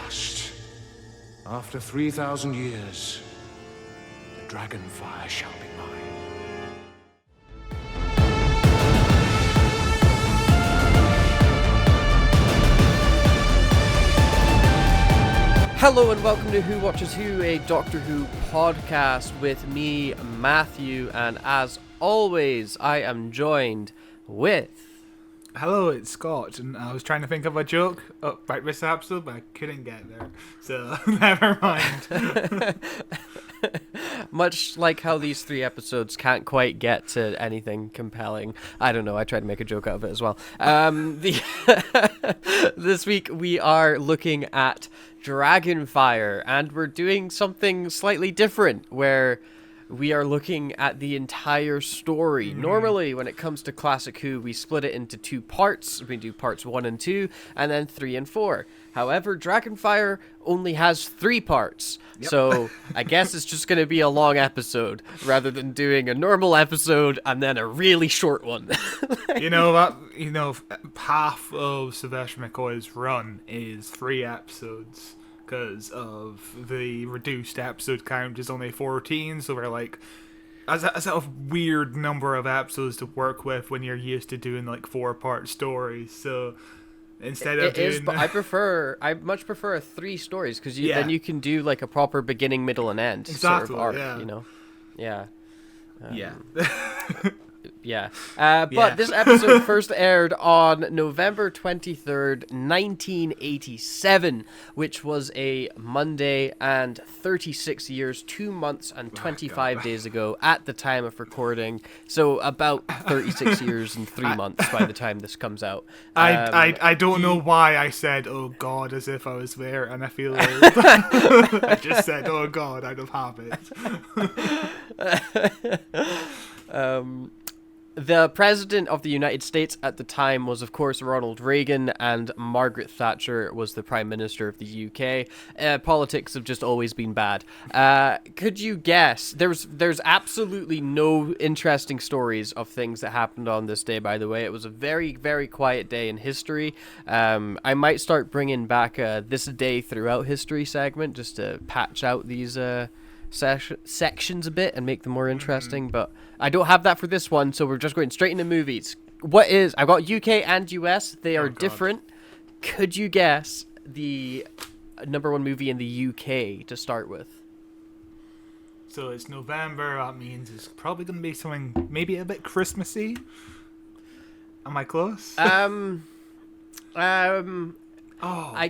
last. After 3,000 years, the Dragonfire shall be mine. Hello and welcome to Who Watches Who, a Doctor Who podcast with me, Matthew, and as always, I am joined with... Hello, it's Scott, and I was trying to think of a joke about this episode, but I couldn't get there, so never mind. Much like how these 3 episodes can't quite get to anything compelling. I don't know, I tried to make a joke out of it as well. This week we are looking at Dragonfire, and we're doing something slightly different, where we are looking at the entire story. Normally, when it comes to Classic Who, we split it into 2 parts. We do parts 1 and 2, and then 3 and 4. However, Dragonfire only has 3 parts. Yep. So I guess it's just going to be a long episode, rather than doing a normal episode and then a really short one. Half of Sylvester McCoy's run is 3 episodes. Because of the reduced episode count is only 14, so we're like, that's a weird number of episodes to work with when you're used to doing like 4-part stories. So instead of doing, but I much prefer 3 stories because then you can do like a proper beginning, middle, and end sort of arc. Yeah. You know, But this episode first aired on November 23rd, 1987, which was a Monday, and 36 years, 2 months, and 25 days ago at the time of recording. So about 36 years and 3 months by the time this comes out. I don't know why I said, oh God, as if I was there, and I feel like I just said, oh God, out of habit. The President of the United States at the time was, of course, Ronald Reagan, and Margaret Thatcher was the Prime Minister of the UK. Politics have just always been bad. Could you guess? There's absolutely no interesting stories of things that happened on this day, by the way. It was a very, very quiet day in history. I might start bringing back this day throughout history segment just to patch out these sections a bit and make them more interesting, but I don't have that for this one, so we're just going straight into movies. I've got UK and US, they are different. Could you guess the number 1 movie in the UK to start with? So it's November, that means it's probably going to be something maybe a bit Christmassy. Am I close? I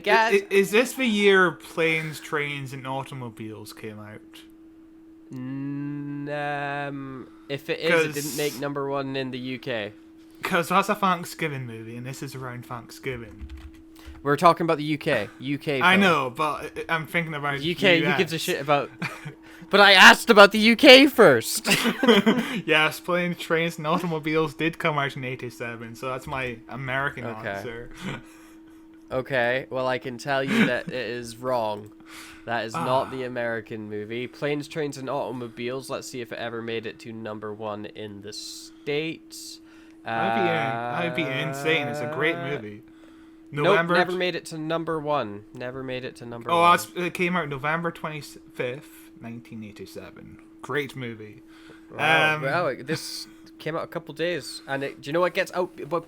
guess... Is this the year Planes, Trains, and Automobiles came out? If it is, it didn't make number 1 in the UK. Because that's a Thanksgiving movie, and this is around Thanksgiving. We're talking about the UK. UK. I know, but I'm thinking about UK. US. Who gives a shit about? But I asked about the UK first. Yes, Planes, Trains, and Automobiles did come out in '87, so that's my American answer. Okay, well, I can tell you that it is wrong. That is not the American movie. Planes, Trains, and Automobiles. Let's see if it ever made it to number 1 in the States. That'd be insane. It's a great movie. Nope, never made it to number 1. Never made it to number 1. It came out November 25th, 1987. Great movie. Wow, this came out a couple days, and do you know what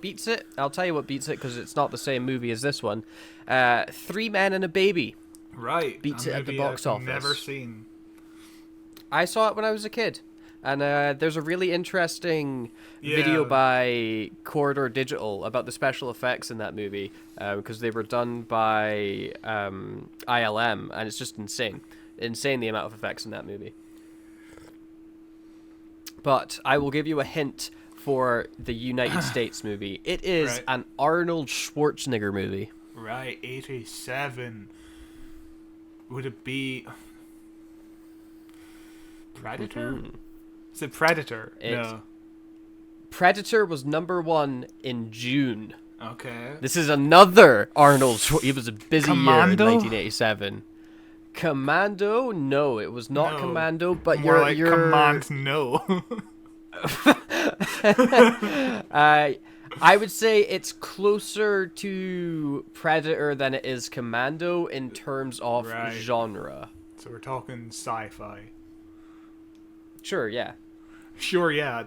beats it? I'll tell you what beats it, because it's not the same movie as this one. 3 Men and a Baby. Right. Beats it at the box office. Never seen. I saw it when I was a kid, and there's a really interesting video by Corridor Digital about the special effects in that movie, because they were done by ILM, and it's just insane the amount of effects in that movie. But I will give you a hint for the United States movie. It is an Arnold Schwarzenegger movie. Right, 87. Would it be Predator? Mm-hmm. Is it Predator? No. Predator was number 1 in June. Okay. This is another Arnold. It was a busy Commando? year in 1987. Commando? No, it was not Commando. But More you're Command. No. I would say it's closer to Predator than it is Commando in terms of Right. genre. So we're talking sci-fi. Sure, yeah. Sure, yeah.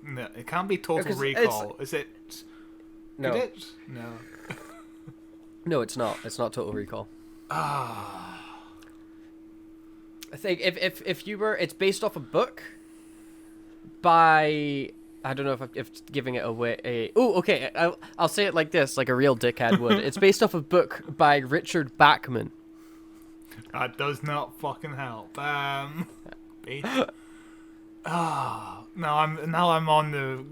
No, it can't be Total 'Cause Recall. Is it? No. Is it? No. No, it's not. It's not Total Recall. Ah. I think if you were, it's based off a book by, I don't know if giving it away. Oh, okay. I'll say it like this, like a real dickhead would. It's based off a book by Richard Bachman. That does not fucking help. Now I'm on the.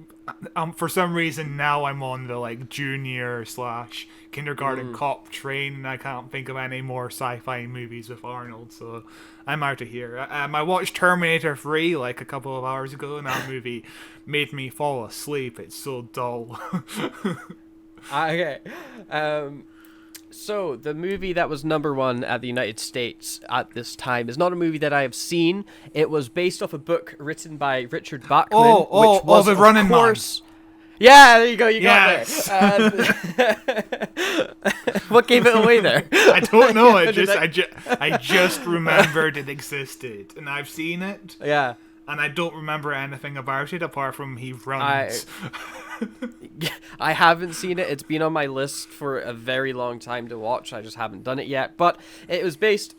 For some reason now I'm on the like junior / kindergarten cop train, and I can't think of any more sci-fi movies with Arnold, so I'm out of here. I watched Terminator 3 like a couple of hours ago, and that movie made me fall asleep. It's so dull. Okay. So the movie that was #1 at the United States at this time is not a movie that I have seen. It was based off a book written by Richard Bachman. Which was, The Running Man. Yeah, there you go. You Yes. got it. What gave it away there? I don't know. I just remembered it existed, and I've seen it. Yeah. And I don't remember anything about it apart from he runs. I haven't seen it. It's been on my list for a very long time to watch. I just haven't done it yet. But it was based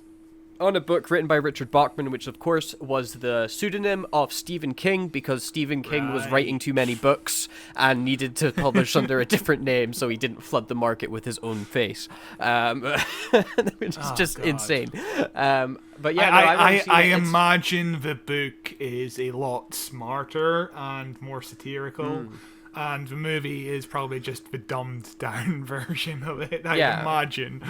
on a book written by Richard Bachman, which of course was the pseudonym of Stephen King, because Stephen King was writing too many books and needed to publish under a different name, so he didn't flood the market with his own face, which is just insane. But yeah, I imagine the book is a lot smarter and more satirical. And the movie is probably just the dumbed down version of it, I imagine.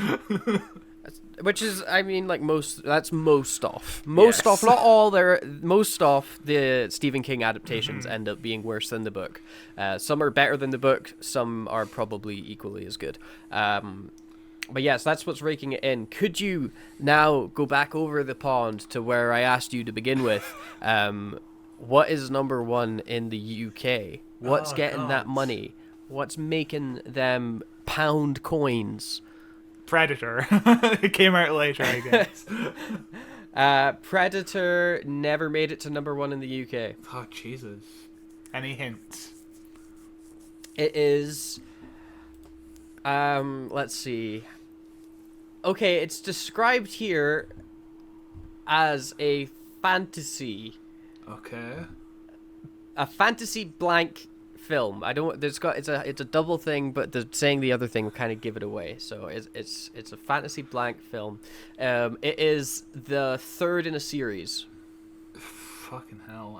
Which is, I mean, like that's most of, not all most of the Stephen King adaptations end up being worse than the book. Some are better than the book, some are probably equally as good. But yes, that's what's raking it in. Could you now go back over the pond to where I asked you to begin with? What is #1 in the UK? What's getting that money? What's making them pound coins? Predator. It came out later, I guess. Predator never made it to #1 in the UK. Oh, Jesus. Any hints? It is... let's see. Okay, it's described here as a fantasy. Okay. A fantasy blank film. It's a double thing, but saying the other thing will kind of give it away. So it's a fantasy blank film. It is the third in a series. Fucking hell.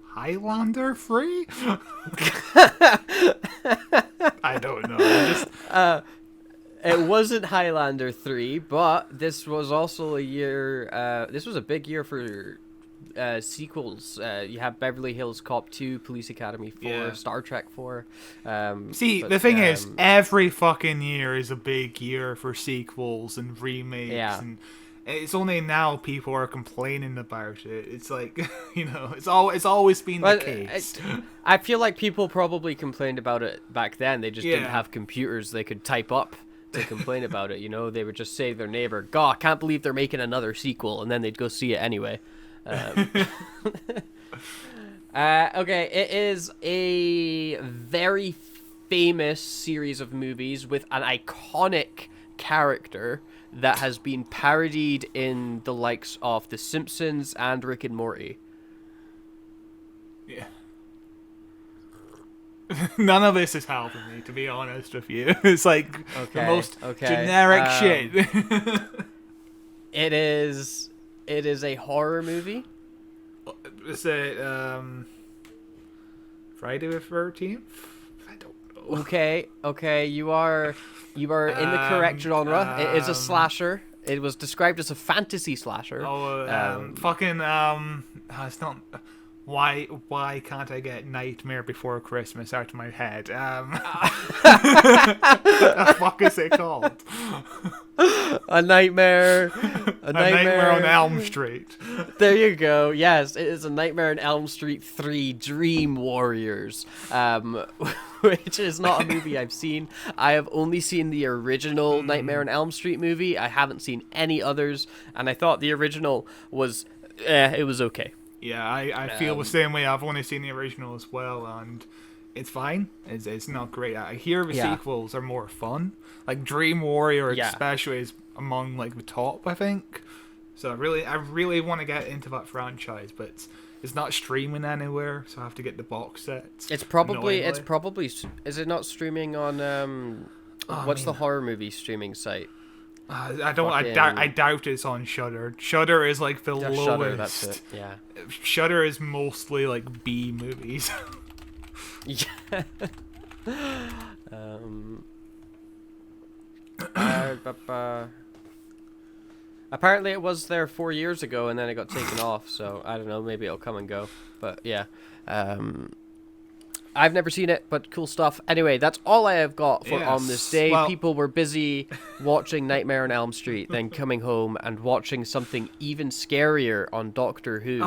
Highlander 3? I don't know. It wasn't Highlander 3, but this was also a year. This was a big year for sequels. You have Beverly Hills Cop 2, Police Academy 4, Star Trek 4. The thing is, every fucking year is a big year for sequels and remakes. Yeah. And it's only now people are complaining about it. It's like, it's always been the case. I feel like people probably complained about it back then. They just didn't have computers they could type up to complain about it. They would just say to their neighbor, "God, I can't believe they're making another sequel," and then they'd go see it anyway. Okay, it is a very famous series of movies with an iconic character that has been parodied in the likes of The Simpsons and Rick and Morty. Yeah. None of this is helping me, to be honest with you. It's like the most generic shit. It is a horror movie. Is it Friday the 13th? I don't know. Okay, you are in the correct genre. It is a slasher. It was described as a fantasy slasher. It's not. Why can't I get Nightmare Before Christmas out of my head? What the fuck is it called? A Nightmare. A Nightmare on Elm Street. There you go. Yes, it is A Nightmare on Elm Street 3 Dream Warriors, which is not a movie I've seen. I have only seen the original Nightmare on Elm Street movie. I haven't seen any others, and I thought the original was, it was okay. Yeah, I feel the same way. I've only seen the original as well, and it's fine. It's not great. I hear the sequels are more fun. Like Dream Warrior especially is among like the top, I think. So I really want to get into that franchise, but it's not streaming anywhere, so I have to get the box sets. It's probably is it not streaming on what's the horror movie streaming site? I doubt it's on Shudder. Shudder is like the lowest. Shudder, that's it. Yeah. Shudder is mostly like B movies. Yeah. Apparently it was there 4 years ago and then it got taken off, so I don't know, maybe it'll come and go. But yeah. I've never seen it, but cool stuff. Anyway, that's all I have got for On This Day. Well, people were busy watching Nightmare on Elm Street, then coming home and watching something even scarier on Doctor Who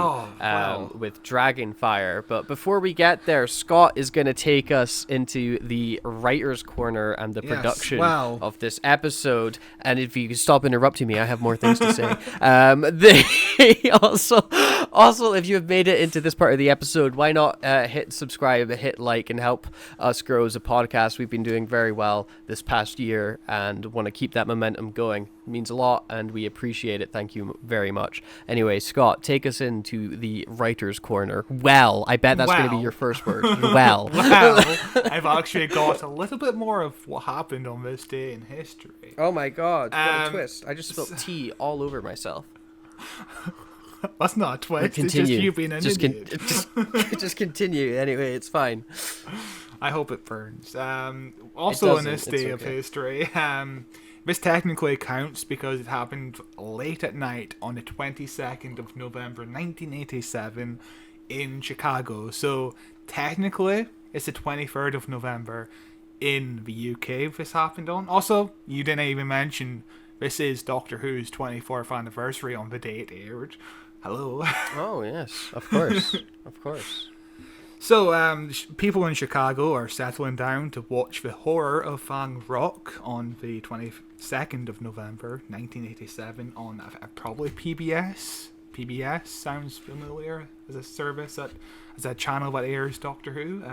with Dragonfire. But before we get there, Scott is going to take us into the writer's corner and the production of this episode. And if you stop interrupting me, I have more things to say. Also, if you have made it into this part of the episode, why not hit subscribe, hit like, and help us grow as a podcast. We've been doing very well this past year and want to keep that momentum going. It means a lot and we appreciate it. Thank you very much. Anyway, Scott, take us into the writer's corner. Well, I bet that's going to be your first word. Well, I've actually got a little bit more of what happened on this day in history. Oh my god, what a twist. I just spilled tea all over myself. That's not a twist. It's just you being an idiot. Just continue. Anyway, it's fine. I hope it burns. Also, on this day of history, this technically counts because it happened late at night on the 22nd of November 1987 in Chicago. So technically, it's the 23rd of November in the UK this happened on. Also, you didn't even mention this is Doctor Who's 24th anniversary on the day it aired. Hello. Oh, yes, of course. Of course. So, people in Chicago are settling down to watch the horror of Fang Rock on the 22nd of November, 1987, on probably PBS. PBS sounds familiar as a service, as a channel that airs Doctor Who.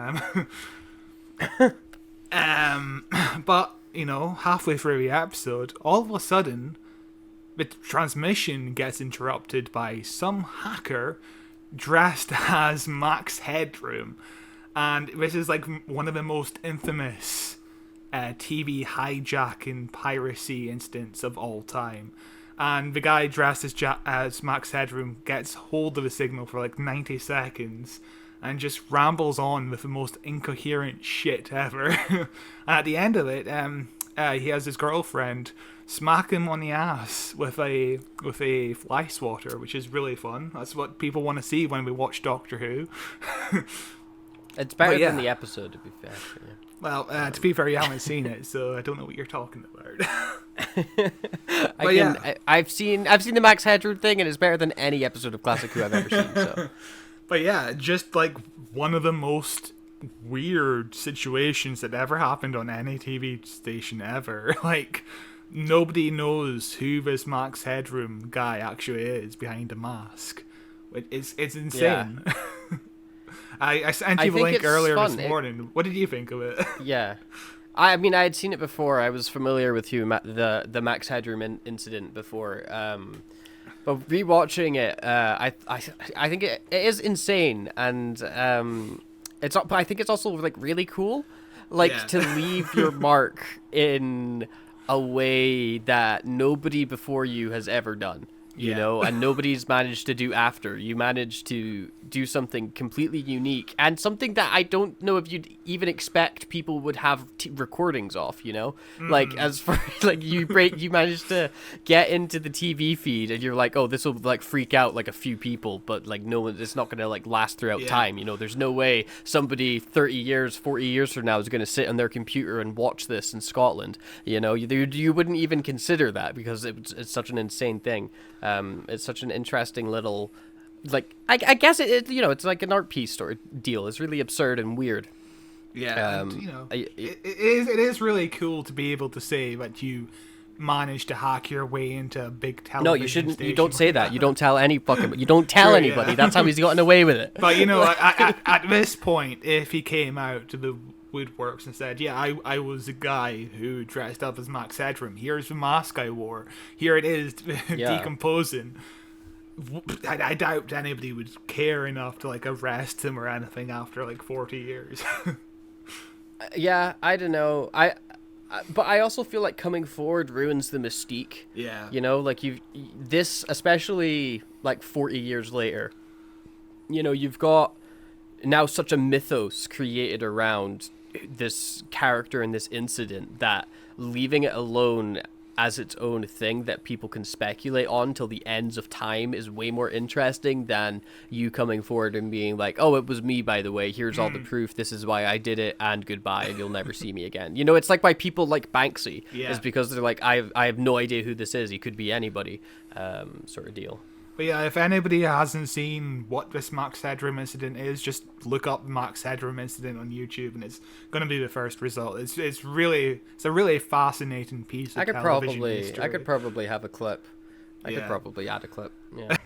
But, you know, halfway through the episode, all of a sudden, the transmission gets interrupted by some hacker dressed as Max Headroom. And this is like one of the most infamous TV hijacking piracy incidents of all time. And the guy dressed as Max Headroom gets hold of the signal for like 90 seconds and just rambles on with the most incoherent shit ever. And at the end of it, he has his girlfriend smack him on the ass with a fly swatter, which is really fun. That's what people want to see when we watch Doctor Who. It's better than the episode, to be fair. Yeah. Well, to be fair, you haven't seen it, so I don't know what you're talking about. I've seen the Max Headroom thing, and it's better than any episode of Classic Who I've ever seen. So. But yeah, just like one of the most weird situations that ever happened on any TV station ever. Like, nobody knows who this Max Headroom guy actually is behind a mask. It's insane. Yeah. I sent you the link earlier this morning. What did you think of it? Yeah. I mean, I had seen it before. I was familiar with the Max Headroom incident before. But rewatching it, I think it is insane, and I think it's also like really cool, to leave your mark in a way that nobody before you has ever done. you Yeah. know, and nobody's managed to do after. You managed to do something completely unique and something that I don't know if you'd even expect people would have recordings of, you know? Like, as far like you managed to get into the TV feed and you're like, oh, this will like freak out like a few people, but like no one, it's not going to like last throughout Yeah. time, you know? There's no way somebody 30 years, 40 years from now is going to sit on their computer and watch this in Scotland, you know? You wouldn't even consider that because it's such an insane thing. It's such an interesting little, like, I guess it you know, it's like an art piece or deal. It's really absurd and weird. Yeah, and, you know, it is really cool to be able to say that you managed to hack your way into a big television No, you shouldn't. You station don't say like that. You don't tell any fucking. You don't tell Sure, anybody. yeah. That's how he's gotten away with it. But, you know, at this point, if he came out to the woodworks and said, yeah, I was a guy who dressed up as Max Headroom. Here's the mask I wore. Here it is, Yeah. decomposing. I doubt anybody would care enough to, like, arrest him or anything after, like, 40 years. Yeah, I don't know. But I also feel like coming forward ruins the mystique. Yeah. You know, like this, especially like 40 years later. You know, you've got now such a mythos created around this character and this incident that leaving it alone as its own thing that people can speculate on till the ends of time is way more interesting than you coming forward and being like, oh, it was me, by the way, here's all the proof, this is why I did it, and goodbye, and you'll never see me again. You know, it's like why people like Banksy, is because they're like, I have no idea who this is, he could be anybody, sort of deal. But yeah, if anybody hasn't seen what this Max Headroom Incident is, just look up Max Headroom Incident on YouTube, and it's going to be the first result. It's a really fascinating piece of television history. I could probably have a clip. I could probably add a clip. Yeah.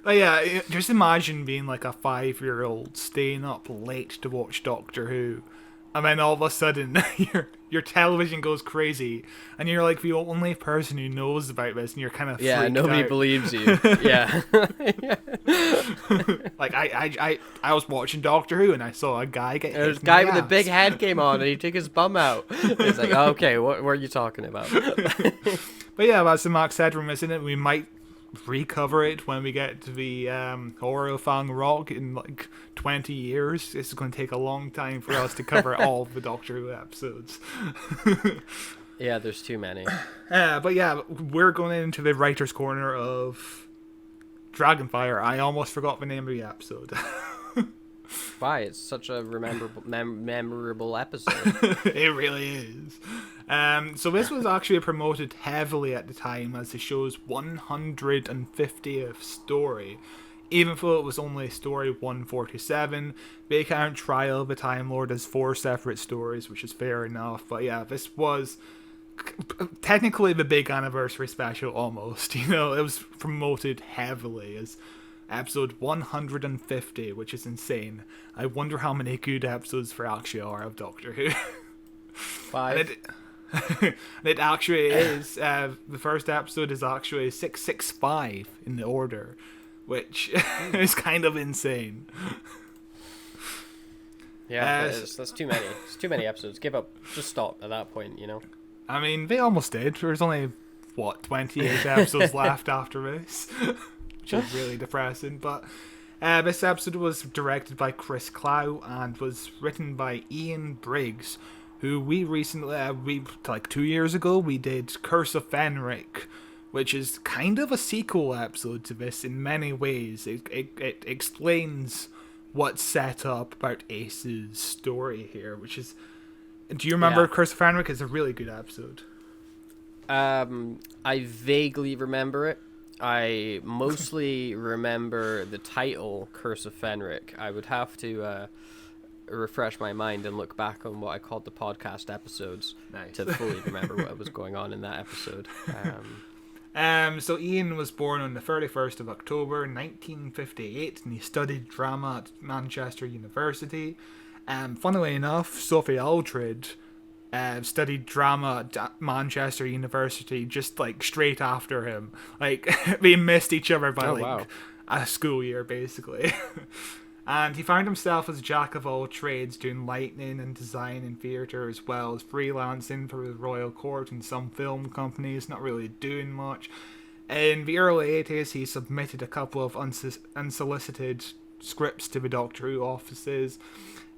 But yeah, just imagine being like a 5-year-old staying up late to watch Doctor Who, and then all of a sudden your television goes crazy, and you're like the only person who knows about this, and you're kind of freaked nobody out. believes you. Yeah. Like I was watching Doctor Who, and I saw a guy get There's hit a guy in the with a big ass. head came on and he took his bum out. It's like, okay, what are you talking about? But yeah, that's the Max Headroom, isn't it? We might recover it when we get to the Horror Fang Rock in like 20 years. It's going to take a long time for us to cover all of the Doctor Who episodes. Yeah, there's too many. But yeah, we're going into the writer's corner of Dragonfire. I almost forgot the name of the episode. Why? It's such a memorable episode. It really is. So this was actually promoted heavily at the time as the show's 150th story. Even though it was only story 147, they count Trial of the Time Lord as 4 separate stories, which is fair enough. But yeah, this was technically the big anniversary special almost. You know, it was promoted heavily as episode 150, which is insane. I wonder how many good episodes there actually are of Doctor Who. 5. And it actually is. The first episode is actually 665 in the order, which is kind of insane. Yeah, that's too many. It's too many episodes. Give up. Just stop at that point, you know? I mean, they almost did. There's only, 28 episodes left after this, which is really depressing. But this episode was directed by Chris Clow and was written by Ian Briggs, who we recently, like 2 years ago, we did Curse of Fenric, which is kind of a sequel episode to this in many ways. It explains what's set up about Ace's story here, which is... Do you remember Curse of Fenric? It's a really good episode. I vaguely remember it. I mostly remember the title, Curse of Fenric. I would have to refresh my mind and look back on what I called the podcast episodes to fully remember what was going on in that episode. So Ian was born on the 31st of October 1958, and he studied drama at Manchester University. Funnily enough, Sophie Aldred studied drama at Manchester University just like straight after him. Like they missed each other by a school year basically. And he found himself as a jack of all trades, doing lighting and design in theatre, as well as freelancing for the Royal Court and some film companies, not really doing much. In the early 80s, he submitted a couple of unsolicited scripts to the Doctor Who offices.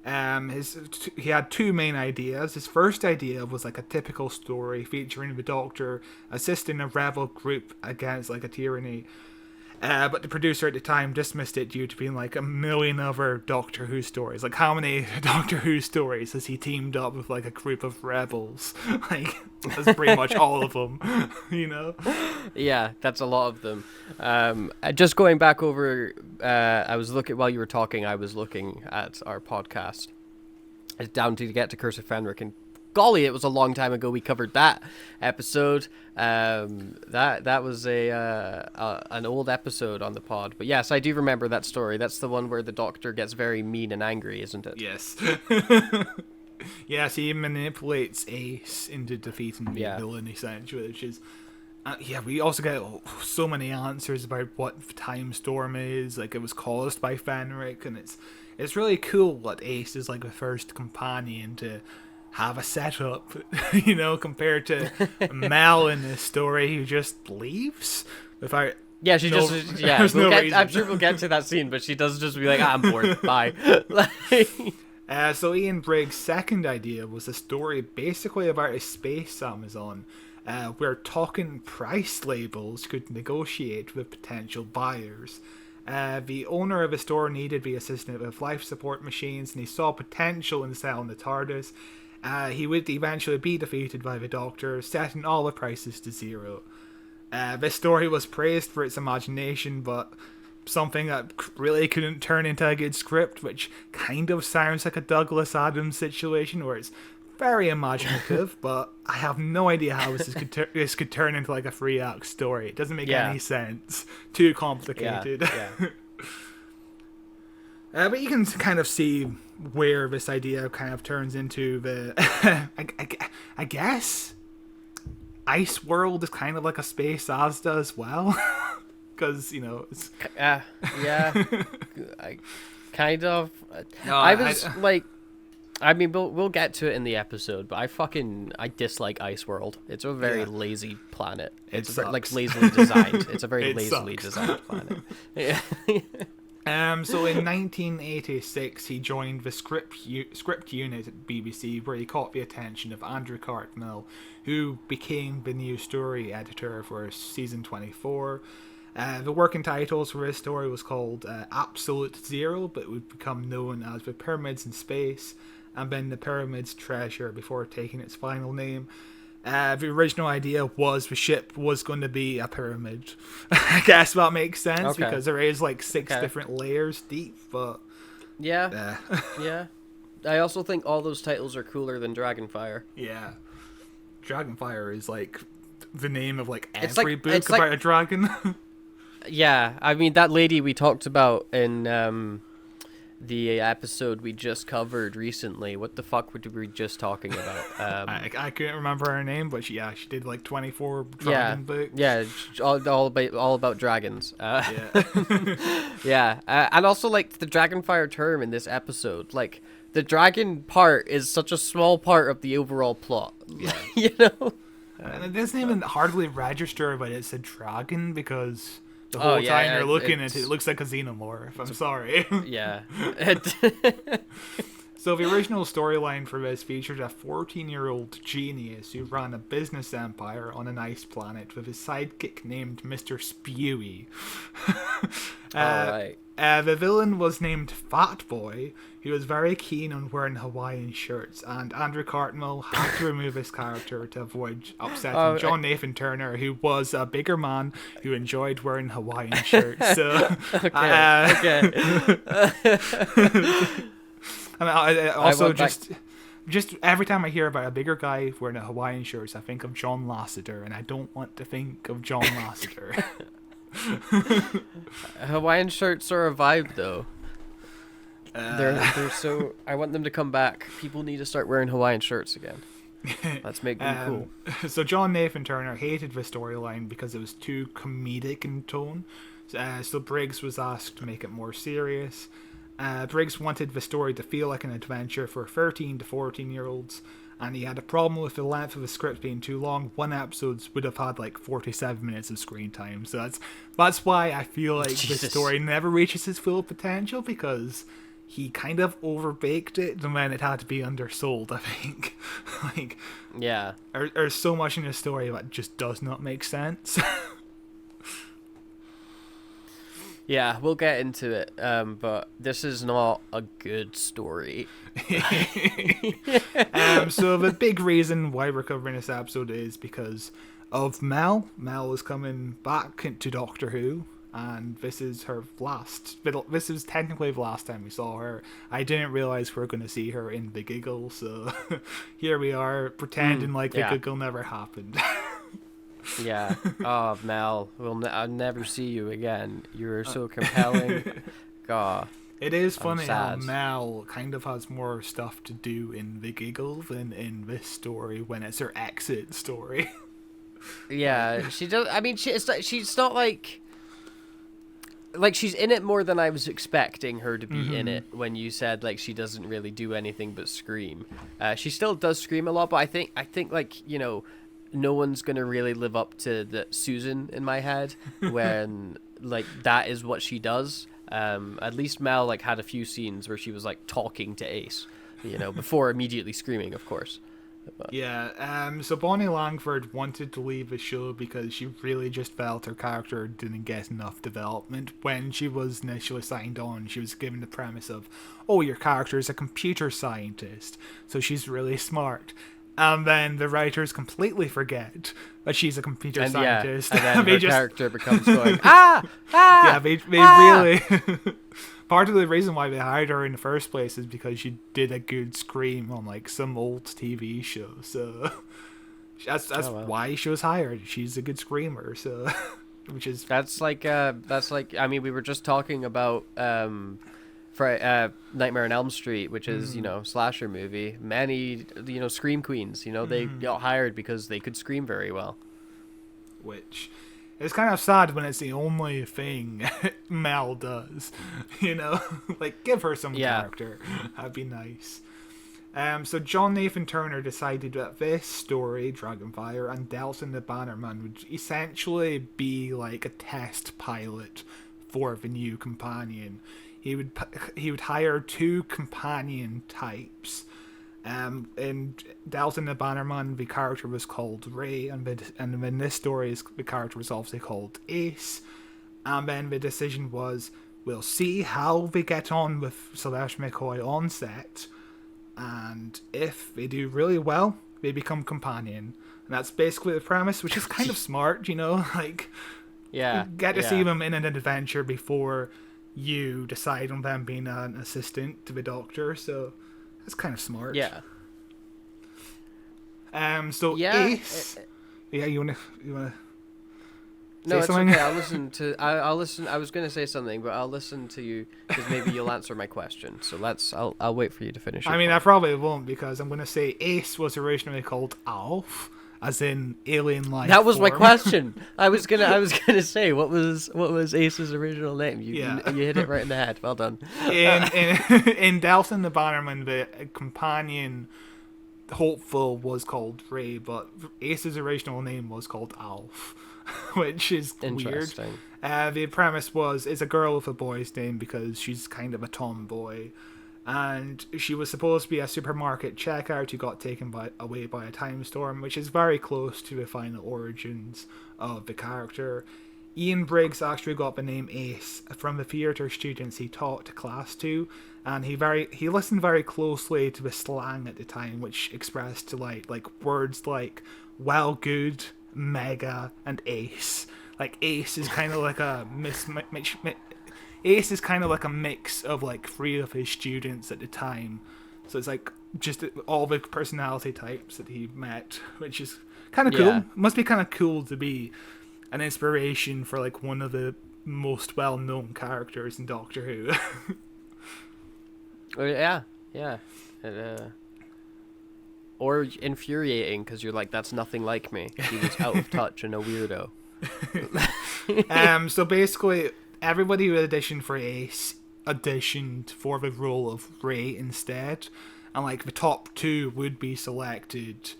He had two main ideas. His first idea was like a typical story featuring the Doctor assisting a rebel group against like a tyranny. But the producer at the time dismissed it due to being like a million other Doctor Who stories. Like, how many Doctor Who stories has he teamed up with like a group of rebels? Like, that's pretty much all of them, you know? Yeah, that's a lot of them. Just going back over, I was looking while you were talking. I was looking at our podcast. It's down to get to Curse of Fenric, and golly, it was a long time ago we covered that episode. That was an old episode on the pod. But yes, I do remember that story. That's the one where the Doctor gets very mean and angry, isn't it? Yes. Yes, he manipulates Ace into defeating the villain, essentially, which is... we also get so many answers about what Time Storm is. Like, it was caused by Fenric, and it's really cool that Ace is like the first companion to have a setup, you know, compared to Mel in this story, who just leaves without... Yeah, she just... Yeah, I'm sure we'll get to that scene, but she does just be like, I'm bored, bye. So Ian Briggs' second idea was a story basically about a space Amazon, where talking price labels could negotiate with potential buyers. The owner of the store needed the assistant with life support machines, and he saw potential in selling the TARDIS. He would eventually be defeated by the Doctor, setting all the prices to zero. This story was praised for its imagination, but something that really couldn't turn into a good script, which kind of sounds like a Douglas Adams situation, where it's very imaginative, but I have no idea how this could turn into like a 3-act story. It doesn't make any sense. Too complicated. Yeah. But you can kind of see where this idea kind of turns into the... I guess Ice World is kind of like a space Asda as well. Because, you know, it's... I kind of... No, I was like... I mean, we'll get to it in the episode, but I dislike Ice World. It's a very lazy planet. It's like lazily designed. It's a very lazily designed planet. Yeah. So in 1986, he joined the script unit at BBC, where he caught the attention of Andrew Cartmel, who became the new story editor for season 24. The working titles for his story was called Absolute Zero, but would become known as The Pyramids in Space, and then The Pyramids Treasure before taking its final name. The original idea was the ship was going to be a pyramid. I guess that makes sense, because there is like 6 different layers deep, but... Yeah. Yeah. I also think all those titles are cooler than Dragonfire. Yeah. Dragonfire is like the name of like every book about a dragon. Yeah, I mean, that lady we talked about in the episode we just covered recently, what the fuck were we just talking about? I couldn't remember her name, but she did like 24 dragon books. Yeah, all about dragons. Yeah, and also like the Dragonfire term in this episode, like the dragon part is such a small part of the overall plot. Yeah. You know? And it doesn't even hardly register, but it's a dragon, because... The whole time you're looking at it, it looks like a xenomorph. I'm sorry. Yeah. So the original storyline for this featured a 14-year-old genius who ran a business empire on an ice planet with his sidekick named Mr. Spewy. Alright. The villain was named Fat Boy. He was very keen on wearing Hawaiian shirts, and Andrew Cartmel had to remove his character to avoid upsetting John Nathan Turner, who was a bigger man who enjoyed wearing Hawaiian shirts. So, Okay. and I also just every time I hear about a bigger guy wearing a Hawaiian shirt, I think of John Lasseter, and I don't want to think of John Lasseter. Hawaiian shirts are a vibe, though. They're so. I want them to come back. People need to start wearing Hawaiian shirts again. Let's make them cool. So John Nathan Turner hated the storyline because it was too comedic in tone. So Briggs was asked to make it more serious. Briggs wanted the story to feel like an adventure for 13 to 14-year-olds, and he had a problem with the length of the script being too long. One episode would have had like 47 minutes of screen time. So that's why I feel like the story never reaches its full potential, because he kind of overbaked it, and then it had to be undersold, I think. Like, Yeah. There's so much in the story that just does not make sense. Yeah, we'll get into it, but this is not a good story. So the big reason why we're covering this episode is because of Mel. Mel is coming back to Doctor Who, and this is her last. This is technically the last time we saw her. I didn't realize we were going to see her in the Giggle, so here we are pretending like the Giggle never happened. Yeah. Oh, Mel, I'll never see you again. You're so compelling. God. It is funny how sad. Mel kind of has more stuff to do in the Giggle than in this story when it's her exit story. Yeah, she does. I mean, she's not like she's in it more than I was expecting her to be in it. When you said like she doesn't really do anything but scream, she still does scream a lot. But I think like, you know, no one's gonna really live up to the Susan in my head when like that is what she does. At least Mel like had a few scenes where she was like talking to Ace, you know, before immediately screaming, of course. But. Yeah, so Bonnie Langford wanted to leave the show because she really just felt her character didn't get enough development. When she was initially signed on, she was given the premise of, oh, your character is a computer scientist, so she's really smart. And then the writers completely forget that she's a computer scientist. Yeah, and then her character becomes going, ah! Yeah, they really... Part of the reason why they hired her in the first place is because she did a good scream on like some old TV show. So that's why she was hired. She's a good screamer. So which is that's like I mean, we were just talking about Nightmare on Elm Street, which is, you know, slasher movie. Many, you know, scream queens, you know, they got hired because they could scream very well. Which is kind of sad when it's the only thing Mel does, you know? Like, give her some character. That'd be nice. So John Nathan Turner decided that this story, Dragonfire, and Delson the Bannerman would essentially be like a test pilot for the new companion. He would hire two companion types. In Delson the Bannerman, the character was called Ray, and in this story, the character was obviously called Ace. And then the decision was, we'll see how they get on with Celeste McCoy on set, and if they do really well, they become companion. And that's basically the premise, which is kind of smart, you know? Like, you get to see them in an adventure before you decide on them being an assistant to the Doctor, so that's kind of smart. Yeah. So Ace. You wanna No, it's something? okay. I'll listen to. I'll listen. I was gonna say something, but I'll listen to you because maybe you'll answer my question. So I'll wait for you to finish. I mean, I probably won't, because I'm gonna say Ace was originally called Alf, as in alien life. That was form. my question. I was gonna say what was Ace's original name? You hit it right in the head. Well done. In Delson the Bannerman, the companion hopeful was called Ray, but Ace's original name was called Alf, which is weird. The premise was, it's a girl with a boy's name because she's kind of a tomboy. and she was supposed to be a supermarket checkout who got taken away by a time storm, which is very close to the final origins of the character. Ian Briggs actually got the name Ace from the theatre students he taught class to, and he listened very closely to the slang at the time, which expressed to like words like well, good, mega, and ace. Like Ace is kind of like a Ace is kind of like a mix of like 3 of his students at the time, so it's like just all the personality types that he met, which is kind of cool. Yeah. Must be kind of cool to be an inspiration for like one of the most well-known characters in Doctor Who. Yeah. Or infuriating, because you're like, that's nothing like me. He was out of touch and a weirdo. So basically, everybody who auditioned for Ace auditioned for the role of Ray instead, and like the top 2 would be selected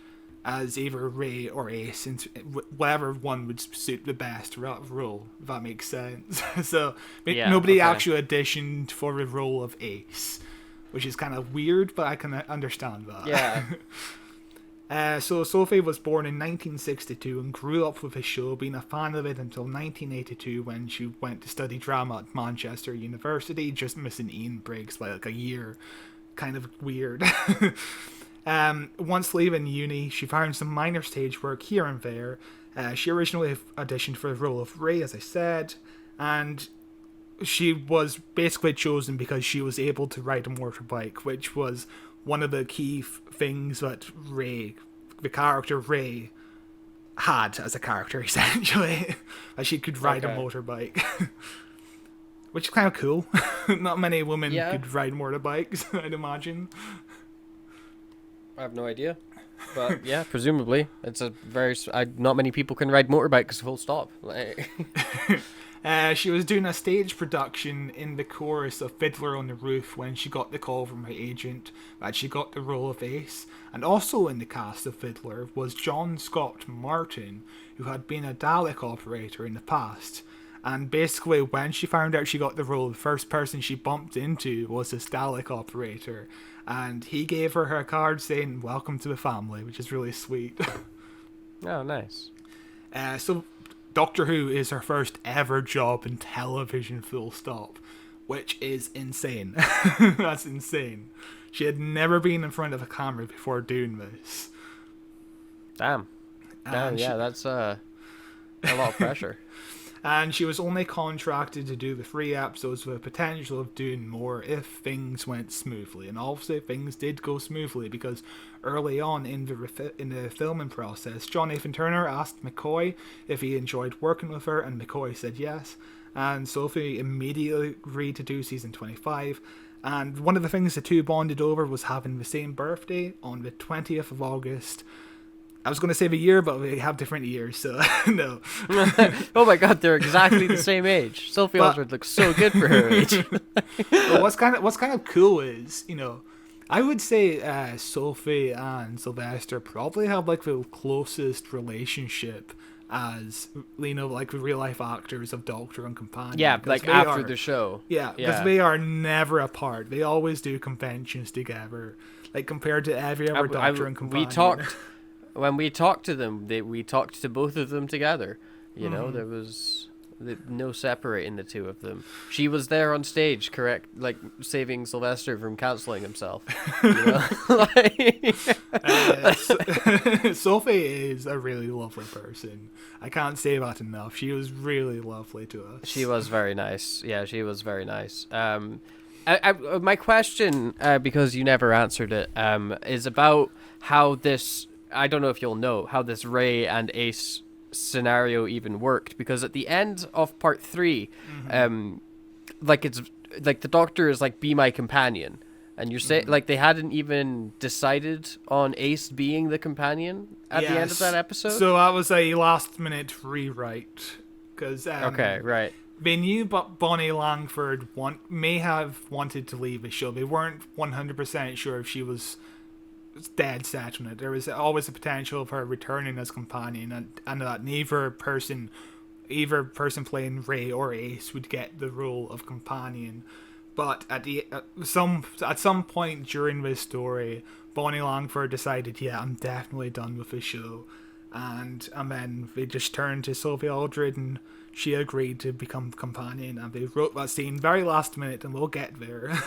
as either Ray or Ace, and whatever one would suit the best role, if that makes sense. So nobody actually auditioned for the role of Ace, which is kind of weird, but I can understand that. Yeah. So Sophie was born in 1962 and grew up with the show, being a fan of it until 1982 when she went to study drama at Manchester University, just missing Ian Briggs by like a year. Kind of weird. Once leaving uni, she found some minor stage work here and there. She originally auditioned for the role of Ray, as I said, and she was basically chosen because she was able to ride a motorbike, which was one of the key things that Ray, the character Ray, had as a character, essentially. That she could ride a motorbike. Which is kind of cool. Not many women could ride motorbikes, I'd imagine. I have no idea. But yeah, presumably. It's a very... not many people can ride motorbikes, full stop. Like... She was doing a stage production in the chorus of Fiddler on the Roof when she got the call from her agent that she got the role of Ace. And also in the cast of Fiddler was John Scott Martin, who had been a Dalek operator in the past. And basically, when she found out she got the role, the first person she bumped into was this Dalek operator. And he gave her card saying, "Welcome to the family," which is really sweet. Oh, nice. So Doctor Who is her first ever job in television, full stop, which is insane. That's insane. She had never been in front of a camera before doing this. Damn. That's a lot of pressure. And she was only contracted to do the 3 episodes with the potential of doing more if things went smoothly. And obviously things did go smoothly, because early on in the filming process, John Nathan Turner asked McCoy if he enjoyed working with her, and McCoy said yes. And Sophie immediately agreed to do season 25. And one of the things the two bonded over was having the same birthday on the 20th of August. I was going to say the year, but we have different years, so no. Oh my god, they're exactly the same age. Sophie Oswald looks so good for her age. But what's kind of cool is, I would say Sophie and Sylvester probably have like the closest relationship as, like the real life actors of Doctor and Companion. Yeah, like after the show. Yeah, because they are never apart. They always do conventions together, like compared to every other Doctor and Companion. When we talked to them, we talked to both of them together. You know, there was no separating the two of them. She was there on stage, correct, like saving Sylvester from cancelling himself. You know? Sophie is a really lovely person. I can't say that enough. She was really lovely to us. She was very nice. Yeah, she was very nice. My question, because you never answered it, is about how this... I don't know if you'll know how this Ray and Ace scenario even worked, because at the end of part 3, it's like the Doctor is like, be my companion, and you're saying like they hadn't even decided on Ace being the companion at the end of that episode. So that was a last minute rewrite, because okay, right. They knew Bonnie Langford may have wanted to leave the show. They weren't 100% sure if she was dead set on it. There was always a potential of her returning as companion, and that either person playing Ray or Ace would get the role of companion. But at some point during this story, Bonnie Langford decided, yeah, I'm definitely done with the show. And then they just turned to Sophie Aldred, and she agreed to become companion, and they wrote that scene very last minute, and we'll get there.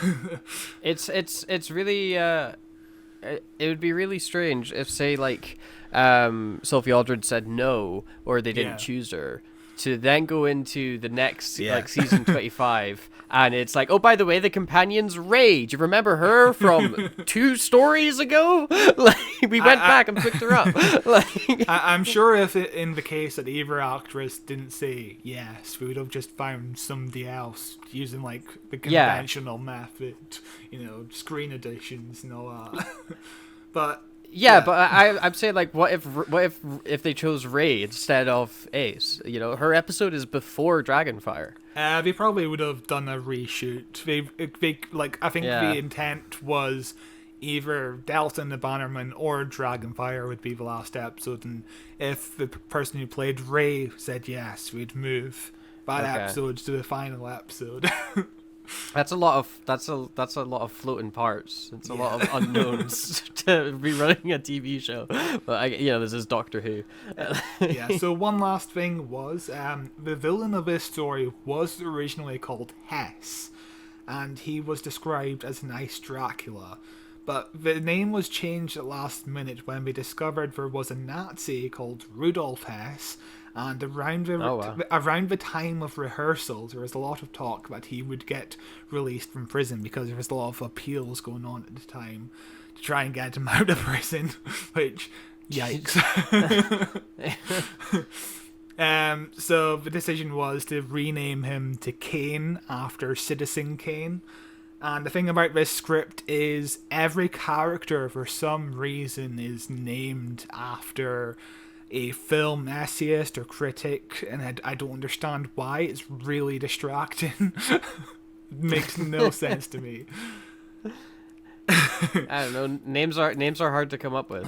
It's really it would be really strange if, say, like, Sophie Aldred said no, or they didn't choose her, to then go into the next like season 25, and it's like, oh, by the way, the companion's Ray. Do you remember her from 2 stories ago? Like, we went back and picked her up. Like, I'm sure if in the case that either actress didn't say yes, we would have just found somebody else using like the conventional method, screen editions and all that. But yeah, but I'm saying, like, what if they chose Ray instead of Ace? Her episode is before Dragonfire. They probably would have done a reshoot. I think the intent was either Delta and the Bannerman or Dragonfire would be the last episode, and if the person who played Ray said yes, we'd move that episode to the final episode. That's a lot of floating parts. It's a lot of unknowns to be running a TV show. But this is Doctor Who. So one last thing was the villain of this story was originally called Hess, and he was described as an ice Dracula. But the name was changed at last minute when we discovered there was a Nazi called Rudolf Hess. And around the time of rehearsals, there was a lot of talk that he would get released from prison because there was a lot of appeals going on at the time to try and get him out of prison, which, yikes. So the decision was to rename him to Kane after Citizen Kane. And the thing about this script is every character, for some reason, is named after a film essayist or critic, and I don't understand why. It's really distracting. It makes no sense to me. I don't know. Names are hard to come up with.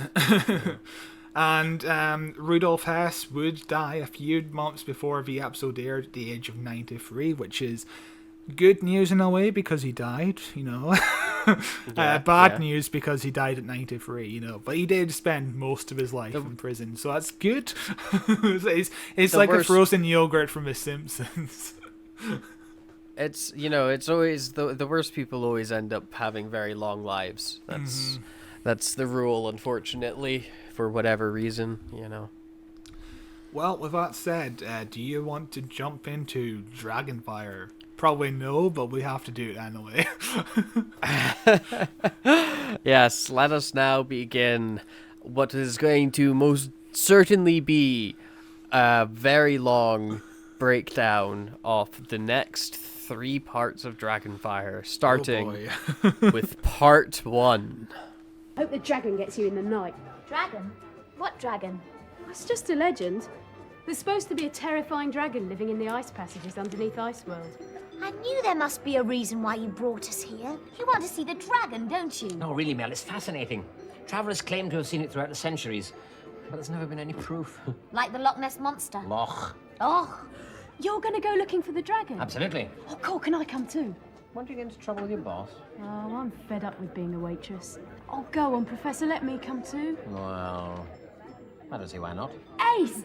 And Rudolf Hess would die a few months before the episode aired at the age of 93, which is good news in a way because he died, bad news because he died at 93, but he did spend most of his life in prison, so that's good. It's like a frozen yogurt from The Simpsons. It's it's always the worst people always end up having very long lives. That's the rule, unfortunately, for whatever reason. Well, with that said, do you want to jump into Dragonfire? Probably no, but we have to do it anyway. Yes, let us now begin what is going to most certainly be a very long breakdown of the next 3 parts of Dragonfire, starting with part 1. Hope the dragon gets you in the night. Dragon? What dragon? It's just a legend. There's supposed to be a terrifying dragon living in the ice passages underneath Iceworld. I knew there must be a reason why you brought us here. You want to see the dragon, don't you? No, really, Mel, it's fascinating. Travellers claim to have seen it throughout the centuries, but there's never been any proof. Like the Loch Ness Monster? Loch. Oh. You're going to go looking for the dragon? Absolutely. Oh, cool. Can I come too? Won't you get into trouble with your boss? Oh, I'm fed up with being a waitress. Oh, go on, Professor. Let me come too. Well, I don't see why not. Ace!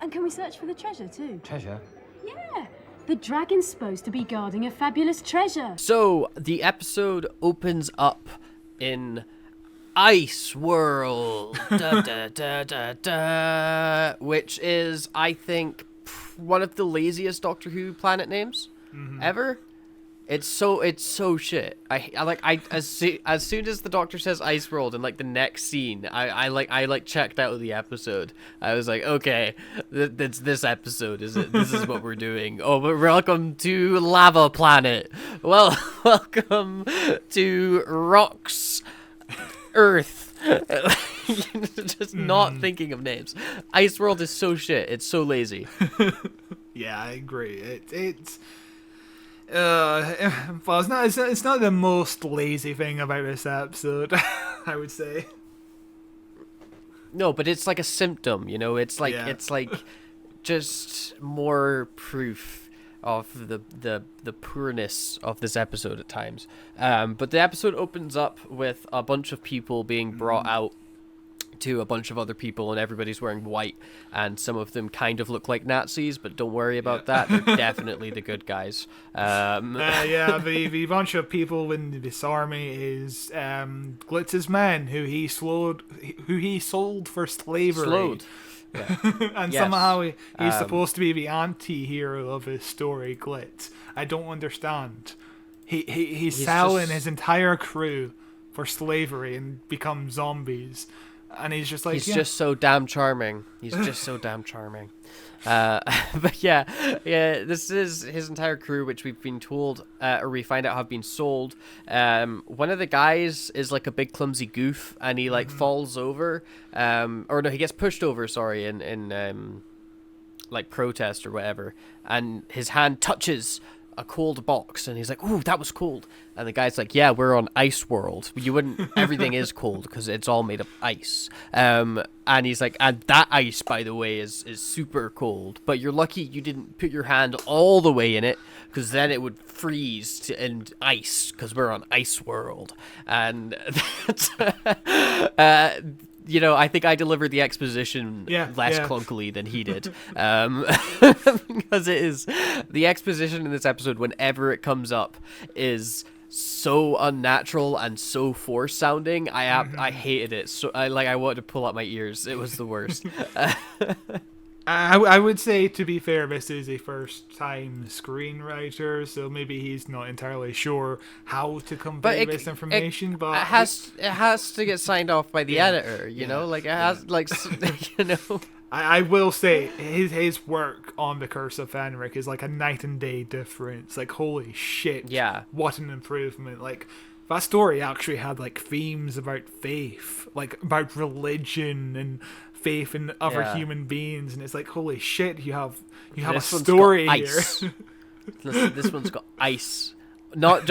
And can we search for the treasure too? Treasure? Yeah. The dragon's supposed to be guarding a fabulous treasure. So, the episode opens up in Ice World, which is, I think, one of the laziest Doctor Who planet names ever. It's so shit. As soon as the Doctor says Ice World in like the next scene, I checked out of the episode. I was like, okay, this episode is it? This is what we're doing. Oh, but welcome to Lava Planet. Well, welcome to Rocks, Earth. Just not thinking of names. Ice World is so shit. It's so lazy. Yeah, I agree. Well, it's not the most lazy thing about this episode, I would say. No, but it's like a symptom, It's like just more proof of the poorness of this episode at times. But the episode opens up with a bunch of people being brought out to a bunch of other people, and everybody's wearing white, and some of them kind of look like Nazis, but don't worry about that. They're definitely the good guys. The bunch of people in this army is Glitz's men, who he sold for slavery. Yeah. And Yes. somehow he's supposed to be the anti-hero of his story, Glitz. I don't understand. He's selling his entire crew for slavery and become zombies. And he's just like, he's just so damn charming. He's just so damn charming. But yeah, this is his entire crew, which we've been told, or we find out have been sold. One of the guys is like a big clumsy goof, and he like falls over, or no, he gets pushed over. Sorry, in like protest or whatever, and his hand touches a cold box, and he's like, "Ooh, that was cold." And the guy's like, "Yeah, we're on Ice World. You wouldn't. Everything is cold because it's all made of ice." And he's like, "And that ice, by the way, is super cold. But you're lucky you didn't put your hand all the way in it, because then it would freeze to end ice. Because we're on Ice World." And that's, I think I delivered the exposition less clunkily than he did. Because it is, the exposition in this episode, whenever it comes up, is so unnatural and so forced sounding. I hated it. So I wanted to pull out my ears. It was the worst. I would say, to be fair, this is a first-time screenwriter, so maybe he's not entirely sure how to convey this information. But it has to get signed off by the editor, you know. Like it has, you know. I will say his work on The Curse of Fenric is like a night and day difference. Like, holy shit! Yeah, what an improvement! Like, that story actually had like themes about faith, like about religion and faith in other human beings, and it's like, holy shit, you have a story here. This one's got ice. Not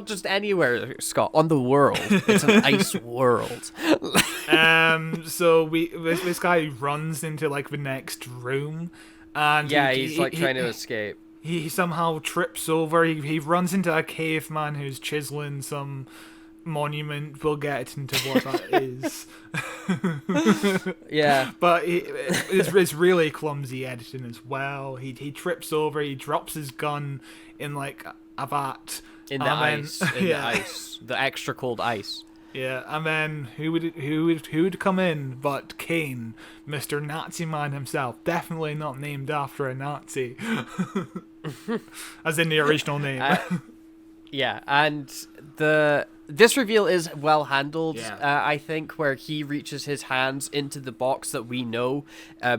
just anywhere, Scott, on the world. It's an ice world. So this guy runs into like the next room, and he's trying to escape. He somehow trips over. He runs into a caveman who's chiseling some monument. We'll get into what that is. But it's really clumsy editing as well. He trips over. He drops his gun in like a vat in the ice. The ice, the extra cold ice. Yeah, and then who would come in but Kane, Mr. Nazi Man himself, definitely not named after a Nazi, as in the original name. And this reveal is well handled, I think, where he reaches his hands into the box that we know,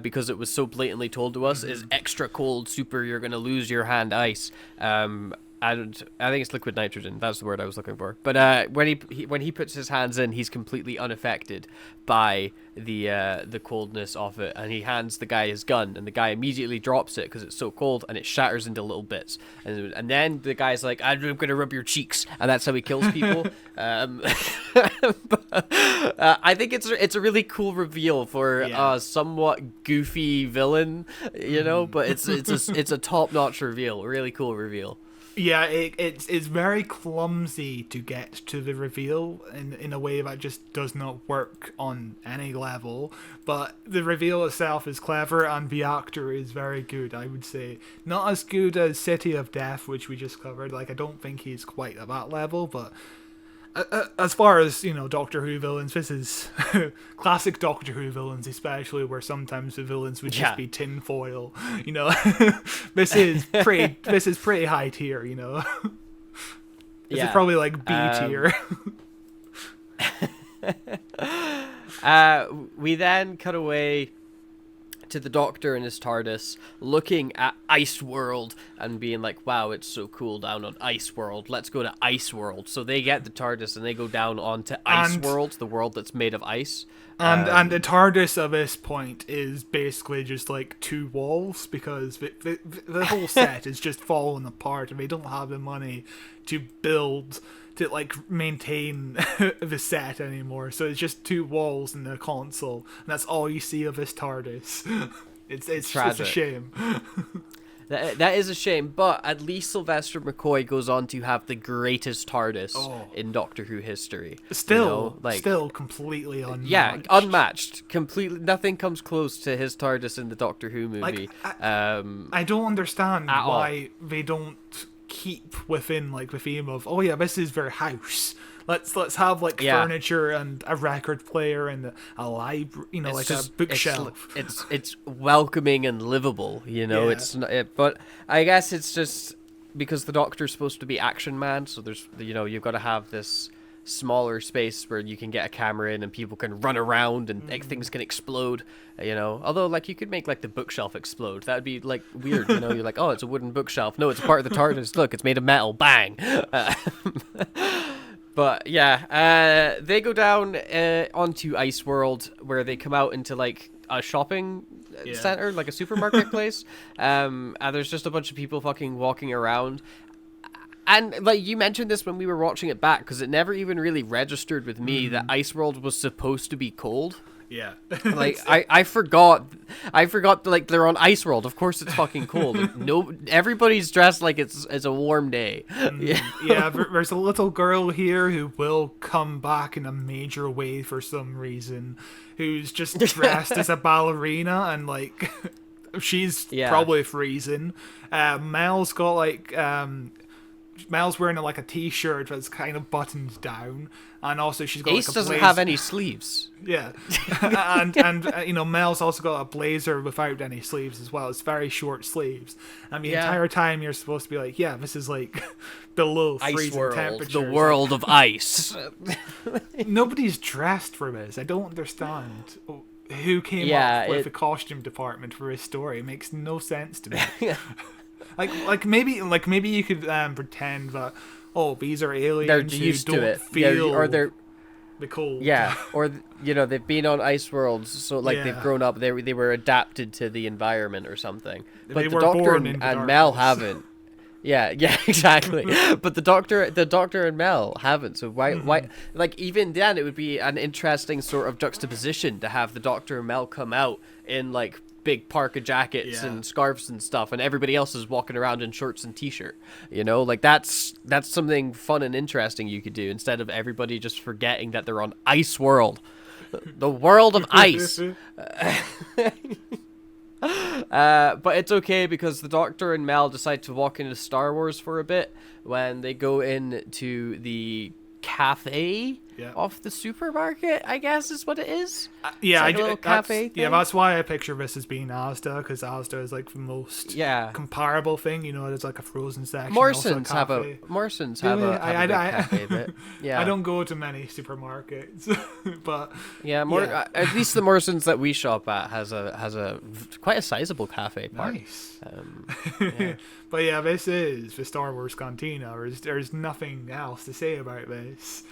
because it was so blatantly told to us, is extra cold, super, you're going to lose your hand ice. I think it's liquid nitrogen. That's the word I was looking for. But when he puts his hands in, he's completely unaffected by the coldness of it, and he hands the guy his gun, and the guy immediately drops it because it's so cold, and it shatters into little bits. And then the guy's like, "I'm gonna rub your cheeks," and that's how he kills people. I think it's a really cool reveal for a somewhat goofy villain, you know. But it's a top-notch reveal, a really cool reveal. Yeah, it's very clumsy to get to the reveal in a way that just does not work on any level. But the reveal itself is clever, and the actor is very good, I would say. Not as good as City of Death, which we just covered. Like, I don't think he's quite at that level, but as far as, you know, Doctor Who villains, this is classic Doctor Who villains, especially, where sometimes the villains would just be tinfoil, you know. This is pretty high tier, you know. This is probably like B tier. We then cut away to the Doctor in his TARDIS, looking at Ice World and being like, "Wow, it's so cool down on Ice World. Let's go to Ice World." So they get the TARDIS and they go down onto Ice World, the world that's made of ice. And the TARDIS at this point is basically just like two walls, because the whole set is just falling apart, and they don't have the money to maintain the set anymore. So it's just two walls and a console, and that's all you see of this TARDIS. It's just a shame. That is a shame, but at least Sylvester McCoy goes on to have the greatest TARDIS in Doctor Who history. Still completely unmatched. Yeah, unmatched. Completely, nothing comes close to his TARDIS in the Doctor Who movie. I don't understand why all. they don't keep within like the theme of, oh yeah, this is their house. Let's have like furniture and a record player and a library, like a bookshelf. It's welcoming and livable, It's not, but I guess it's just because the Doctor's supposed to be action man, so there's you've got to have this smaller space where you can get a camera in and people can run around and things can explode, although like you could make like the bookshelf explode. That would be like weird. You're like, oh, it's a wooden bookshelf. No, it's part of the TARDIS. Look, it's made of metal. Bang. But yeah, they go down onto Ice World, where they come out into like a shopping center, like a supermarket place. And there's just a bunch of people fucking walking around. And like you mentioned this when we were watching it back, because it never even really registered with me that Ice World was supposed to be cold. Yeah. Like I forgot like they're on Ice World. Of course it's fucking cold. Like, everybody's dressed like it's a warm day. Yeah, there's a little girl here who will come back in a major way for some reason, who's just dressed as a ballerina, and like she's probably freezing. Mel's got like Mel's wearing like a t-shirt that's kind of buttoned down, and also she's got Ace like a doesn't have any sleeves. Yeah, and Mel's also got a blazer without any sleeves as well. It's very short sleeves, and the entire time you're supposed to be like, yeah, this is like below freezing temperatures. The world of ice. Nobody's dressed for this. I don't understand who came up with the costume department for this story. It makes no sense to me. Like maybe you could pretend that these are aliens they're used who don't to it. feel or they're the cold. Yeah, or they've been on ice worlds, so like they've grown up. They were adapted to the environment or something. But the Doctor and Mel haven't. Yeah, exactly. But the Doctor and Mel haven't. So why? Like even then, it would be an interesting sort of juxtaposition to have the Doctor and Mel come out in like big parka jackets and scarves and stuff, and everybody else is walking around in shorts and t-shirt. Like that's something fun and interesting you could do instead of everybody just forgetting that they're on Ice World, the world of ice. But it's okay because the Doctor and Mel decide to walk into Star Wars for a bit when they go into the cafe off the supermarket, I guess is what it is. That's why I picture this as being Asda, because Asda is like the most comparable thing. There's like a frozen section. Morrison's have a cafe bit. Yeah, I don't go to many supermarkets, but at least the Morrison's that we shop at has a quite a sizable cafe part. Nice. But yeah, this is the Star Wars Cantina. There's nothing else to say about this.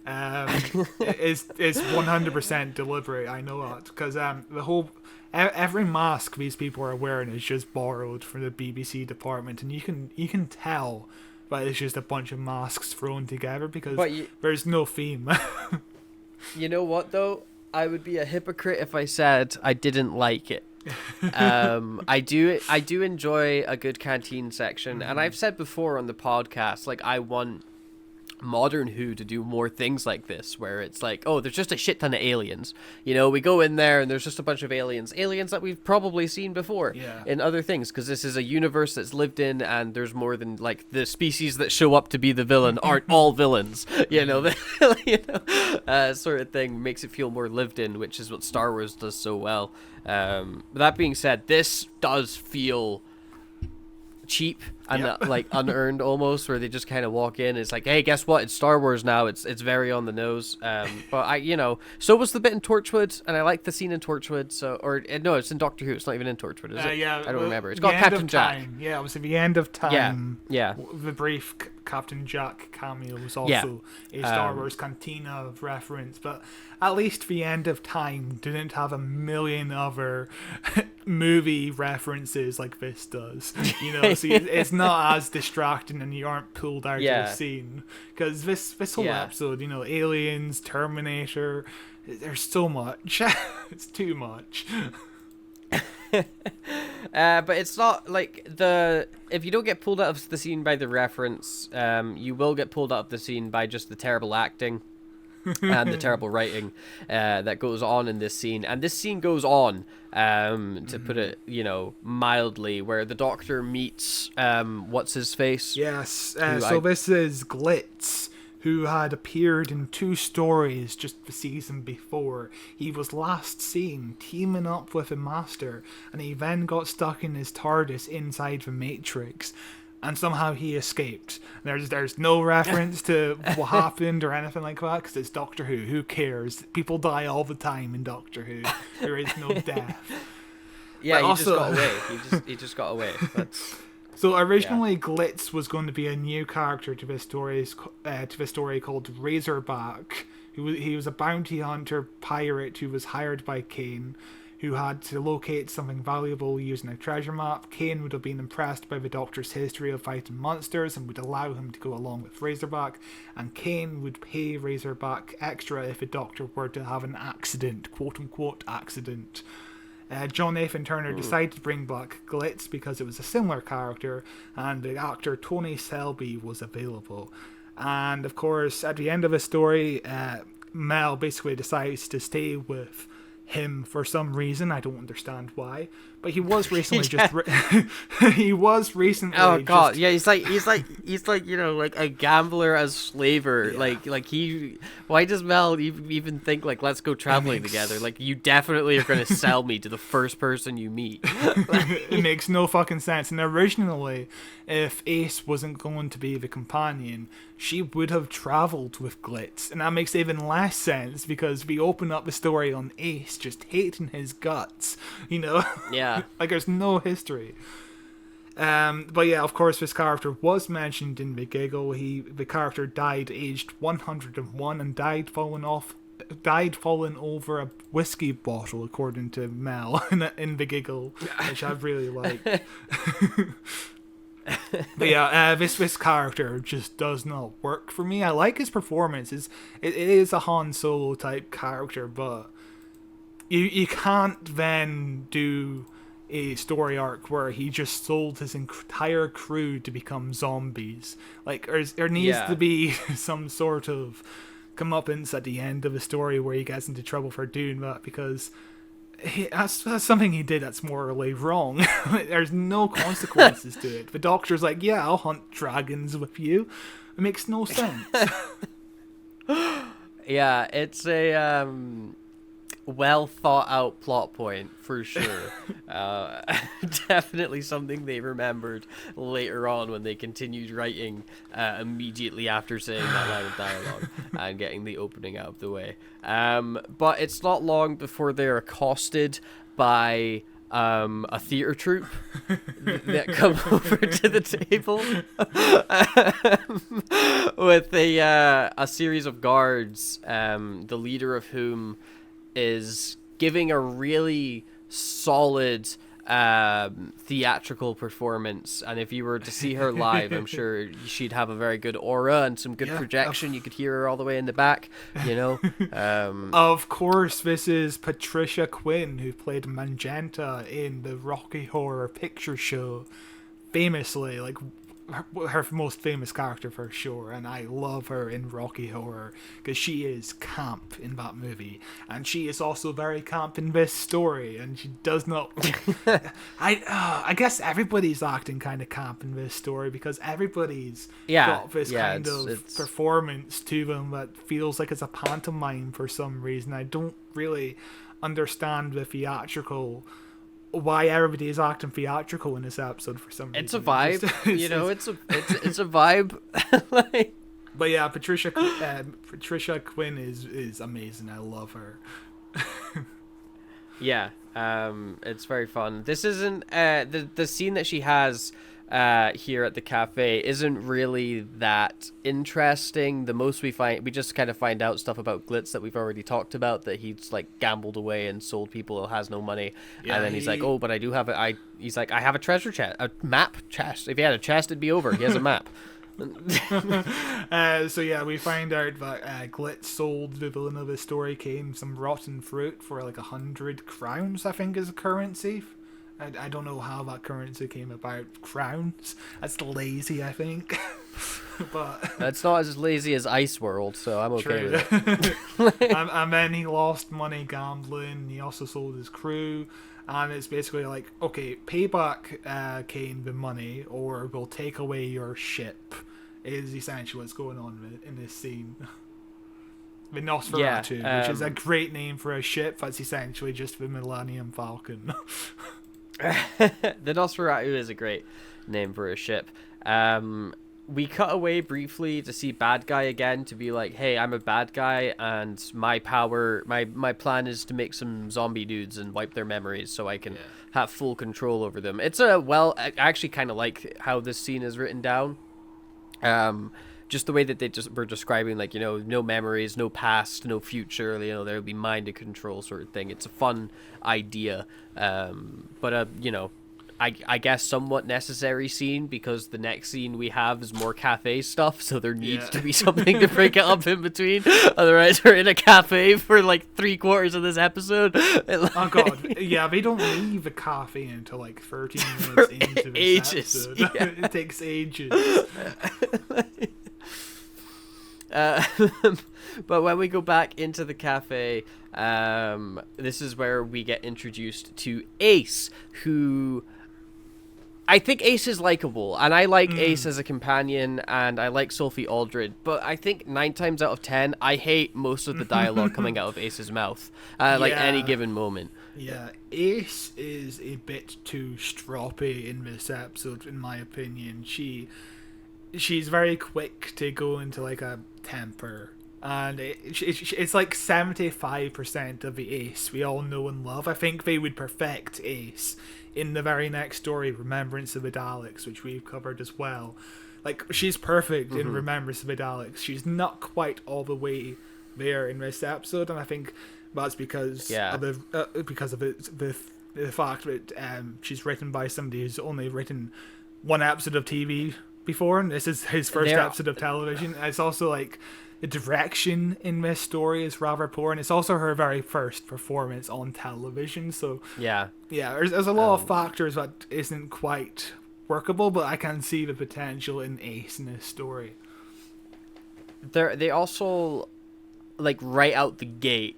It's 100% deliberate. I know that because the whole every mask these people are wearing is just borrowed from the BBC department, and you can tell that it's just a bunch of masks thrown together because there's no theme. You know what though? I would be a hypocrite if I said I didn't like it. I do enjoy a good canteen section, and I've said before on the podcast, like I want modern Who to do more things like this, where it's like, oh, there's just a shit ton of aliens. We go in there and there's just a bunch of aliens that we've probably seen before in other things, because this is a universe that's lived in, and there's more than like the species that show up to be the villain aren't all villains. Sort of thing makes it feel more lived in, which is what Star Wars does so well. That being said, this does feel cheap and like unearned almost, where they just kind of walk in. It's like, hey, guess what? It's Star Wars now. It's very on the nose. But so was the bit in Torchwood, and I like the scene in Torchwood. No, it's in Doctor Who. It's not even in Torchwood, is it? I don't remember. It's called Captain Jack. Yeah, it was at the end of time. Yeah. The brief Captain Jack cameo was also a Star Wars Cantina reference, but at least the end of time didn't have a million other movie references like this does. So it's not as distracting, and you aren't pulled out of the scene, because this whole episode, aliens, Terminator, there's so much. It's too much. But it's not like if you don't get pulled out of the scene by the reference, you will get pulled out of the scene by just the terrible acting and the terrible writing that goes on in this scene. And this scene goes on, to put it, mildly, where the Doctor meets what's his face? Yes. This is Glitz, who had appeared in 2 stories just the season before. He was last seen teaming up with a Master, and he then got stuck in his TARDIS inside the Matrix, and somehow he escaped. There's no reference to what happened or anything like that, because it's Doctor Who. Who cares? People die all the time in Doctor Who. There is no death. Yeah, but he just got away. He just got away. So originally, Glitz was going to be a new character to this story called Razorback. He was a bounty hunter pirate who was hired by Kane, who had to locate something valuable using a treasure map. Kane would have been impressed by the Doctor's history of fighting monsters and would allow him to go along with Razorback, and Kane would pay Razorback extra if the Doctor were to have an accident, quote-unquote accident. John Nathan Turner decided to bring back Glitz because it was a similar character, and the actor Tony Selby was available. And of course, at the end of the story, Mel basically decides to stay with him for some reason. I don't understand why, but he was recently he was recently. Oh god, yeah, he's like like a gambler as slaver. Yeah. Why does Mel even think like let's go traveling together? Like, you definitely are going to sell me to the first person you meet. It makes no fucking sense. And originally, if Ace wasn't going to be the companion, she would have traveled with Glitz, and that makes even less sense because we open up the story on Ace just hating his guts, Yeah. Like, there's no history. But yeah, of course, this character was mentioned in the Giggle. The character died aged 101 and died falling over a whiskey bottle, according to Mel in the Giggle, which I really like. But yeah, this character just does not work for me. I like his performance. It is a Han Solo type character, but you can't then do a story arc where he just sold his entire crew to become zombies. Like, there needs to be some sort of comeuppance at the end of the story where he gets into trouble for doing that, because that's something he did that's morally wrong. There's no consequences to it. The Doctor's like, yeah, I'll hunt dragons with you. It makes no sense. Yeah, it's a well thought out plot point for sure. Definitely something they remembered later on when they continued writing immediately after saying that line of dialogue and getting the opening out of the way. But it's not long before they're accosted by a theater troupe that come over to the table with a series of guards, the leader of whom is giving a really solid theatrical performance, and if you were to see her live, I'm sure she'd have a very good aura and some good projection. You could hear her all the way in the back, Of course, this is Patricia Quinn, who played Magenta in the Rocky Horror Picture Show, famously, like her most famous character for sure, and I love her in Rocky Horror because she is camp in that movie, and she is also very camp in this story, and she does not I guess everybody's acting kind of camp in this story because everybody's got this kind of performance to them that feels like it's a pantomime for some reason. I don't really understand the theatrical, why everybody is acting theatrical in this episode for some reason. It's a vibe, it's a vibe. But yeah, Patricia Quinn is amazing. I love her. Yeah, it's very fun. This isn't the scene that she has here at the cafe isn't really that interesting. The most we just kind of find out stuff about Glitz that we've already talked about, that he's like gambled away and sold people who has no money, and then he's like, oh, but I do have he's like, I have a treasure chest, a map chest. If he had a chest, it'd be over. He has a map. So yeah, we find out that Glitz sold the villain of the story some rotten fruit for like 100 crowns, I think, is the currency. I don't know how that currency came about. Crowns? That's lazy, I think. But It's not as lazy as Ice World, so I'm okay true. with it. And then he lost money gambling. He also sold his crew. And it's basically like, okay, pay back Kane the money, or we'll take away your ship, is essentially what's going on in this scene. The Nosferatu, which is a great name for a ship. That's essentially just the Millennium Falcon. The Nosferatu is a great name for a ship. We cut away briefly to see Bad Guy again, to be like, hey, I'm a bad guy, and my power, my plan is to make some zombie dudes and wipe their memories so I can have full control over them. It's I actually kind of like how this scene is written down. Just the way that they just were describing, like, you know, no memories, no past, no future, you know, there'll be mind control sort of thing. It's a fun idea, but you know, I guess somewhat necessary scene, because the next scene we have is more cafe stuff, so there needs to be something to break it up in between. Otherwise, we're in a cafe for like 3/4 of this episode. Oh god, yeah, they don't leave the cafe until like 13 minutes into this episode. Yeah. It takes ages. But when we go back into the cafe, this is where we get introduced to Ace, who... I think Ace is likable, and I like Ace as a companion, and I like Sophie Aldred, but I think 9 times out of 10, I hate most of the dialogue coming out of Ace's mouth, like any given moment. Yeah, Ace is a bit too stroppy in this episode, in my opinion. She's very quick to go into like a temper, and it's like 75% of the Ace we all know and love. I think they would perfect Ace in the very next story, Remembrance of the Daleks, which we've covered as well. Like, she's perfect in Remembrance of the Daleks. She's not quite all the way there in this episode, and I think that's because of the fact that she's written by somebody who's only written one episode of TV before, and this is his first episode of television. It's also like the direction in this story is rather poor, and it's also her very first performance on television. So there's a lot of factors that isn't quite workable, but I can see the potential in Ace in this story. They also, like, right out the gate,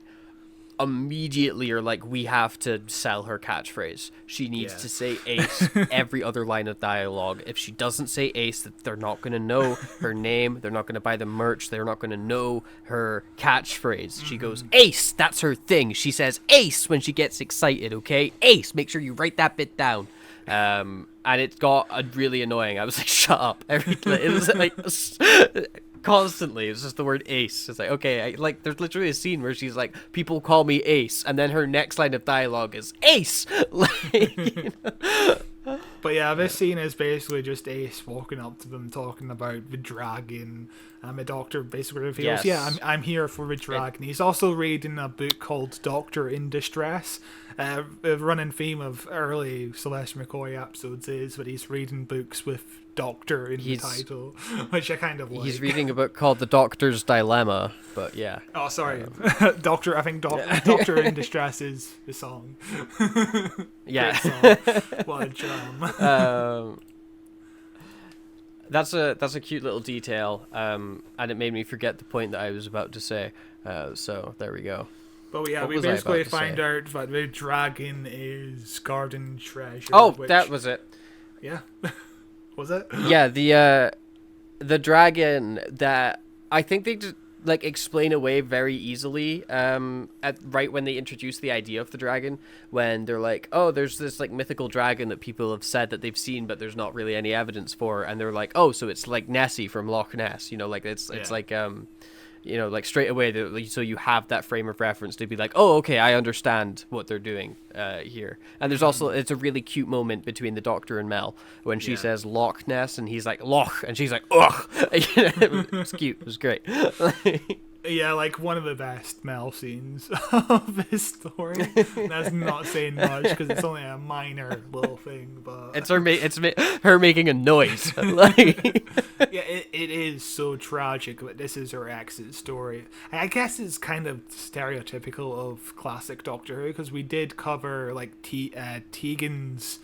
immediately are like, we have to sell her catchphrase. She needs to say Ace every other line of dialogue. If she doesn't say Ace, they're not going to know her name. They're not going to buy the merch. They're not going to know her catchphrase. She goes, Ace, that's her thing. She says Ace when she gets excited, okay? Ace, make sure you write that bit down. And it got really annoying. I was like, shut up. It was like... Constantly, it's just the word Ace. It's like, okay, there's literally a scene where she's like, people call me Ace, and then her next line of dialogue is Ace. Like, you know? But yeah, this scene is basically just Ace walking up to them, talking about the dragon, and the Doctor basically reveals, I'm here for the dragon. He's also reading a book called Doctor in Distress. The running theme of early Celeste McCoy episodes is that he's reading books with Doctor in the title, which I kind of like. He's reading a book called The Doctor's Dilemma, but yeah. Oh, sorry. Doctor, I think Doctor in Distress is the song. Yeah. Song. What a jam. That's a cute little detail, and it made me forget the point that I was about to say, so there we go. But yeah, we basically find out that the dragon is garden treasure. Oh, that was it. Yeah. Was it? Yeah, the dragon that I think they just like explain away very easily right when they introduce the idea of the dragon, when they're like, oh, there's this like mythical dragon that people have said that they've seen but there's not really any evidence for, and they're like, oh, so it's like Nessie from Loch Ness, you know, like it's like you know, like straight away, so you have that frame of reference to be like, oh, okay, I understand what they're doing here. And there's also, it's a really cute moment between the Doctor and Mel when she says Loch Ness, and he's like, Loch, and she's like, ugh. It's cute. It was great. Yeah, like one of the best Mel scenes of this story. That's not saying much because it's only a minor little thing, but It's her making a noise. Like, yeah, it is so tragic. But this is her exit story. I guess it's kind of stereotypical of classic Doctor Who because we did cover like Tegan's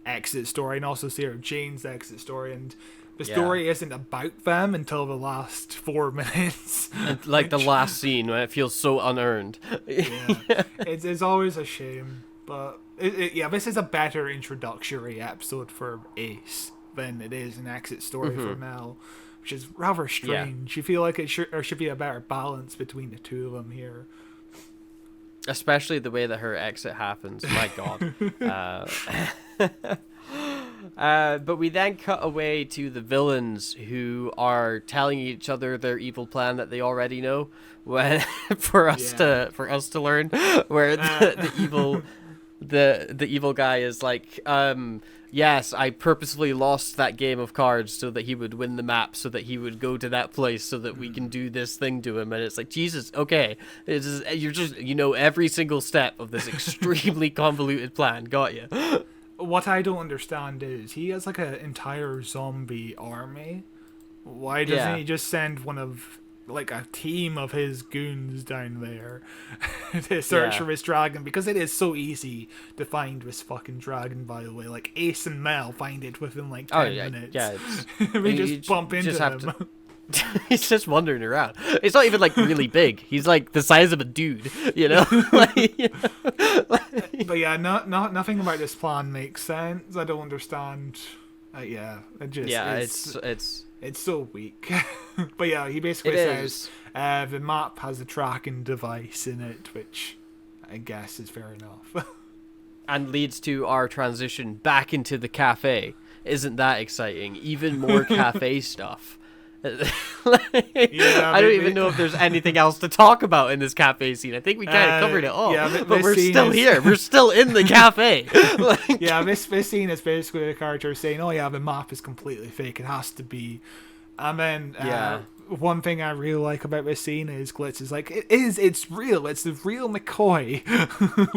exit story and also Sarah Jane's exit story, and the story isn't about them until the last 4 minutes. like the last scene when it feels so unearned. Yeah, it's always a shame, but this is a better introductory episode for Ace than it is an exit story for Mel, which is rather strange. You feel like there should be a better balance between the two of them here. Especially the way that her exit happens. My God. But we then cut away to the villains who are telling each other their evil plan that they already know. When for us to learn, where the evil guy is like, yes, I purposefully lost that game of cards so that he would win the map, so that he would go to that place, so that we can do this thing to him. And it's like, Jesus, okay, you're just, every single step of this extremely convoluted plan. Got you. What I don't understand is he has like an entire zombie army. Why doesn't he just send a team of his goons down there to search for this dragon? Because it is so easy to find this fucking dragon, by the way. Like Ace and Mel find it within like 10 minutes. Yeah, we just bump into him. He's just wandering around. It's not even like really big. He's like the size of a dude, But yeah, nothing about this plan makes sense. I don't understand. It's so weak. But yeah, he basically says the map has a tracking device in it, which I guess is fair enough. And leads to our transition back into the cafe. Isn't that exciting? Even more cafe stuff. I don't even know if there's anything else to talk about in this cafe scene. I think we kind of covered it all. But we're still here. We're still in the cafe. This scene is basically the character saying, "Oh yeah, the map is completely fake. It has to be." And then one thing I really like about this scene is Glitz is like, it's real. It's the real McCoy,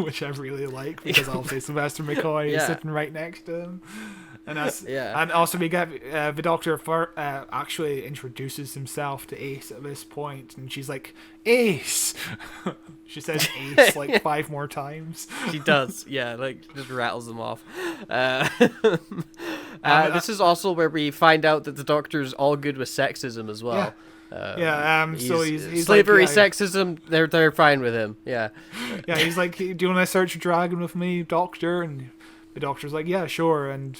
which I really like because obviously Sylvester McCoy is sitting right next to him. And and also we get the Doctor actually introduces himself to Ace at this point, and she's like, Ace. She says Ace like 5 more times. She does, just rattles them off. This is also where we find out that the Doctor's all good with sexism as well. So he's slavery, like, sexism. They're fine with him. Yeah. He's like, do you want to search a dragon with me, Doctor? And the Doctor's like, yeah, sure. And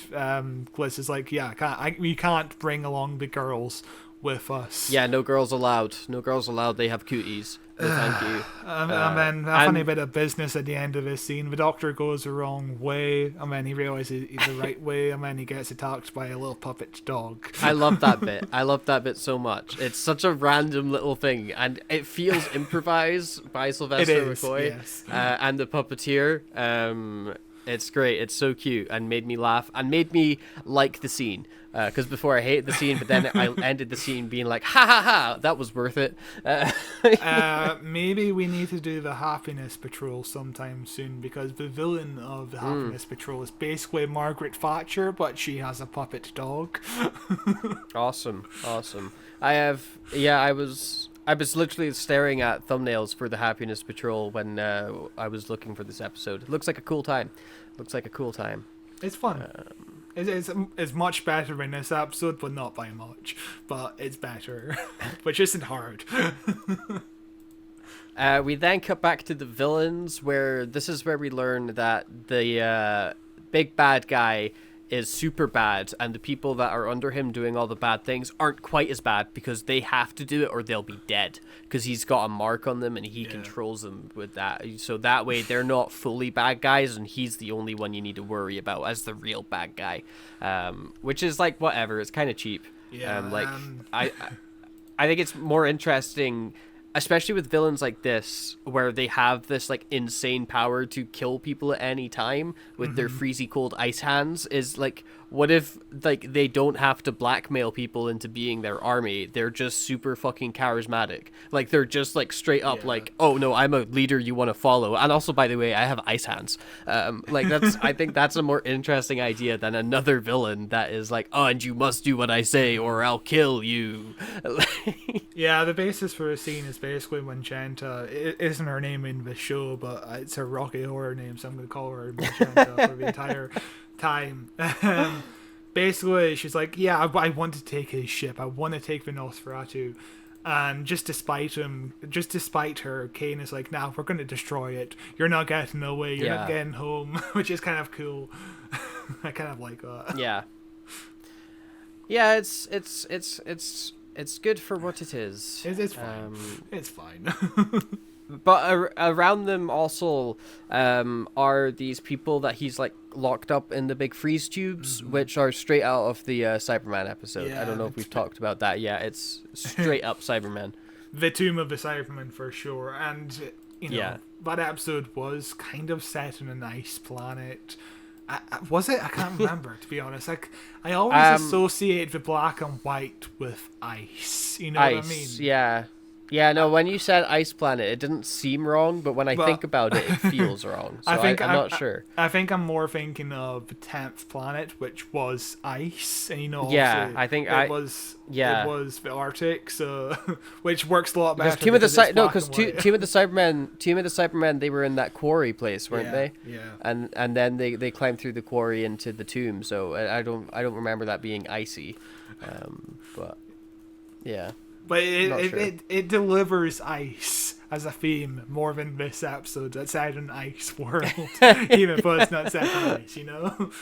Bliss is like, yeah, we can't bring along the girls with us. Yeah, no girls allowed. No girls allowed. They have cooties. No, thank you. And then a funny bit of business at the end of this scene. The Doctor goes the wrong way, and then he realizes he's the right way, and then he gets attacked by a little puppet dog. I love that bit. I love that bit so much. It's such a random little thing, and it feels improvised by Sylvester McCoy and the puppeteer. It's great. It's so cute and made me laugh and made me like the scene. Because before I hated the scene, but then I ended the scene being like, ha ha ha, that was worth it. Maybe we need to do the Happiness Patrol sometime soon, because the villain of the Happiness Patrol is basically Margaret Thatcher, but she has a puppet dog. Awesome. I was literally staring at thumbnails for the Happiness Patrol when I was looking for this episode. It looks like a cool time. It's fun. It's much better in this episode, but not by much. But it's better, which isn't hard. We then cut back to the villains, where this is where we learn that the big bad guy is super bad, and the people that are under him doing all the bad things aren't quite as bad because they have to do it or they'll be dead, because he's got a mark on them and he controls them with that. So that way they're not fully bad guys, and he's the only one you need to worry about as the real bad guy, which is like whatever. It's kind of cheap. I think it's more interesting especially with villains like this, where they have this like insane power to kill people at any time with their freezy cold ice hands, is like, what if like they don't have to blackmail people into being their army? They're just super fucking charismatic. Like they're just like straight up like, oh no, I'm a leader you want to follow. And also, by the way, I have ice hands. Like that's I think that's a more interesting idea than another villain that is like, oh, and you must do what I say or I'll kill you. Yeah, the basis for the scene is basically Magenta. It isn't her name in the show, but it's her Rocky Horror name, so I'm going to call her Magenta for the entire time. Basically, she's like, yeah, I want to take his ship. I want to take the Nosferatu. And just despite her, Kane is like, nah, we're going to destroy it. You're not getting away. You're not getting home, which is kind of cool. I kind of like that. Yeah. Yeah, it's good for what it is. It's fine. It's fine. But around them also are these people that he's like locked up in the big freeze tubes, which are straight out of the Cyberman episode. Yeah, I don't know if we've talked about that. Yeah, it's straight up Cyberman. The Tomb of the Cybermen for sure. And, you know, that episode was kind of set in an ice planet. Was it? I can't remember, to be honest. Like, I always associate the black and white with ice. You know what I mean? Yeah. Yeah, no, when you said ice planet, it didn't seem wrong, but when I think about it, it feels wrong. So I'm not sure. I think I'm more thinking of the 10th planet, which was ice, and you know, I think it was the Arctic, so which works a lot better. Because Team of the Cybermen, they were in that quarry place, weren't they? Yeah. And then they climbed through the quarry into the tomb. So I don't remember that being icy, but yeah. But it delivers ice as a theme more than this episode that's set in ice world, even though it's not set in ice, you know?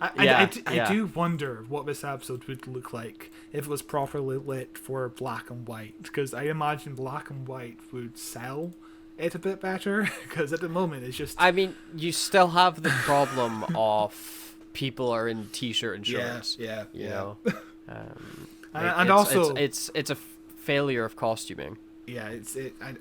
I do wonder what this episode would look like if it was properly lit for black and white, because I imagine black and white would sell it a bit better, because at the moment it's just... I mean, you still have the problem of people are in t-shirt and shorts. Yeah. You know? It's a failure of costuming. Yeah,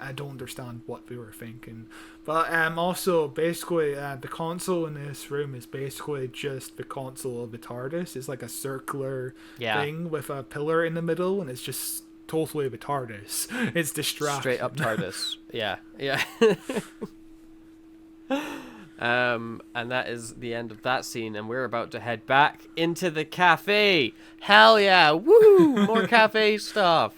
I don't understand what they were thinking. But also, basically, the console in this room is basically just the console of the TARDIS. It's like a circular thing with a pillar in the middle, and it's just totally the TARDIS. It's distracting. Straight up TARDIS. Yeah. And that is the end of that scene, and we're about to head back into the cafe. Hell yeah! Woo! More cafe stuff.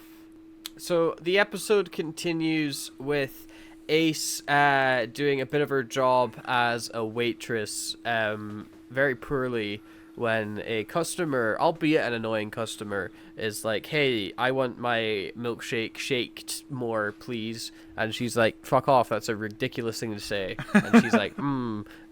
So the episode continues with Ace doing a bit of her job as a waitress, very poorly, when a customer, albeit an annoying customer, is like, hey, I want my milkshake shaked more, please. And she's like, fuck off, that's a ridiculous thing to say. And she's like,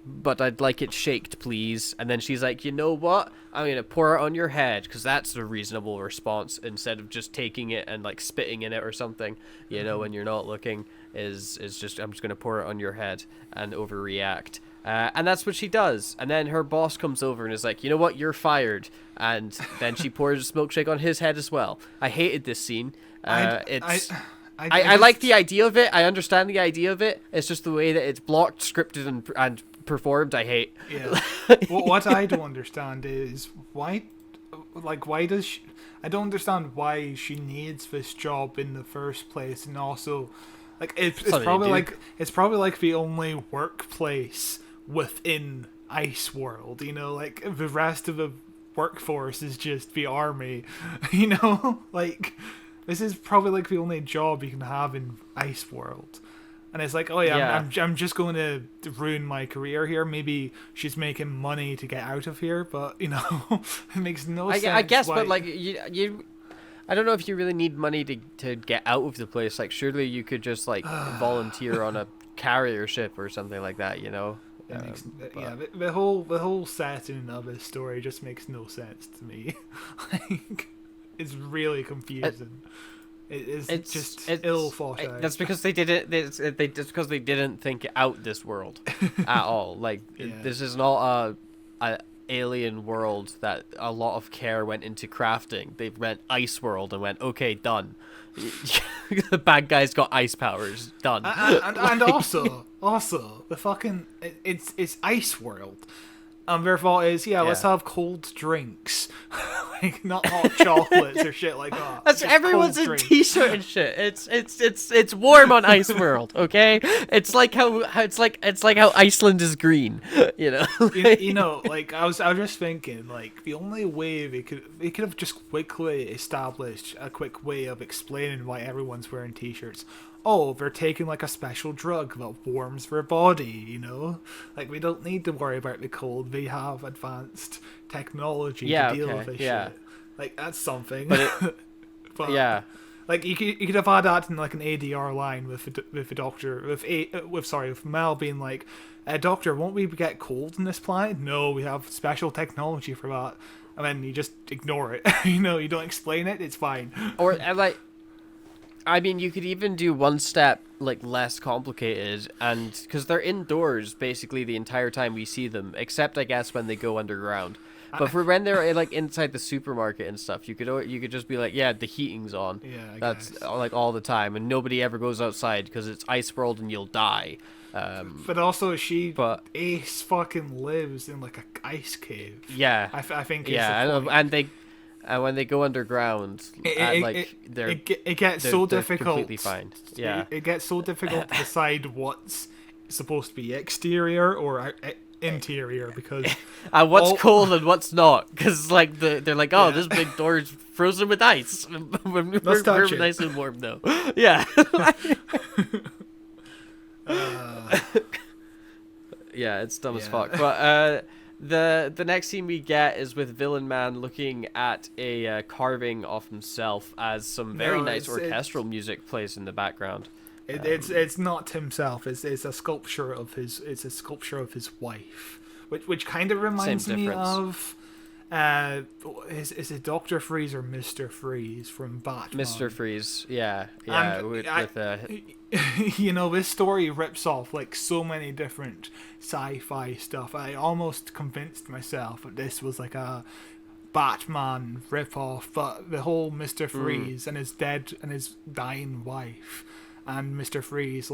but I'd like it shaked, please. And then she's like, you know what? I'm going to pour it on your head, because that's a reasonable response, instead of just taking it and like spitting in it or something, you know, when you're not looking, is just, I'm just going to pour it on your head and overreact. And that's what she does. And then her boss comes over and is like, you know what, you're fired. And then she pours a milkshake on his head as well. I hated this scene. I like the idea of it. I understand the idea of it. It's just the way that it's blocked, scripted, and performed, I hate. Yeah. What I don't understand is why does she... I don't understand why she needs this job in the first place, and also... Like it's probably like the only workplace within Ice World, you know, like the rest of the workforce is just the army, you know, like this is probably like the only job you can have in Ice World, and it's like, oh yeah. I'm just going to ruin my career here. Maybe she's making money to get out of here, but you know, it makes no sense. I guess, but like you. I don't know if you really need money to get out of the place. Like, surely you could just like volunteer on a carrier ship or something like that, you know? The whole setting of this story just makes no sense to me. Like, it's really confusing. It's just ill thought out. That's because they didn't. Just because they didn't think out this world at all. Like, this is not alien world that a lot of care went into crafting. They went ice world and went, okay, done. The bad guy's got ice powers. Done. And also the fucking it's ice world. Their thought is, let's have cold drinks, like not hot chocolates or shit like that. That's Just everyone's cold in drinks. t-shirt and shit. It's warm on Ice World, okay? It's like how Iceland is green, you know. You know, like I was just thinking, like the only way they could have just quickly established a quick way of explaining why everyone's wearing t-shirts. Oh, they're taking like a special drug that warms their body, you know? Like, we don't need to worry about the cold. They have advanced technology to deal with this shit. Like, that's something. But yeah. Like, you could have had that in like an ADR line with the doctor, with Mel being like, Doctor, won't we get cold in this planet? No, we have special technology for that. And then you just ignore it. You know, you don't explain it, it's fine. Or, like... I mean, you could even do one step like less complicated, and because they're indoors basically the entire time we see them, except I guess when they go underground. But for when they're like inside the supermarket and stuff, you could just be like, yeah, the heating's on. Yeah, that's guess. like all the time, and nobody ever goes outside because it's ice world and you'll die. But also, Ace fucking lives in like a ice cave. Yeah, I think. And when they go underground, it gets so difficult. Completely fine. Yeah, it gets so difficult to decide what's supposed to be exterior or interior because what's cold and what's not. Because like they're like, oh, this big door is frozen with ice. we're nice and warm though. Yeah. Yeah, it's dumb as fuck. But the next scene we get is with Villain Man looking at a carving of himself as some very nice orchestral music plays in the background. It's not himself. It's a sculpture of his. It's a sculpture of his wife, which kind of reminds me of. Is it Dr. Freeze or Mr. Freeze from Batman? Mr. Freeze, yeah. You know, this story rips off like so many different sci-fi stuff. I almost convinced myself that this was like a Batman rip-off, but the whole Mr. Freeze and his dying wife, and Mr. Freeze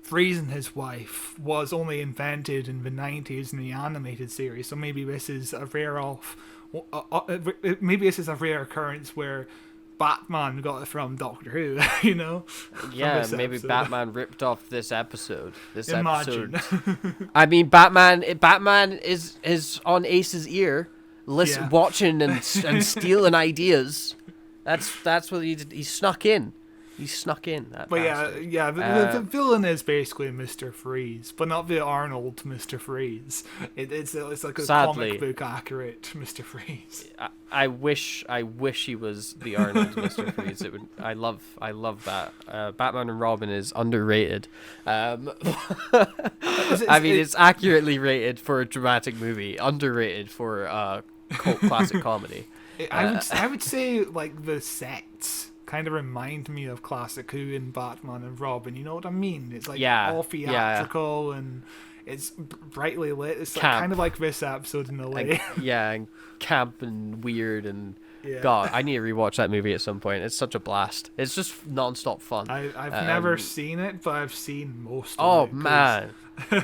freezing his wife was only invented in the 90s in the animated series, so maybe this is a rare occurrence where Batman got it from Doctor Who, you know? Yeah, maybe Batman ripped off this episode. Imagine. I mean, Batman is on Ace's ear, watching and stealing ideas. That's what he did. He snuck in. He snuck in. That bastard. The villain is basically Mr. Freeze, but not the Arnold Mr. Freeze. It's like a comic book accurate Mr. Freeze. I wish he was the Arnold Mr. Freeze. I love that. Batman and Robin is underrated. It's accurately rated for a dramatic movie, underrated for cult classic comedy. I would say like the sets kind of remind me of classic Who and Batman and Robin. You know what I mean? It's like all theatrical and it's brightly lit. It's like, kind of like this episode in a way. And camp and weird and God, I need to rewatch that movie at some point. It's such a blast. It's just non-stop fun. I've never seen it, but I've seen most of it. Oh man,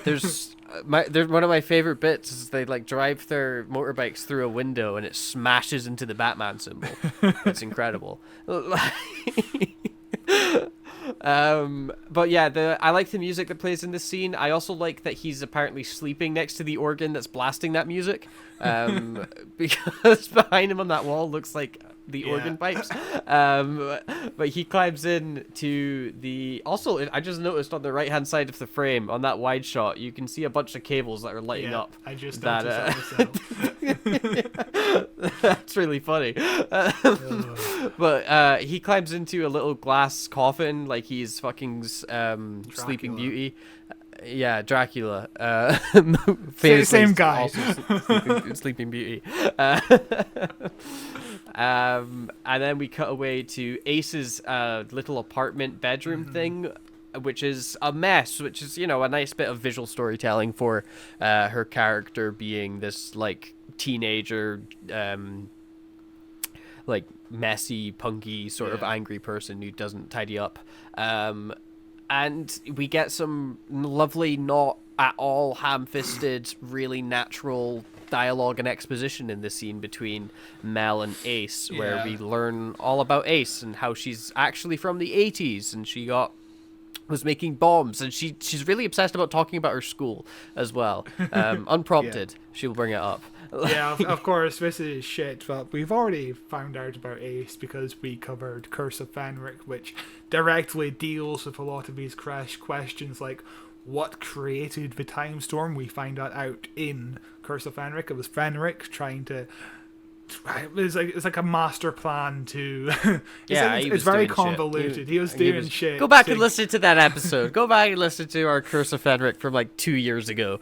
there's one of my favorite bits is they like drive their motorbikes through a window and it smashes into the Batman symbol. It's incredible. But yeah, I like the music that plays in this scene. I also like that he's apparently sleeping next to the organ that's blasting that music, because behind him on that wall looks like the organ pipes. But he climbs in to the... Also, I just noticed on the right-hand side of the frame, on that wide shot, you can see a bunch of cables that are lighting up. I just noticed that myself. That's really funny. But he climbs into a little glass coffin like he's fucking Sleeping Beauty. Yeah, Dracula. Same guy. Also Sleeping Beauty. And then we cut away to Ace's little apartment bedroom thing. which is a mess, which is, you know, a nice bit of visual storytelling for her character being this, like, teenager, like, messy, punky, sort of angry person who doesn't tidy up. And we get some lovely, not at all ham-fisted, really natural dialogue and exposition in the scene between Mel and Ace, where we learn all about Ace and how she's actually from the 80s and she was making bombs, and she's really obsessed about talking about her school as well. Unprompted, she'll bring it up. Yeah, of course, this is shit, but we've already found out about Ace because we covered Curse of Fenric, which directly deals with a lot of these questions, like what created the time storm. We find that out in Curse of Fenric. It was Fenric trying to... It's like a master plan to... it's very convoluted. He was doing shit. Go back and listen to that episode. Go back and listen to our Curse of Fenric from like 2 years ago.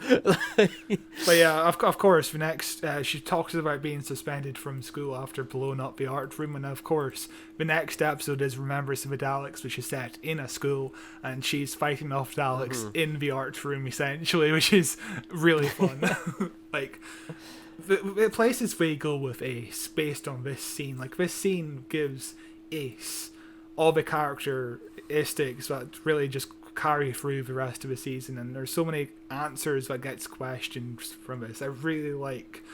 But yeah, of course, the next... she talks about being suspended from school after blowing up the art room, and of course, the next episode is Remembrance of the Daleks, which is set in a school, and she's fighting off Daleks in the art room, essentially, which is really fun. Like... The places we go with Ace based on this scene, like this scene gives Ace all the characteristics that really just carry through the rest of the season, and there's so many answers that gets questioned from this. I really like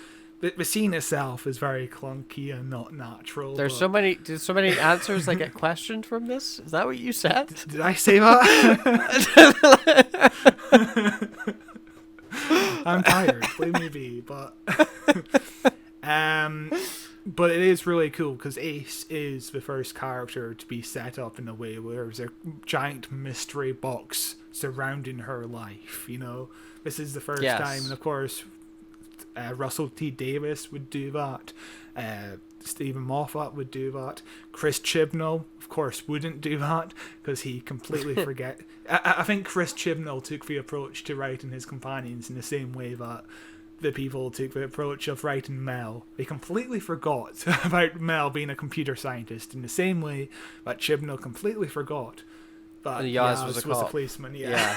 the scene itself is very clunky and not natural. There's so many answers that get questioned from this. Is that what you said? Did I say that? I'm tired, leave me be, but it is really cool because Ace is the first character to be set up in a way where there's a giant mystery box surrounding her life, you know. This is the first time, and of course Russell T Davies would do that, Stephen Moffat would do that, Chris Chibnall of course wouldn't do that because he completely forget. I think Chris Chibnall took the approach to writing his companions in the same way that the people took the approach of writing Mel. They completely forgot about Mel being a computer scientist in the same way that Chibnall completely forgot that Yaz was a policeman. Yeah.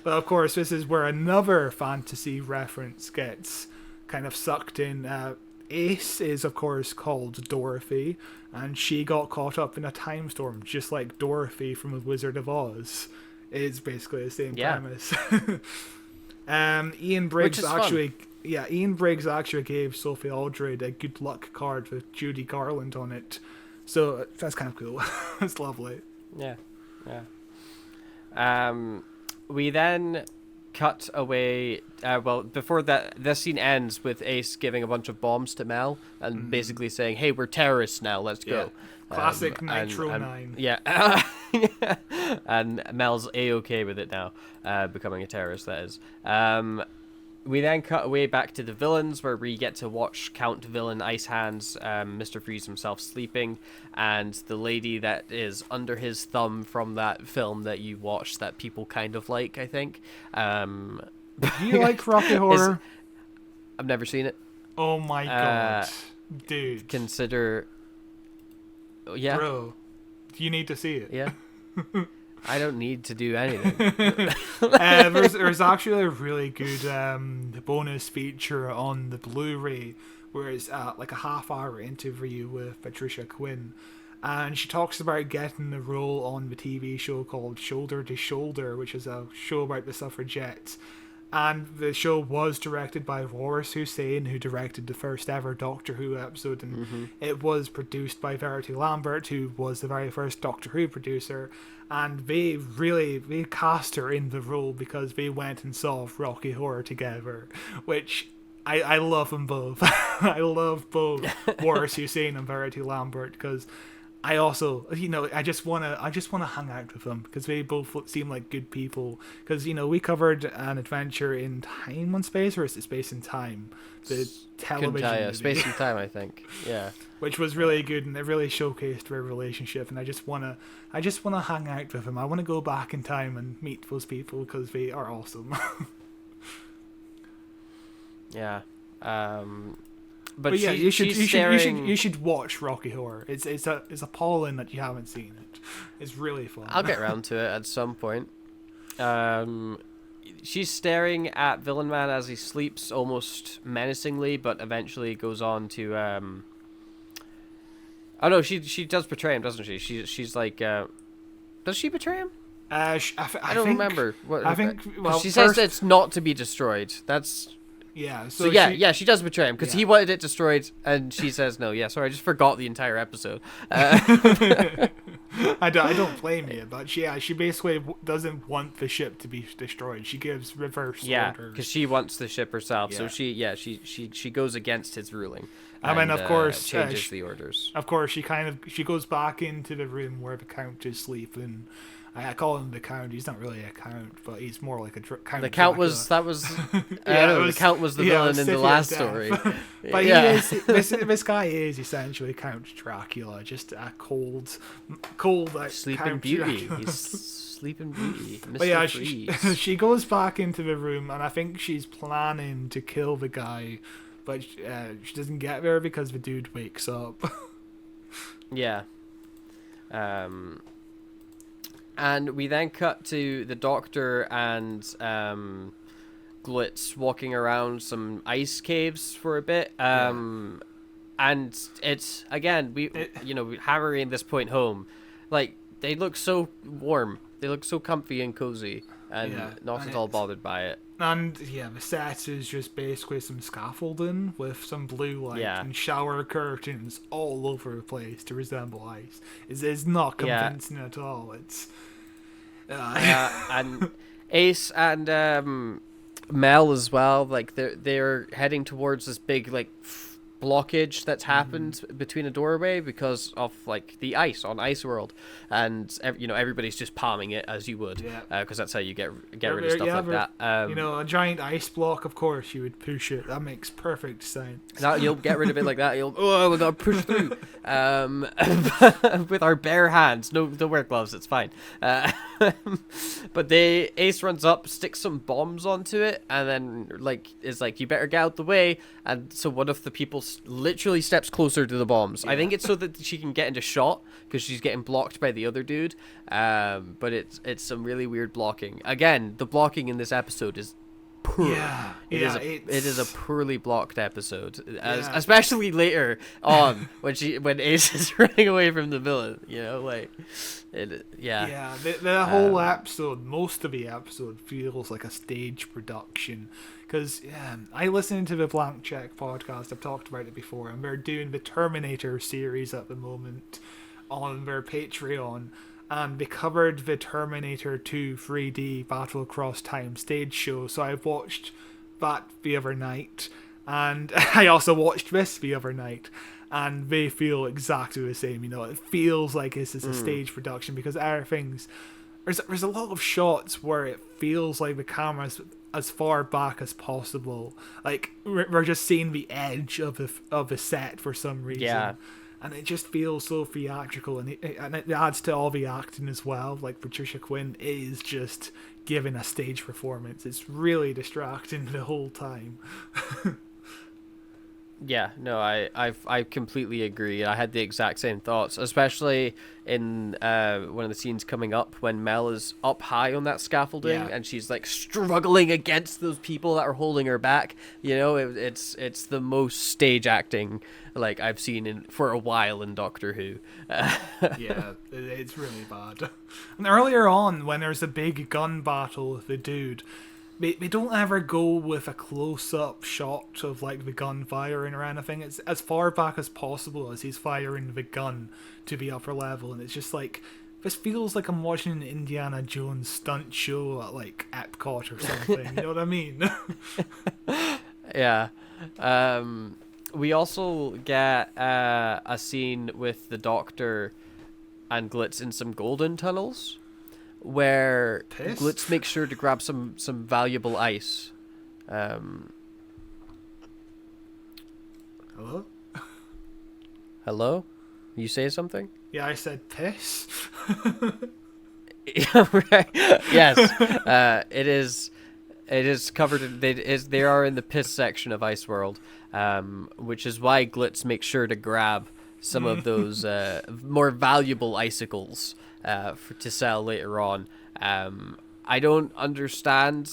But of course, this is where another fantasy reference gets kind of sucked in. Ace is, of course, called Dorothy, and she got caught up in a time storm, just like Dorothy from The Wizard of Oz. It's basically the same premise. Ian Briggs actually gave Sophie Aldred a good luck card with Judy Garland on it, so that's kind of cool. It's lovely. Yeah. We then cut away. Before that, this scene ends with Ace giving a bunch of bombs to Mel and basically saying, "Hey, we're terrorists now. Let's go." Classic Nitro 9. Yeah. And Mel's A-okay with it now, becoming a terrorist, that is. We then cut away back to the villains, where we get to watch Count Villain Ice Hands, Mr. Freeze himself sleeping, and the lady that is under his thumb from that film that you watched that people kind of like, I think. Do you like Rocky Horror? I've never seen it. Oh my god. Dude. Consider... Yeah. Bro, you need to see it. Yeah. I don't need to do anything. There's actually a really good bonus feature on the Blu-ray where it's like a half-hour interview with Patricia Quinn, and she talks about getting the role on the TV show called Shoulder to Shoulder, which is a show about the suffragettes. And the show was directed by Waris Hussein, who directed the first ever Doctor Who episode, and it was produced by Verity Lambert, who was the very first Doctor Who producer. And they cast her in the role because they went and saw Rocky Horror together, which I love them both. I love both Waris Hussein and Verity Lambert because I also, I just wanna hang out with them because they both seem like good people. Because we covered an adventure in Time and Space, or is it Space and Time? The television movie. Space and Time, I think. Yeah. Which was really good, and it really showcased their relationship. And I just wanna hang out with them. I wanna go back in time and meet those people because they are awesome. Yeah. But yeah, she's you should watch Rocky Horror. It's appalling that you haven't seen it. It's really fun. I'll get around to it at some point. She's staring at Villain Man as he sleeps, almost menacingly, but eventually goes on to. Oh no, she does betray him, doesn't she? She's like, does she betray him? I don't remember. I think. Well, she says it's not to be destroyed. That's. Yeah. So she does betray him because he wanted it destroyed, and she says no. Yeah, sorry, I just forgot the entire episode. I don't blame you, but she basically doesn't want the ship to be destroyed. She gives reverse orders. Because she wants the ship herself. Yeah. So she goes against his ruling. And then, of course, changes the orders. Of course, she goes back into the room where the Count is sleeping. I call him the Count. He's not really a Count, but he's more like a Count. The Count Dracula. the Count was the villain in the last story. But this guy is essentially Count Dracula, just a cold like Sleeping Count Beauty. Dracula. He's Sleeping Beauty. Mr. But yeah, Freeze. she goes back into the room, and I think she's planning to kill the guy, but she doesn't get there because the dude wakes up. Yeah. And we then cut to the Doctor and Glitz walking around some ice caves for a bit. And it's again we're hammering this point home. Like, they look so warm, they look so comfy and cozy, and not at all bothered by it. And the set is just basically some scaffolding with some blue light and shower curtains all over the place to resemble ice. It's not convincing at all. It's and Ace and Mel as well. Like they're heading towards this big blockage that's happened between a doorway because of the ice on Ice World, and everybody's just palming it as you would, because that's how you get rid of stuff like that. A giant ice block, of course you would push it. That makes perfect sense. You'll get rid of it like that. We gotta push through with our bare hands. No, don't wear gloves. It's fine. But Ace runs up, sticks some bombs onto it, and then is like, you better get out the way. And so one of the people literally steps closer to the bombs. I think it's so that she can get into shot because she's getting blocked by the other dude. But it's some really weird blocking. Again, the blocking in this episode is poor. It is a poorly blocked episode, especially later on when Ace is running away from the villain. The whole episode, most of the episode feels like a stage production. Because I listened to the Blank Check podcast. I've talked about it before, and they're doing the Terminator series at the moment on their Patreon, and they covered the Terminator 2 3D Battle Across Time stage show. So I watched that the other night, and I also watched this the other night, and they feel exactly the same. It feels like this is a stage production because everything's there's a lot of shots where it feels like the camera's as far back as possible. Like we're just seeing the edge of the set for some reason. Yeah. And it just feels so theatrical, and it adds to all the acting as well. Like Patricia Quinn is just giving a stage performance. It's really distracting the whole time. Yeah, no, I completely agree. I had the exact same thoughts, especially in one of the scenes coming up when Mel is up high on that scaffolding and she's struggling against those people that are holding her back. It's the most stage acting I've seen for a while in Doctor Who. It's really bad. And earlier on, when there's a big gun battle with the dude, they don't ever go with a close-up shot of the gun firing or anything. It's as far back as possible as he's firing the gun to the upper level, and it's just this feels like I'm watching an Indiana Jones stunt show at Epcot or something. You know what I mean? Yeah. We also get a scene with the Doctor and Glitz in some golden tunnels, where Glitz makes sure to grab some valuable ice. Hello? Hello? You say something? Yeah, I said piss. Right. Yes. It is It is covered in they are in the piss section of Ice World, which is why Glitz makes sure to grab some of those more valuable icicles to sell later on. I don't understand.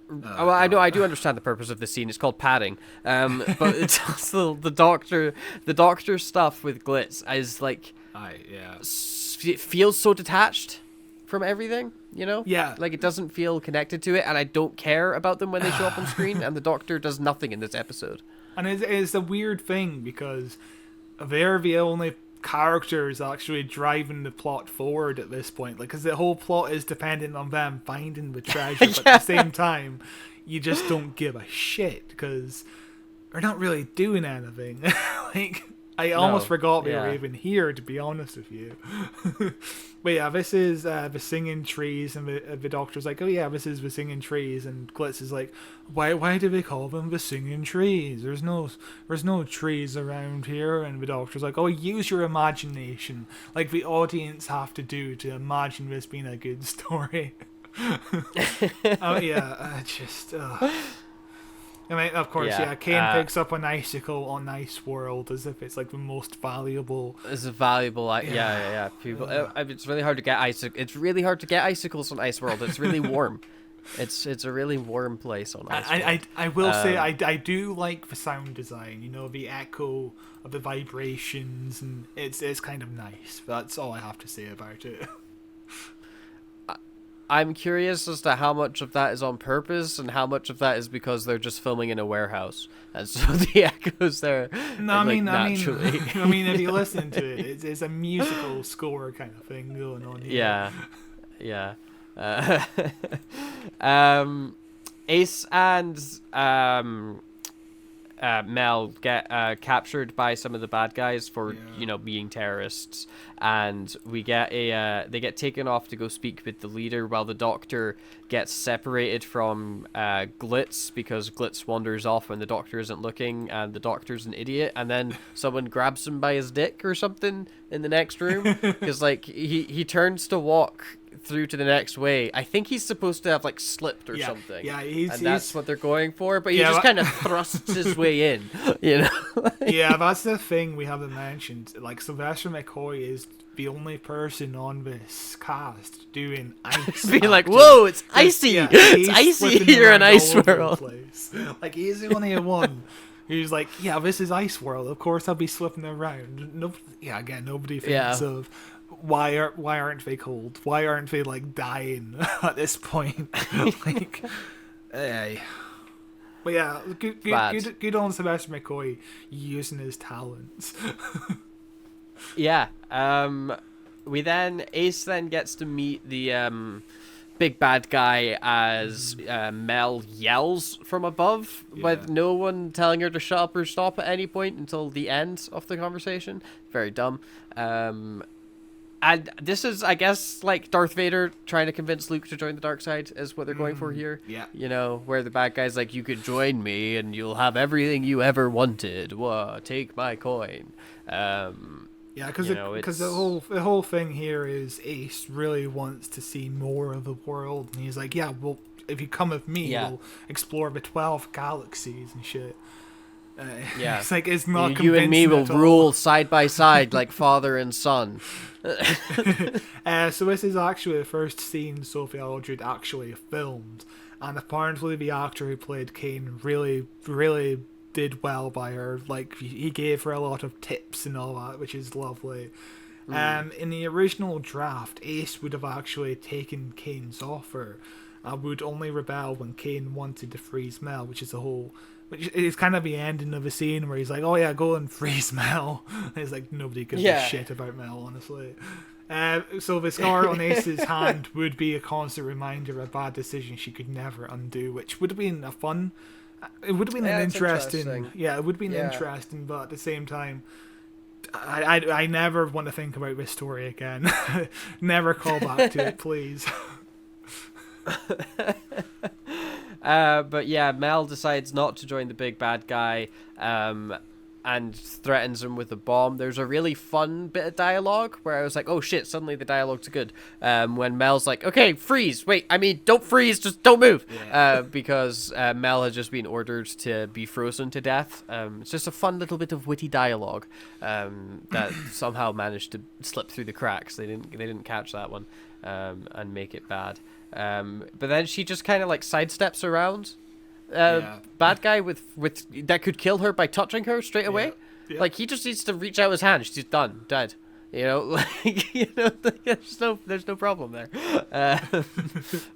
Well, I know I do understand the purpose of this scene. It's called padding, but it's also the doctor stuff with Glitz is like, it feels so detached from everything, you know? Yeah. Like, it doesn't feel connected to it, and I don't care about them when they show up on screen, and the Doctor does nothing in this episode. And it's a weird thing, because they're the only characters actually driving the plot forward at this point. Like, because the whole plot is dependent on them finding the treasure, but at the same time, you just don't give a shit, because they're not really doing anything. Like, I almost forgot they were even here, to be honest with you. But yeah, this is the singing trees, and the Doctor's like, oh yeah, this is the singing trees, and Glitz is like, why do they call them the singing trees? There's no trees around here. And the Doctor's like, oh, use your imagination, like the audience have to do to imagine this being a good story. Oh yeah, I mean, of course, Kane picks up an icicle on Ice World as if it's like the most valuable. It's a valuable, People, it's really hard to get It's really hard to get icicles on Ice World. It's really warm. It's a really warm place on Ice World. I will say I do like the sound design. You know, the echo of the vibrations, and it's kind of nice. That's all I have to say about it. I'm curious as to how much of that is on purpose and how much of that is because they're just filming in a warehouse, and so the echoes there. No, I mean, naturally. I mean, if you listen to it, it's a musical score kind of thing going on here. Yeah. Ace and Mel get captured by some of the bad guys for being terrorists, and they get taken off to go speak with the leader, while the Doctor gets separated from Glitz because Glitz wanders off when the Doctor isn't looking, and the Doctor's an idiot, and then someone grabs him by his dick or something in the next room, because like he turns to walk through to the next way. I think he's supposed to have like slipped or something. Yeah, that's what they're going for. But he just kind of thrusts his way in, you know. Yeah, that's the thing we haven't mentioned. Like, Sylvester McCoy is the only person on this cast doing ice. Being like, whoa, it's icy. It's icy here in Ice World. Like, he's the only one who's like, yeah, this is Ice World. Of course, I'll be slipping around. Nobody thinks of. Why aren't they cold? Why aren't they like dying at this point? Like, hey. But yeah, good on Sylvester McCoy using his talents. Yeah. Ace then gets to meet the big bad guy as Mel yells from above with no one telling her to shut up or stop at any point until the end of the conversation. Very dumb. And this is, I guess, like Darth Vader trying to convince Luke to join the dark side is what they're going for here. Yeah. You know, where the bad guy's like, you could join me and you'll have everything you ever wanted. Whoa, take my coin. Yeah, because the whole thing here is Ace really wants to see more of the world, and he's like, yeah, well, if you come with me, we'll explore the 12 galaxies and shit. It's like, it's not you and me will rule side by side like father and son. So this is actually the first scene Sophie Aldred actually filmed, and apparently the actor who played Kane really, really did well by her. Like, he gave her a lot of tips and all that, which is lovely. In the original draft, Ace would have actually taken Kane's offer and would only rebel when Kane wanted to freeze Mel, which is kind of the ending of a scene where he's like, oh yeah, go and freeze Mel. And it's like, nobody gives a shit about Mel, honestly. So the scar on Ace's hand would be a constant reminder of a bad decision she could never undo, which would have been it would have been an interesting. Yeah, it would have been interesting, but at the same time, I never want to think about this story again. Never call back to it, please. But yeah, Mel decides not to join the big bad guy. and threatens him with a bomb. There's a really fun bit of dialogue where I was like, oh shit, suddenly the dialogue's good. When Mel's like, okay, freeze. Wait, I mean, don't freeze, just don't move. Because Mel has just been ordered to be frozen to death. It's just a fun little bit of witty dialogue that somehow managed to slip through the cracks. They didn't catch that one and make it bad. But then she just kind of like sidesteps around bad guy with that could kill her by touching her straight away. Like he just needs to reach out his hand. She's done, dead. You know, like, you know, there's no problem there.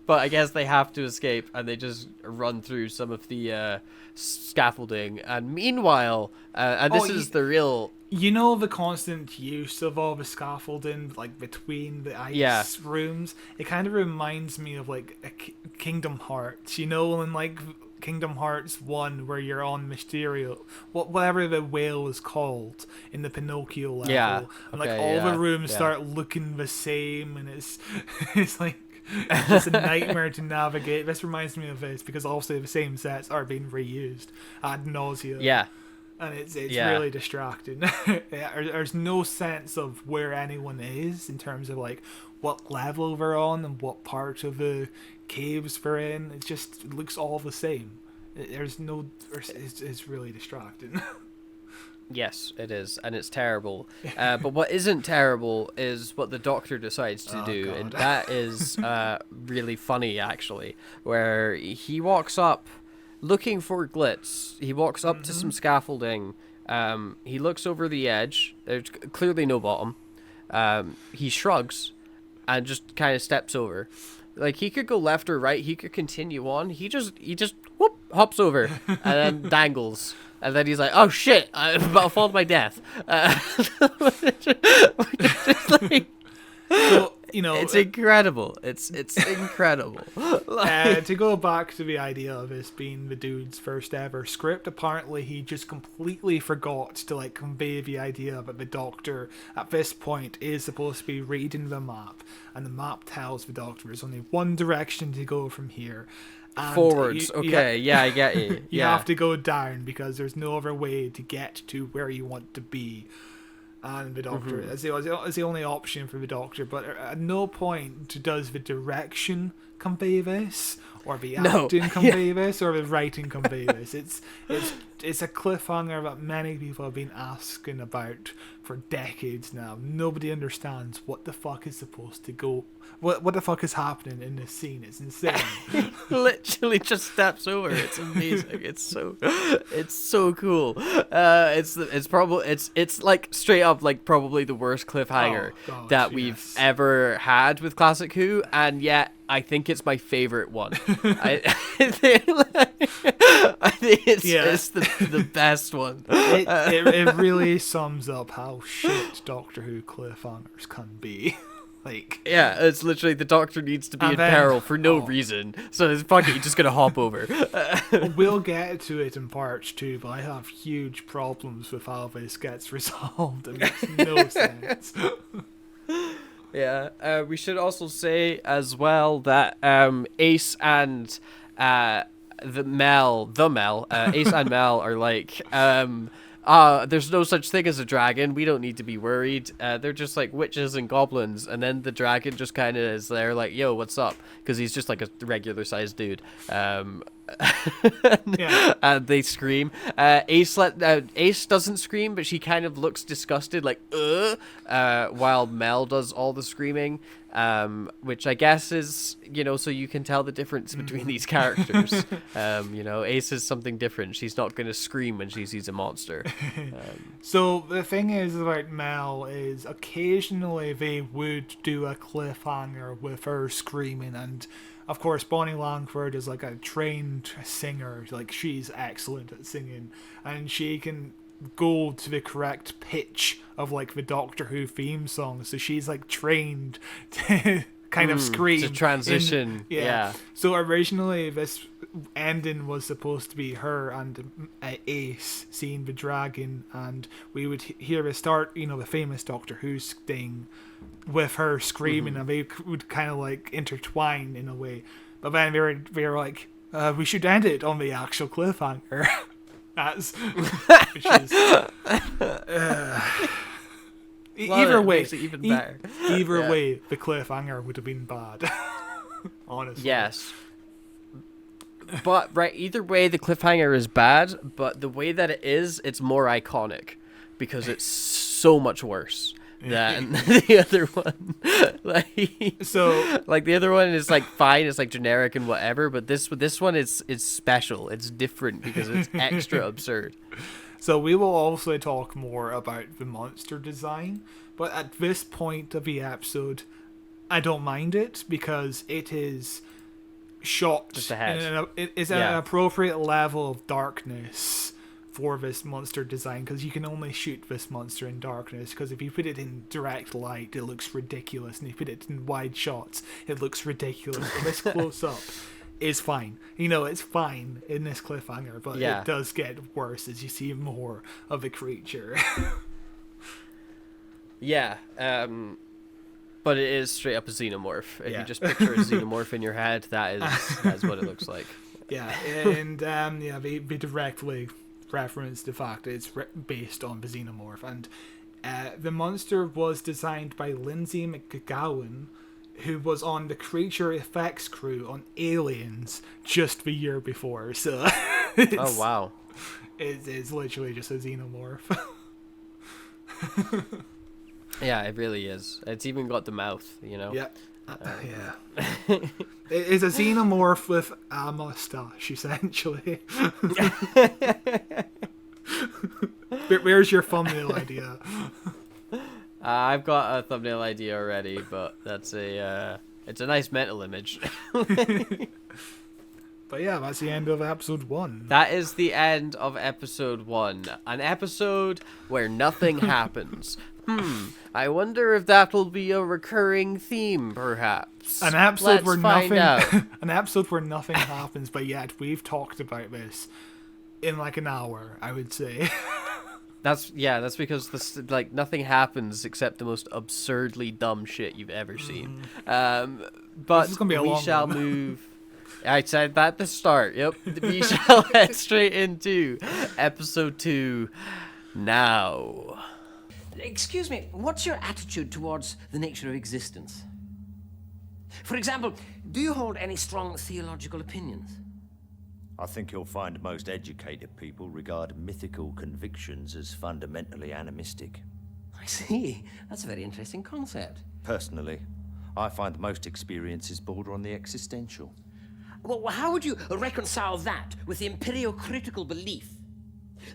But I guess they have to escape, and they just run through some of the scaffolding. And meanwhile, and this is the real. You know, the constant use of all the scaffolding, like between the ice rooms. It kind of reminds me of like Kingdom Hearts. You know, in like Kingdom Hearts 1, where you're on Mysterio, whatever the whale is called in the Pinocchio level, and like all the rooms start looking the same, and it's like it's just a nightmare to navigate. This reminds me of this because also the same sets are being reused ad nauseum. Yeah. And it's really distracting. There's no sense of where anyone is in terms of like what level they're on and what part of the caves they're in. It looks all the same. It's really distracting. Yes, it is, and it's terrible. But what isn't terrible is what the Doctor decides to do, God. And that is really funny, actually, where he walks up looking for Glitz. He walks up to some scaffolding. He looks over the edge. There's clearly no bottom. He shrugs and just kind of steps over. Like, he could go left or right. He could continue on. He just whoop, hops over and then dangles. And then he's like, oh shit, I'm about to fall to my death. So, you know, it's incredible. It's incredible. To go back to the idea of this being the dude's first ever script, apparently he just completely forgot to like convey the idea that the Doctor at this point is supposed to be reading the map, and the map tells the Doctor there's only one direction to go from here. And forwards. I get you. You have to go down because there's no other way to get to where you want to be. And the Doctor is the only option for the Doctor, but at no point does the direction convey this, or the acting convey this, or the writing convey this. It's a cliffhanger that many people have been asking about for decades now. Nobody understands what the fuck is supposed to go. What the fuck is happening in this scene? It's insane. Literally just steps over. It's amazing. It's so cool. It's like straight up like probably the worst cliffhanger that we've ever had with Classic Who, and yet I think it's my favorite one. I think it's the best one. It really sums up how shit Doctor Who cliffhangers can be. Like, yeah, it's literally the Doctor needs to be in peril for no reason, so it's fucking just gonna hop over. We'll get to it in part 2, but I have huge problems with how this gets resolved. It makes no sense. Yeah, we should also say as well that Ace and Ace and Mel are like, there's no such thing as a dragon. We don't need to be worried. They're just like witches and goblins. And then the dragon just kind of is there like, yo, what's up? Because he's just like a regular sized dude. And they scream. Ace doesn't scream, but she kind of looks disgusted, like while Mel does all the screaming, which I guess is, you know, so you can tell the difference between these characters. You know, Ace is something different. She's not going to scream when she sees a monster. So the thing is about Mel is occasionally they would do a cliffhanger with her screaming, and of course, Bonnie Langford is like a trained singer. Like, she's excellent at singing, and she can go to the correct pitch of like the Doctor Who theme song. So she's like trained to kind of scream to transition. So originally, this ending was supposed to be her and Ace seeing the dragon, and we would hear the start, you know, the famous Doctor Who thing with her screaming, and they would kind of like intertwine in a way. But then we were like, we should end it on the actual cliffhanger. That's which is either way, makes it even better. Either way, the cliffhanger would have been bad. Honestly. Yes. But either way, the cliffhanger is bad, but the way that it is, it's more iconic because it's so much worse than the other one. Like the other one is like fine, it's like generic and whatever, but this one is special. It's different because it's extra absurd. So we will also talk more about the monster design, but at this point of the episode, I don't mind it because it is shot Just ahead. it is at an appropriate level of darkness for this monster design, because you can only shoot this monster in darkness, because if you put it in direct light it looks ridiculous, and if you put it in wide shots it looks ridiculous. But this close up is fine. It's fine in this cliffhanger, but it does get worse as you see more of the creature. But it is straight up a xenomorph. If you just picture a xenomorph in your head, that's what it looks like. Yeah, and they directly reference the fact that it's based on the xenomorph, and the monster was designed by Lindsay McGowan, who was on the creature effects crew on Aliens just the year before. So, oh wow, it's literally just a xenomorph. Yeah, it really is. It's even got the mouth, Yeah. It's a xenomorph with a mustache, essentially. Where's your thumbnail idea? I've got a thumbnail idea already, but it's a nice mental image. But yeah, that's the end of episode 1. That is the end of episode 1. An episode where nothing happens. I wonder if that'll be a recurring theme, perhaps. An episode Let's where find nothing out. an episode where nothing happens, but yet we've talked about this in like an hour, I would say. That's because nothing happens except the most absurdly dumb shit you've ever seen. But This is gonna be a we long shall one. move. I said that at the start. Yep. We shall head straight into episode 2 now. Excuse me, what's your attitude towards the nature of existence? For example, do you hold any strong theological opinions? I think you'll find most educated people regard mythical convictions as fundamentally animistic. I see. That's a very interesting concept. Personally, I find most experiences border on the existential. Well, how would you reconcile that with the empiriocritical belief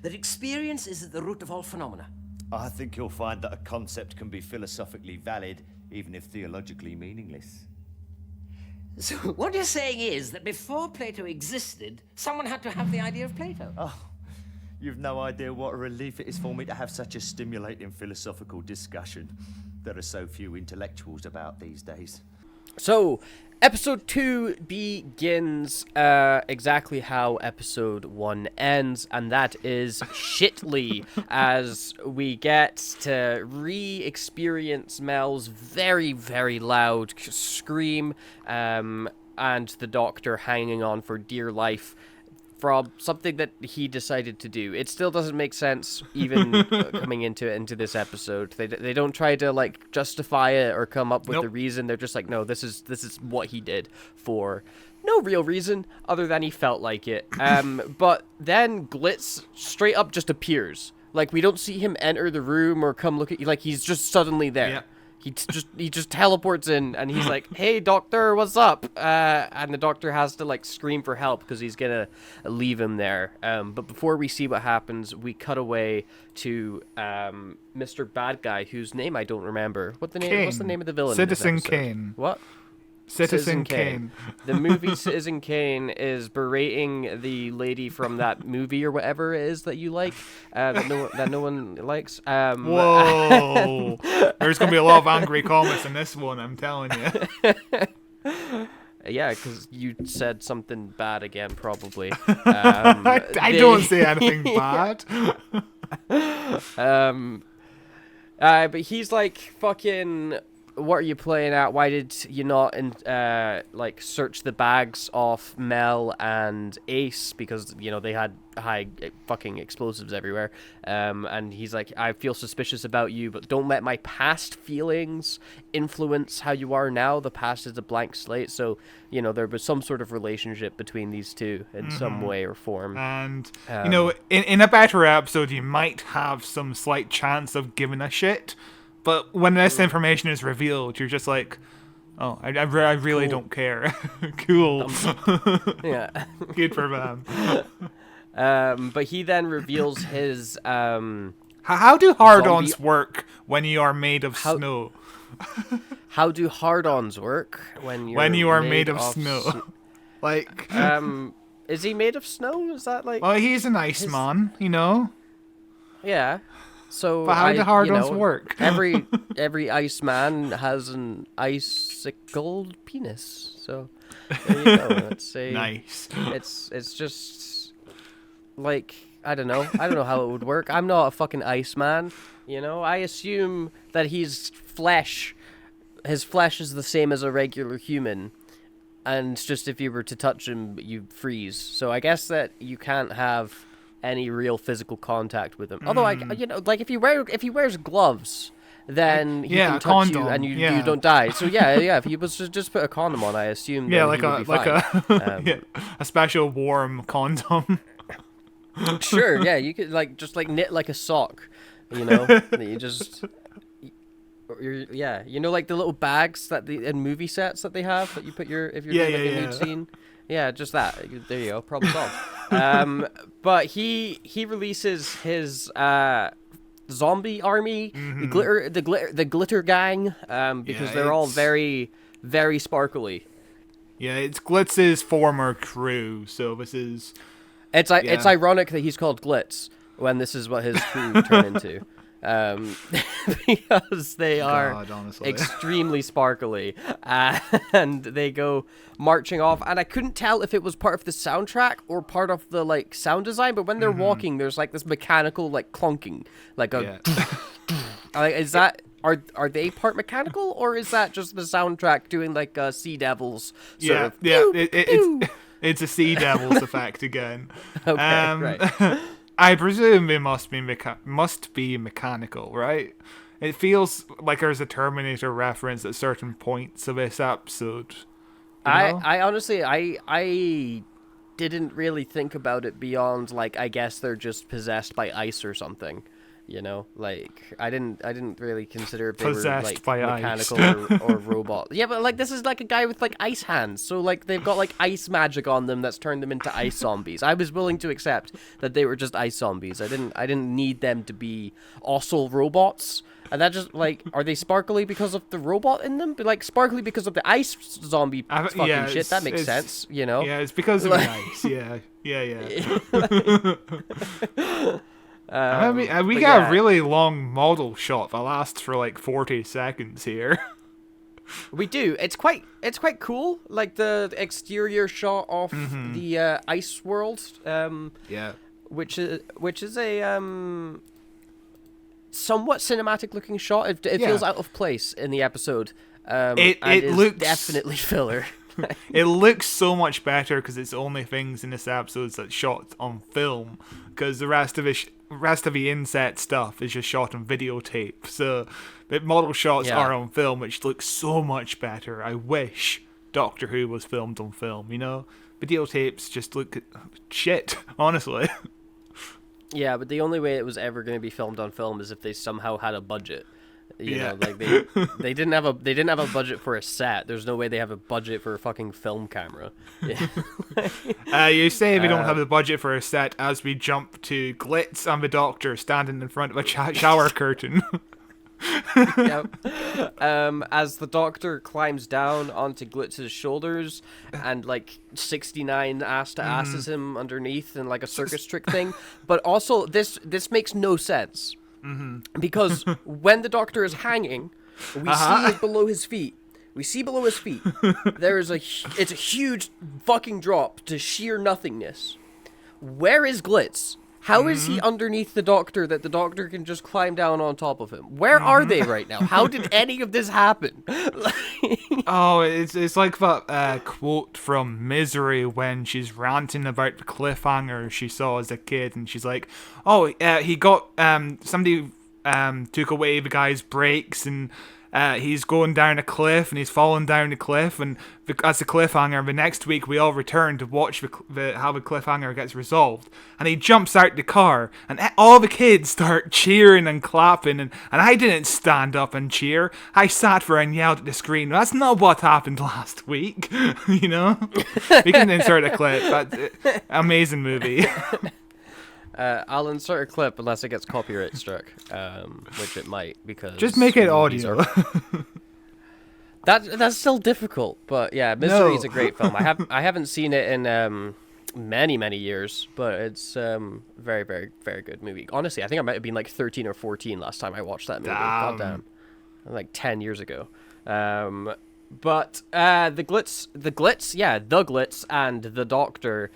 that experience is at the root of all phenomena? I think you'll find that a concept can be philosophically valid, even if theologically meaningless. So what you're saying is that before Plato existed, someone had to have the idea of Plato? Oh, you've no idea what a relief it is for me to have such a stimulating philosophical discussion. There are so few intellectuals about these days. So, episode 2 begins exactly how episode 1 ends, and that is shitly, as we get to re-experience Mel's very, very loud scream, and the Doctor hanging on for dear life from something that he decided to do. It still doesn't make sense, even coming into this episode. They don't try to justify it or come up with the reason. They're just like, no, this is what he did for no real reason other than he felt like it. But then Glitz straight up just appears. Like, we don't see him enter the room or come look at you. Like, he's just suddenly there. Yeah. He just teleports in, and he's like, "Hey, Doctor, what's up?" And the Doctor has to scream for help because he's gonna leave him there. But before we see what happens, we cut away to Mr. Bad Guy, whose name I don't remember. What's the name of the villain? Citizen Kane. What? Citizen Kane. The movie Citizen Kane is berating the lady from that movie or whatever it is that you like, that no one likes. Whoa! There's gonna be a lot of angry comments in this one, I'm telling you. Yeah, because you said something bad again, probably. I don't say anything bad. But he's fucking what are you playing at? Why did you not like search the bags of Mel and Ace, because they had high fucking explosives everywhere. And he's like, I feel suspicious about you, but don't let my past feelings influence how you are now. The past is a blank slate. So there was some sort of relationship between these two in some way or form. And in a better episode, you might have some slight chance of giving a shit. But when this information is revealed, you're just like, oh, I really don't care. Cool. Yeah. Good for them. But he then reveals his... How do hard-ons work when you are made of snow? How do hard-ons work when you are made of snow? Like... is he made of snow? Is that like... Well, he's an Iceman, Yeah. So but how do hard-ons work? every Iceman has an icicled penis. So there you go. Let's say nice. It's just like I don't know how it would work. I'm not a fucking Iceman. I assume that his flesh is the same as a regular human, and just if you were to touch him, you freeze. So I guess that you can't have any real physical contact with him. Although like if he wears gloves, then he can touch condom. you and you don't die. So yeah, if he was to just put a condom on, I assume like he would be fine. A special warm condom. Sure, yeah, you could just knit like a sock, that you just like the little bags that in movie sets that they have that you put if you're doing a nude scene. Yeah, just that. There you go. Problem solved. But he releases his zombie army, the glitter gang, because they're all very, very sparkly. Yeah, it's Glitz's former crew, so this is... It's ironic that he's called Glitz when this is what his crew turn into. Because they are extremely sparkly, and they go marching off, and I couldn't tell if it was part of the soundtrack or part of the sound design, but when they're walking, there's this mechanical clunking, is that are they part mechanical, or is that just the soundtrack doing Sea Devils sort of it's a Sea Devils effect again. Okay, right. I presume it must be mechanical, right? It feels like there's a Terminator reference at certain points of this episode. I honestly I didn't really think about it beyond I guess they're just possessed by ice or something. I didn't really consider if they possessed were by mechanical or robot. Yeah, but this is a guy with ice hands, so they've got ice magic on them that's turned them into ice zombies. I was willing to accept that they were just ice zombies. I didn't need them to be also robots. And that just are they sparkly because of the robot in them? But sparkly because of the ice zombie fucking shit. That makes sense, Yeah, it's because of the ice. Yeah. We got a really long model shot that lasts for 40 seconds here. We do. It's quite cool. The exterior shot of the ice world. Which is a somewhat cinematic looking shot. It feels out of place in the episode. It looks definitely filler. It looks so much better because it's the only things in this episode that's shot on film, because the rest of the inset stuff is just shot on videotape. So the model shots are on film, which looks so much better. I wish Doctor Who was filmed on film, Videotapes just look shit, honestly. Yeah, but the only way it was ever going to be filmed on film is if they somehow had a budget. They didn't have a budget for a set. There's no way they have a budget for a fucking film camera. Yeah. You say we don't have the budget for a set as we jump to Glitz and the Doctor standing in front of a shower curtain. Yep. As the Doctor climbs down onto Glitz's shoulders and 69 ass to asses him underneath in a circus trick thing. But also this makes no sense. Because when the Doctor is hanging, we see below his feet. It's a huge fucking drop to sheer nothingness. Where is Glitz? How is he underneath the Doctor that the Doctor can just climb down on top of him? Where are they right now? How did any of this happen? Oh, it's like that quote from Misery when she's ranting about the cliffhanger she saw as a kid, and she's like, "Oh, he got somebody took away the guy's brakes, and he's going down a cliff, and he's falling down the cliff, and as a cliffhanger, the next week we all return to watch how the cliffhanger gets resolved, and he jumps out the car, and all the kids start cheering and clapping, and I didn't stand up and cheer. I sat there and yelled at the screen. That's not what happened last week." You know? We can insert a clip. That's amazing movie. I'll insert a clip unless it gets copyright struck, which it might, because Just make it movies audio. That's still difficult, but yeah, Misery is a great film. I haven't seen it in many years, but it's very very good movie. Honestly, I think I might have been like 13 or 14 last time I watched that movie. Goddamn, like 10 years ago. But the Glitz and the Doctor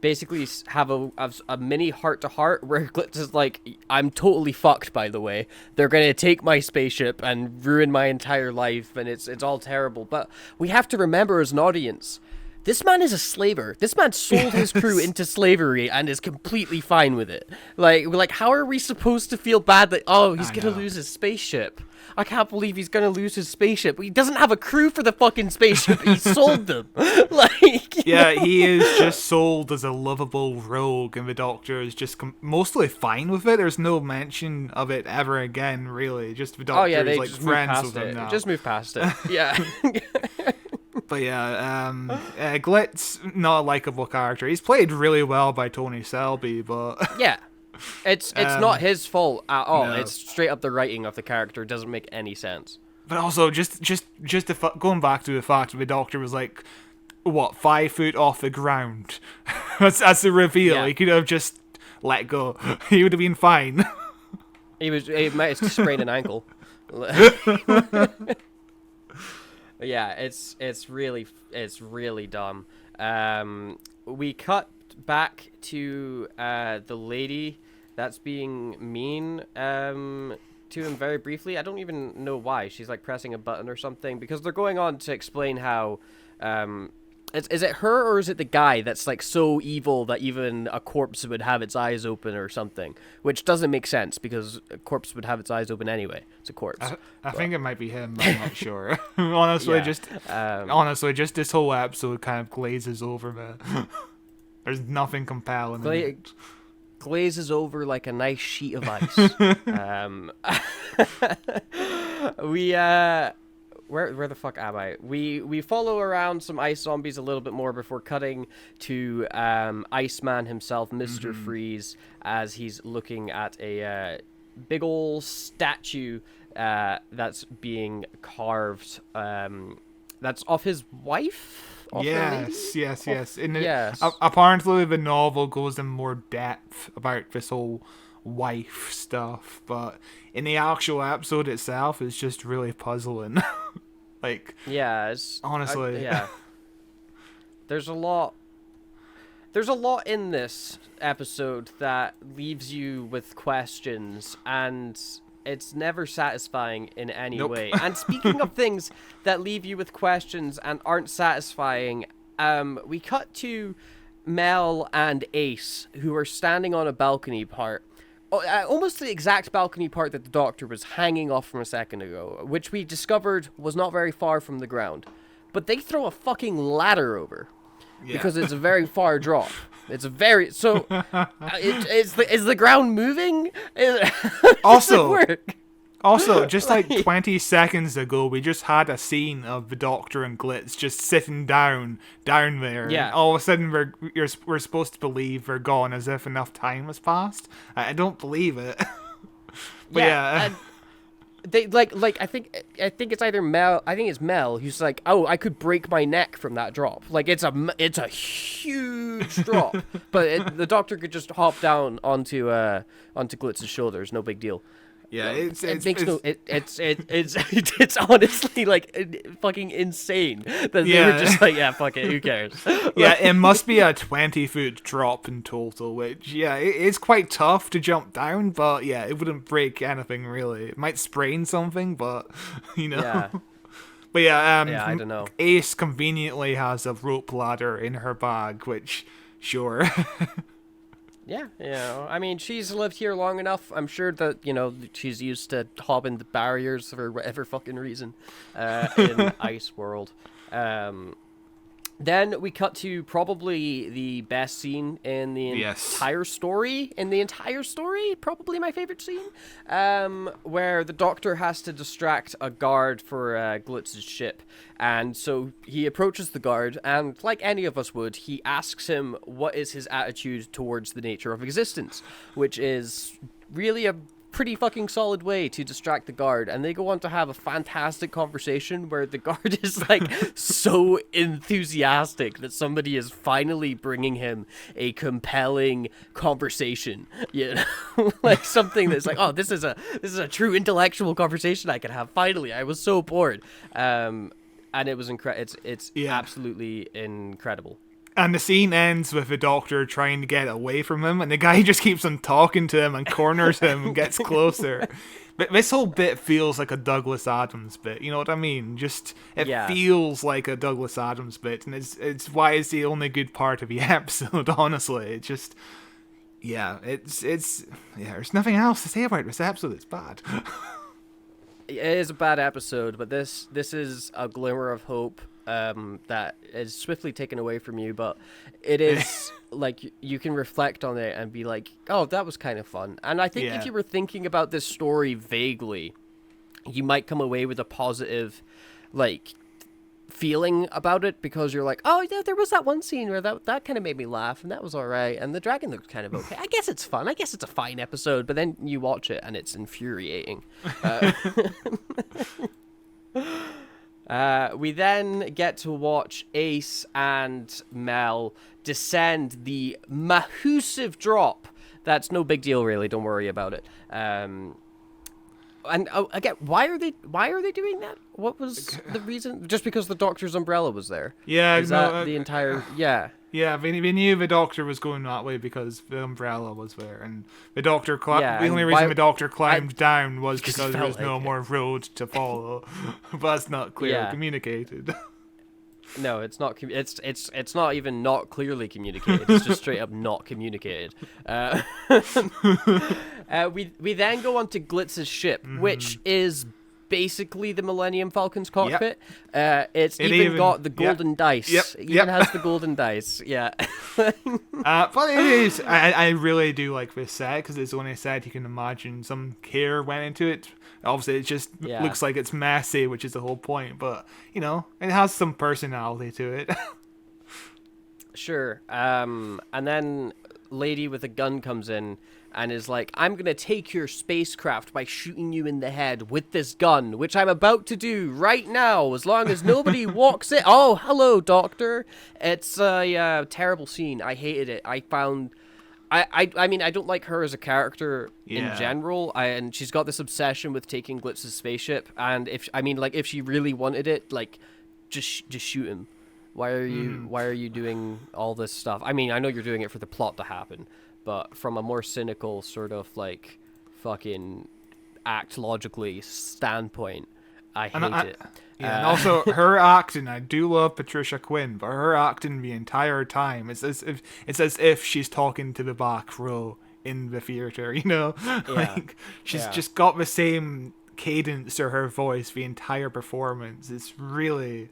basically have a mini heart-to-heart where Glitz is like, "I'm totally fucked, by the way. They're gonna take my spaceship and ruin my entire life, and it's all terrible." But we have to remember as an audience, this man is a slaver. This man sold his crew into slavery and is completely fine with it. Like, how are we supposed to feel bad that, oh, he's gonna lose his spaceship? I can't believe he's gonna lose his spaceship. He doesn't have a crew for the fucking spaceship. He sold them. Yeah, he is just sold as a lovable rogue, and the Doctor is just mostly fine with it. There's no mention of it ever again, really. Just the Doctor is like friends with him now. Just move past it. Yeah. But yeah, Glitz, not a likable character. He's played really well by Tony Selby, but yeah. It's not his fault at all. No. It's straight up the writing of the character. It doesn't make any sense. But also, just going back to the fact that the Doctor was like, what, 5 foot off the ground. that's the reveal. Yeah. He could have just let go. He would have been fine. He might have sprained an ankle. Yeah, it's really dumb. We cut back to the lady that's being mean to him very briefly. I don't even know why. She's like pressing a button or something, because they're going on to explain how is it her or is it the guy that's like so evil that even a corpse would have its eyes open or something, which doesn't make sense because a corpse would have its eyes open anyway. It's a corpse. I think it might be him. I'm not sure. Honestly, yeah. just this whole episode kind of glazes over me. There's nothing compelling. Glazes over like a nice sheet of ice. Where the fuck am I? We follow around some ice zombies a little bit more before cutting to Iceman himself, Mr. Freeze, as he's looking at a big ol' statue that's being carved. That's of his wife? Yes. Yes. Apparently, the novel goes in more depth about this whole wife stuff, but in the actual episode itself, it's just really puzzling. Like, yeah, honestly, yeah. There's a lot in this episode that leaves you with questions, and it's never satisfying in any way. And speaking of things that leave you with questions and aren't satisfying, we cut to Mel and Ace, who are standing on a balcony part. Almost the exact balcony part that the Doctor was hanging off from a second ago, which we discovered was not very far from the ground. But they throw a fucking ladder over. Yeah. Because it's a very far drop. It's a very... So, is the ground moving? Also, just like 20 seconds ago, we just had a scene of the Doctor and Glitz just sitting down there. Yeah. And all of a sudden, we're supposed to believe they're gone as if enough time has passed. I don't believe it. But yeah. And they I think it's either Mel. I think it's Mel who's like, "Oh, I could break my neck from that drop." Like it's a huge drop, but the Doctor could just hop down onto Glitz's shoulders. No big deal. Yeah, it's it's honestly like fucking insane that they were just like, yeah, fuck it, who cares? Yeah, it must be a 20-foot drop in total, which, yeah, it's quite tough to jump down, but yeah, it wouldn't break anything really. It might sprain something, but, you know. Yeah. But yeah, I don't know. Ace conveniently has a rope ladder in her bag, which, sure. Yeah, I mean, she's lived here long enough. I'm sure that, she's used to hopping the barriers for whatever fucking reason in Ice World. Then we cut to probably the best scene in the entire story. Probably my favorite scene, where the Doctor has to distract a guard for Glitz's ship. And so he approaches the guard, and like any of us would, he asks him what is his attitude towards the nature of existence, which is really a pretty fucking solid way to distract the guard. And they go on to have a fantastic conversation where the guard is like so enthusiastic that somebody is finally bringing him a compelling conversation, like something that's like, oh, this is a true intellectual conversation I could have. Finally, I was so bored, and it was incredible. It's absolutely incredible. And the scene ends with the Doctor trying to get away from him, and the guy just keeps on talking to him and corners him and gets closer. But this whole bit feels like a Douglas Adams bit, you know what I mean? It feels like a Douglas Adams bit, and it's why it's the only good part of the episode, honestly. It just, there's nothing else to say about this episode. It's bad. It is a bad episode, but this is a glimmer of hope that is swiftly taken away from you, but it is like you can reflect on it and be like, oh, that was kind of fun. And I think if you were thinking about this story vaguely, you might come away with a positive like feeling about it, because you're like, oh yeah, there was that one scene where that kind of made me laugh, and that was all right, and the dragon looked kind of okay. I guess it's fun. I guess it's a fine episode. But then you watch it and it's infuriating. We then get to watch Ace and Mel descend the massive drop. That's no big deal, really. Don't worry about it. And again, why are they doing that? What was the reason? Just because the Doctor's umbrella was there? Yeah, is that the entire? Yeah. Yeah, they knew the Doctor was going that way because the umbrella was there, and the Doctor the only reason the Doctor climbed down was because there was no more road to follow. But that's not clearly communicated. No, it's not. It's not even not clearly communicated. It's just straight up not communicated. We then go on to Glitz's ship, which is basically the Millennium Falcon's cockpit. It's even got the golden dice. It even has the golden dice. Yeah. But it is. I really do like this set because it's the only set you can imagine some care went into it. Obviously, it just looks like it's messy, which is the whole point. But it has some personality to it. Sure. And then lady with a gun comes in and is like, I'm going to take your spacecraft by shooting you in the head with this gun, which I'm about to do right now, as long as nobody walks in. Oh, hello, Doctor. It's a terrible scene. I hated it. I mean, I don't like her as a character in general, and she's got this obsession with taking Glitz's spaceship, and if she really wanted it, like, just shoot him. Why are you doing all this stuff? I mean, I know you're doing it for the plot to happen, but from a more cynical sort of like fucking act logically standpoint, I hate it. Yeah, and also her acting, I do love Patricia Quinn, but her acting the entire time, it's as if she's talking to the back row in the theater, like she's just got the same cadence to her voice the entire performance. It's really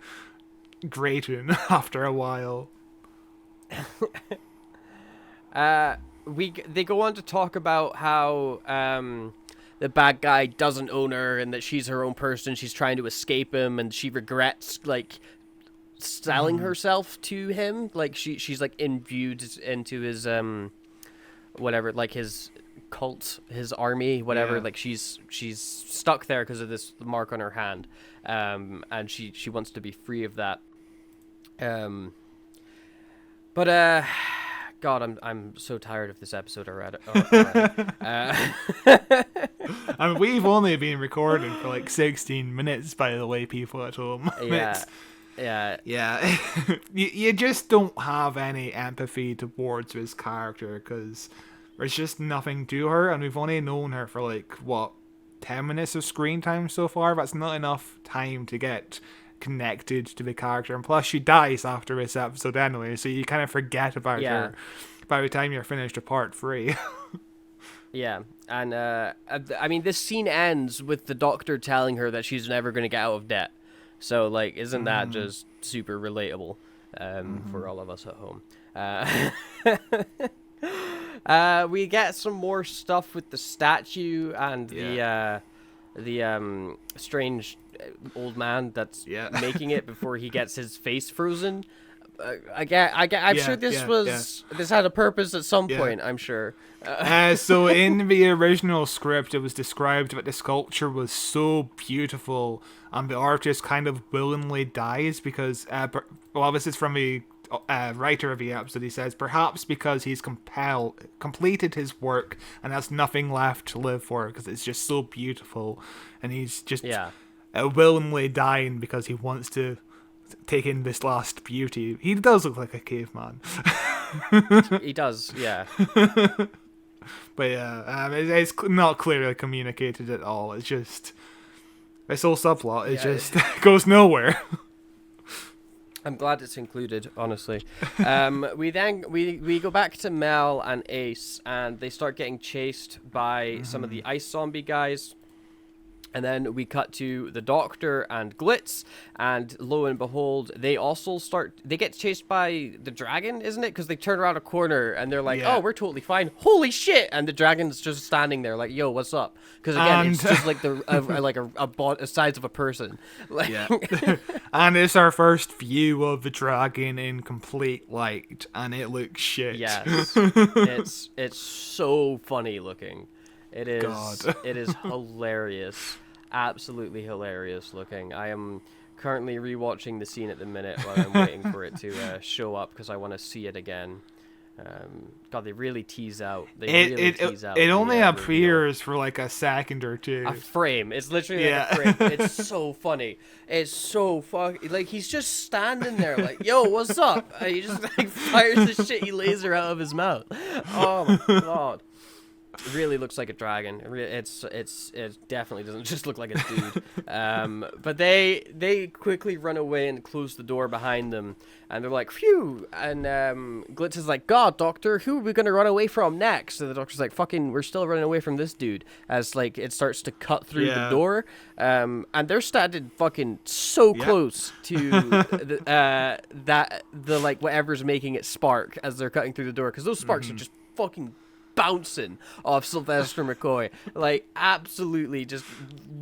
grating after a while. They go on to talk about how the bad guy doesn't own her and that she's her own person. She's trying to escape him, and she regrets like selling herself to him. Like she's like imbued into his whatever, like his cult, his army, whatever. Like she's stuck there because of this mark on her hand, and she wants to be free of that. But God, I'm so tired of this episode already. I mean, we've only been recording for like 16 minutes, by the way, people at home. Yeah. Yeah. you just don't have any empathy towards this character because there's just nothing to her, and we've only known her for like, 10 minutes of screen time so far? That's not enough time to get connected to the character, and plus she dies after this episode anyway, so you kind of forget about her by the time you're finished with part 3. Yeah, and I mean, this scene ends with the Doctor telling her that she's never going to get out of debt. So, like, isn't that just super relatable for all of us at home? We get some more stuff with the statue and the strange old man that's making it before he gets his face frozen. I'm sure this had a purpose at some point. I'm sure. So in the original script, it was described that the sculpture was so beautiful, and the artist kind of willingly dies because, this is from the writer of the episode. He says perhaps because he's completed his work and has nothing left to live for because it's just so beautiful, and he's just willingly dying because he wants to take in this last beauty. He does look like a caveman. He does, yeah. But yeah, it's not clearly communicated at all. It's just this whole subplot. It just goes nowhere. I'm glad it's included, honestly. We go back to Mel and Ace, and they start getting chased by some of the ice zombie guys. And then we cut to the Doctor and Glitz, and lo and behold, they get chased by the dragon, isn't it? Because they turn around a corner and they're like, oh, we're totally fine. Holy shit! And the dragon's just standing there like, yo, what's up? Because again, it's just like a size of a person. And it's our first view of the dragon in complete light, and it looks shit. Yes. it's so funny looking. It is. God. It is hilarious. Absolutely hilarious looking. I am currently rewatching the scene at the minute while I'm waiting for it to show up because I want to see it again. God, they really tease out. It only appears for like a second or two. A frame. It's literally like a frame. It's so funny. It's so like he's just standing there like, yo, what's up? And he just like fires the shitty laser out of his mouth. Oh my god. It really looks like a dragon. It definitely doesn't just look like a dude. But they quickly run away and close the door behind them, and they're like, phew. And Glitz is like, God, Doctor, who are we gonna run away from next? And the Doctor's like, fucking, we're still running away from this dude. As like it starts to cut through the door, and they're standing fucking so close to the like whatever's making it spark as they're cutting through the door, because those sparks are just fucking bouncing off Sylvester McCoy, like absolutely just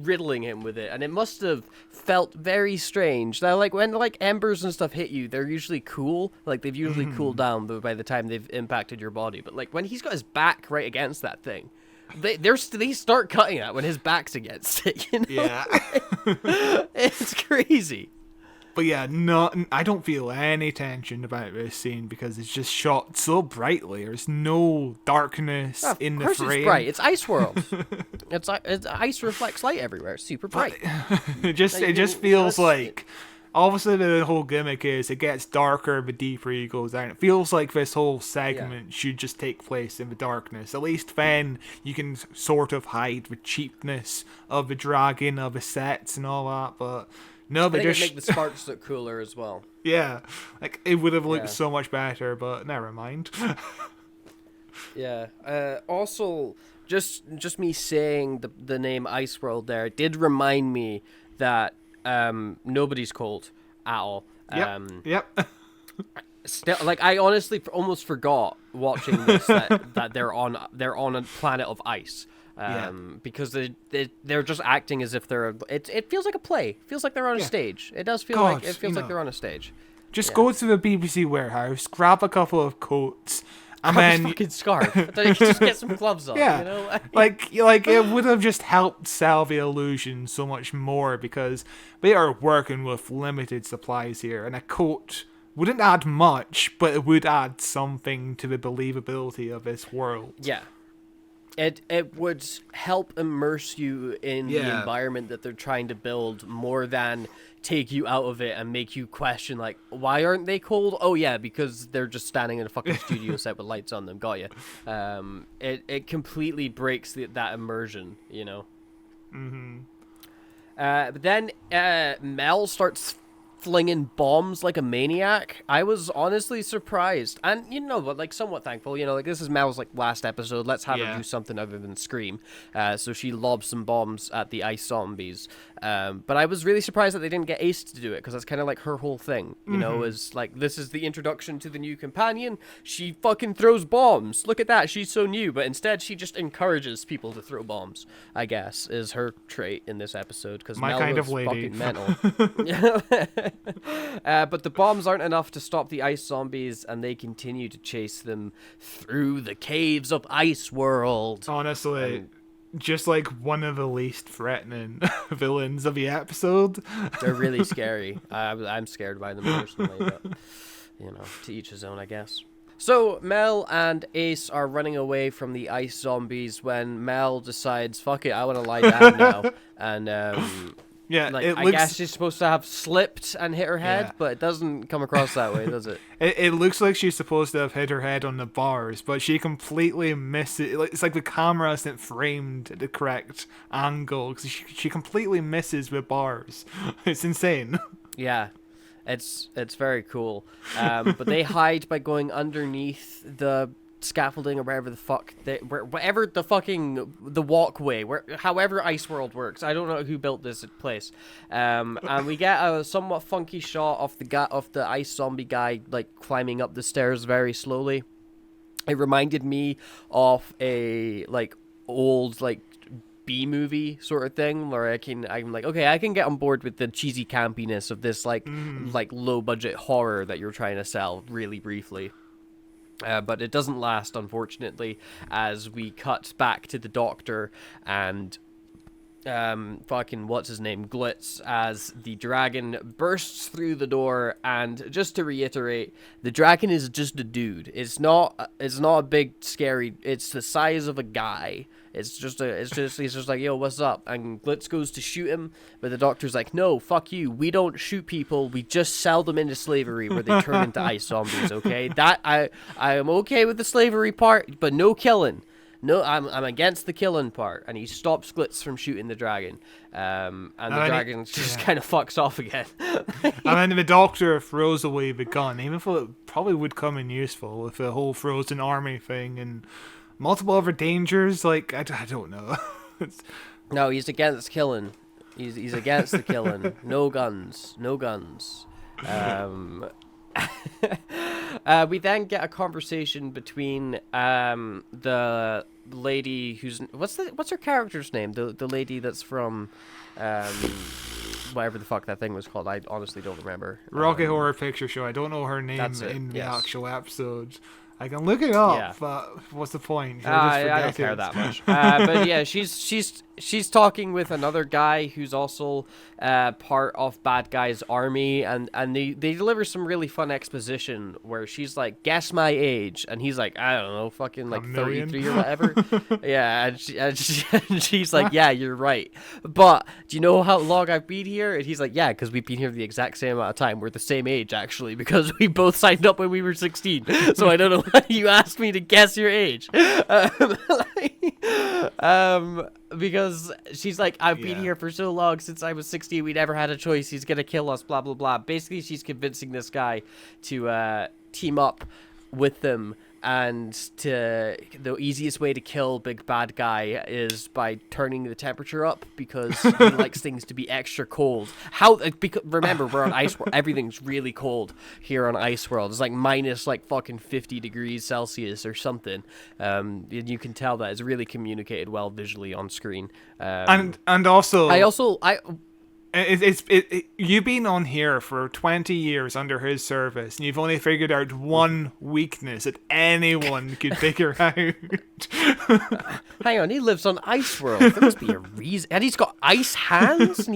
riddling him with it. And it must have felt very strange. Now, like when like embers and stuff hit you, they're usually cool, like they've usually cooled down by the time they've impacted your body. But like when he's got his back right against that thing, they start cutting it when his back's against it, you know? Yeah. It's crazy. But yeah, I don't feel any tension about this scene because it's just shot so brightly. There's no darkness in the frame. Of course it's bright. It's Ice World. it's ice reflects light everywhere. It's super bright. It just feels like, obviously the whole gimmick is it gets darker the deeper he goes down. It feels like this whole segment should just take place in the darkness. At least then you can sort of hide the cheapness of the dragon, of the sets and all that, but... No, they just make the sparks look cooler as well. Yeah, like it would have looked so much better, but never mind. Yeah. Also, just me saying the name Ice World there did remind me that nobody's cold at all. Yep. Still, like I honestly almost forgot watching this that they're on a planet of ice. Because they're just acting as if it feels like a play. It feels like they're on a stage. It does feel like they're on a stage. Just go to the BBC warehouse, grab a couple of coats, and then fucking scarf. Then you can just get some gloves on. Yeah, you know? like it would have just helped sell the illusion so much more because they are working with limited supplies here, and a coat wouldn't add much, but it would add something to the believability of this world. Yeah. It would help immerse you in the Yeah. environment that they're trying to build more than take you out of it and make you question, like, why aren't they cold? Oh, yeah, because they're just standing in a fucking studio set with lights on them. Got you. It completely breaks that immersion, you know? Mm-hmm. But then Mel starts flinging bombs like a maniac. I was honestly surprised, and you know, but like somewhat thankful. You know, like this is Mel's like last episode. Let's have her do something other than scream. So she lobs some bombs at the ice zombies. But I was really surprised that they didn't get Ace to do it, because that's kind of like her whole thing. You know, is like, this is the introduction to the new companion. She fucking throws bombs. Look at that. She's so new. But instead, she just encourages people to throw bombs, I guess, is her trait in this episode. Because My Mel kind was of lady. fucking mental. But the bombs aren't enough to stop the ice zombies, and they continue to chase them through the caves of Ice World. Honestly, just like one of the least threatening villains of the episode. They're really scary. I'm scared by them personally, but, you know, to each his own, I guess. So Mel and Ace are running away from the ice zombies when Mel decides, fuck it, I want to lie down now. And, Yeah, like, it I looks. guess she's supposed to have slipped and hit her head, Yeah. but it doesn't come across that way, does it? It looks like she's supposed to have hit her head on the bars, but she completely misses. It's like the camera isn't framed at the correct angle, because she completely misses with bars. It's insane. Yeah, it's very cool. But they hide by going underneath the scaffolding or wherever the fuck wherever the fucking the walkway, however Ice World works. I don't know who built this place. And we get a somewhat funky shot of the ice zombie guy like climbing up the stairs very slowly. It reminded me of a like old like B movie sort of thing, where I'm like, okay, I can get on board with the cheesy campiness of this like low budget horror that you're trying to sell really briefly. But it doesn't last, unfortunately, as we cut back to the Doctor and fucking what's his name, Glitz, as the dragon bursts through the door. And just to reiterate, the dragon is just a dude. It's not a big scary. It's the size of a guy. He's just like, yo, what's up? And Glitz goes to shoot him, but the Doctor's like, no, fuck you. We don't shoot people. We just sell them into slavery where they turn into ice zombies, okay? That I am okay with the slavery part, but no killing. No, I'm against the killing part. And he stops Glitz from shooting the dragon. And the dragon just kind of fucks off again. And then the Doctor throws away the gun, even though it probably would come in useful with the whole frozen army thing and multiple other dangers. Like, I don't know. No, he's against killing. He's against the killing. No guns. No guns. We then get a conversation between the lady who's what's her character's name? The lady that's from whatever the fuck that thing was called. I honestly don't remember. Rocky Horror Picture Show. I don't know her name in the actual episode. I can look it up, but what's the point? I don't care that much. But yeah, she's talking with another guy who's also part of Bad Guy's army, and they deliver some really fun exposition where she's like, guess my age, and he's like, I don't know, fucking like 33 or whatever. Yeah, and she's like, yeah, you're right. But do you know how long I've been here? And he's like, yeah, because we've been here the exact same amount of time. We're the same age, actually, because we both signed up when we were 16. So I don't know why you asked me to guess your age. Because she's like, I've been here for so long, since I was 16, we never had a choice, he's gonna kill us, blah blah blah. Basically, she's convincing this guy to team up with them, and the easiest way to kill Big Bad Guy is by turning the temperature up, because he likes things to be extra cold. Remember, we're on Ice World. Everything's really cold here on Ice World. It's like minus like fucking 50 degrees Celsius or something. And you can tell that it's really communicated well visually on screen. And also, It's you've been on here for 20 years under his service, and you've only figured out one weakness that anyone could figure out. Hang on, he lives on Ice World. There must be a reason. And he's got ice hands, and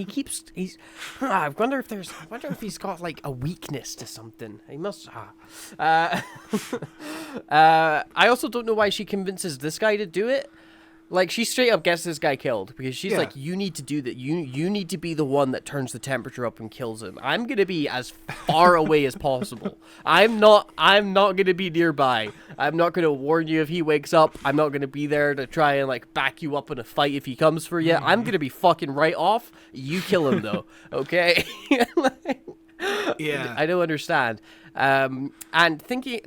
I wonder if he's got like a weakness to something. He must. I also don't know why she convinces this guy to do it. Like, she straight up gets this guy killed because she's Yeah. like, you need to do that. You need to be the one that turns the temperature up and kills him. I'm gonna be as far away as possible. I'm not gonna be nearby. I'm not gonna warn you if he wakes up. I'm not gonna be there to try and like back you up in a fight if he comes for you. I'm gonna be fucking right off. You kill him though, okay? Yeah. I don't understand. And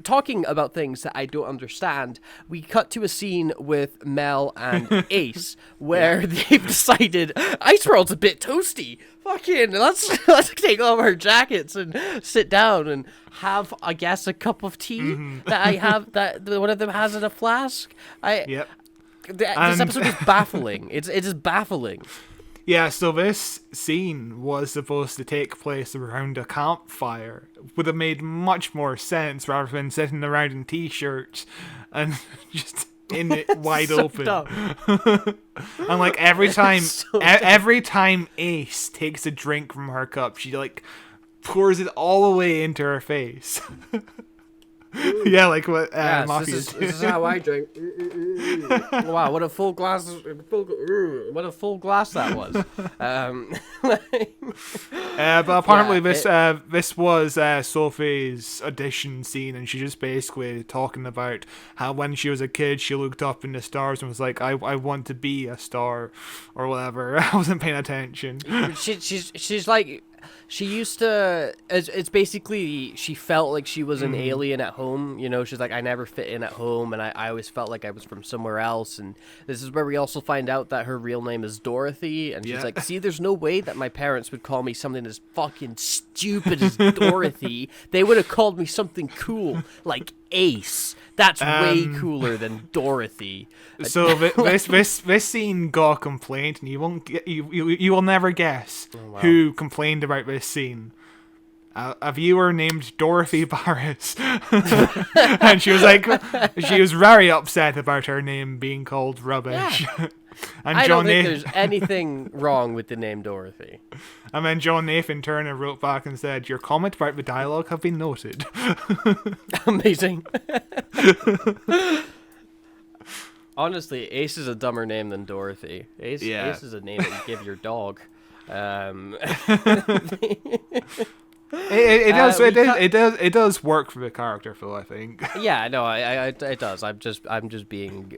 talking about things that I don't understand, we cut to a scene with Mel and Ace where they've decided Ice World's a bit toasty. Fucking let's take off our jackets and sit down and have, I guess, a cup of tea that I have that one of them has in a flask. Yep. This episode is baffling. It is baffling. Yeah, so this scene was supposed to take place around a campfire. Would have made much more sense rather than sitting around in t-shirts and just in it wide So open. dumb. And like every time So every time Ace takes a drink from her cup, she like pours it all the way into her face. Yeah, like what Yes, Mathew this did. is how I drink. Wow, what a full glass! What a full glass that was. But apparently Yeah, this was Sophie's audition scene, and she's just basically talking about how when she was a kid she looked up in the stars and was like, I want to be a star, or whatever. I wasn't paying attention. She's like, she used to. It's basically she felt like she was an alien at home. You know, she's like, I never fit in at home, and I always felt like I was from somewhere else. And this is where we also find out that her real name is Dorothy. And she's Yeah. like, see, there's no way that my parents would call me something as fucking stupid as Dorothy. They would have called me something cool like Ace. That's way cooler than Dorothy. So this scene got a complaint, and you will never guess who complained about this scene. A viewer named Dorothy Barris, and she was very upset about her name being called rubbish. And I don't think Nathan, there's anything wrong with the name Dorothy. and then John Nathan Turner wrote back and said, "Your comment about the dialogue have been noted." Amazing. Honestly, Ace is a dumber name than Dorothy. Ace is a name that you give your dog. It does work for the character, Phil. I think. Yeah, no, it does. I'm just being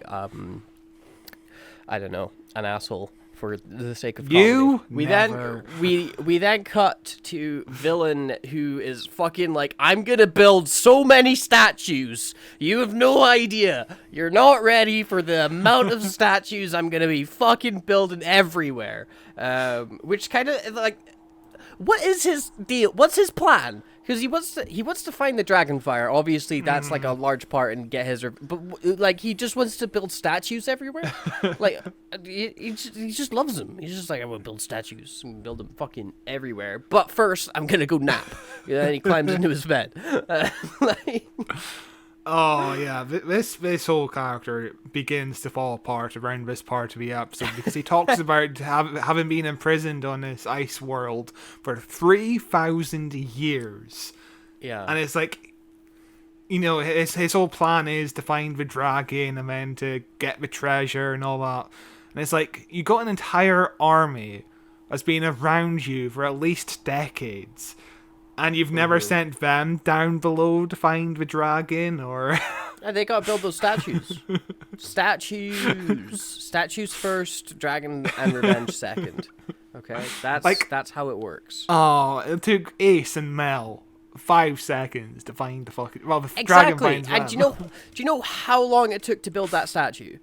I don't know, an asshole for the sake of comedy. We then cut to villain who is fucking like, I'm gonna build so many statues. You have no idea. You're not ready for the amount of statues I'm gonna be fucking building everywhere. Which kind of like, what is his deal? What's his plan? Because he wants to find the Dragonfire. Obviously, that's like a large part and get his. But like, he just wants to build statues everywhere. Like, he just loves them. He's just like, I want to build statues and build them fucking everywhere. But first, I'm gonna go nap. And he climbs into his bed. Like, Oh yeah, this whole character begins to fall apart around this part of the episode because he talks about having been imprisoned on this ice world for 3,000 years. yeah. And it's like, you know, his whole plan is to find the dragon and then to get the treasure and all that. And it's like, you got an entire army that's been around you for at least decades. And you've never sent them down below to find the dragon, or... And they gotta build those statues. Statues first, dragon and revenge second. Okay? That's how it works. Oh, it took Ace and Mel 5 seconds to find the fucking... Well, the dragon Exactly. finds And them. do you know how long it took to build that statue?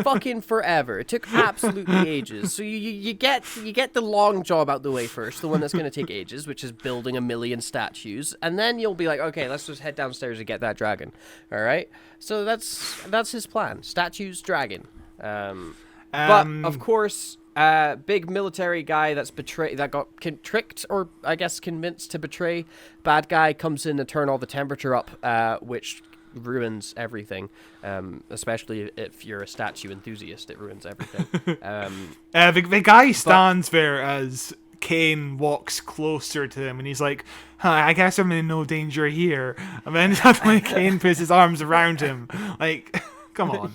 Fucking forever. It took absolutely ages. So you get the long job out the way first, the one that's going to take ages, which is building 1 million statues, and then you'll be like, okay, let's just head downstairs and get that dragon. All right? So that's his plan. Statues, dragon. But of course, big military guy that got tricked, or I guess convinced to betray. Bad guy comes in to turn all the temperature up, which ruins everything. Especially if you're a statue enthusiast, it ruins everything. The guy stands there as Kane walks closer to him, and he's like, I guess I'm in no danger here. And then suddenly Kane puts his arms around him. Like, come on.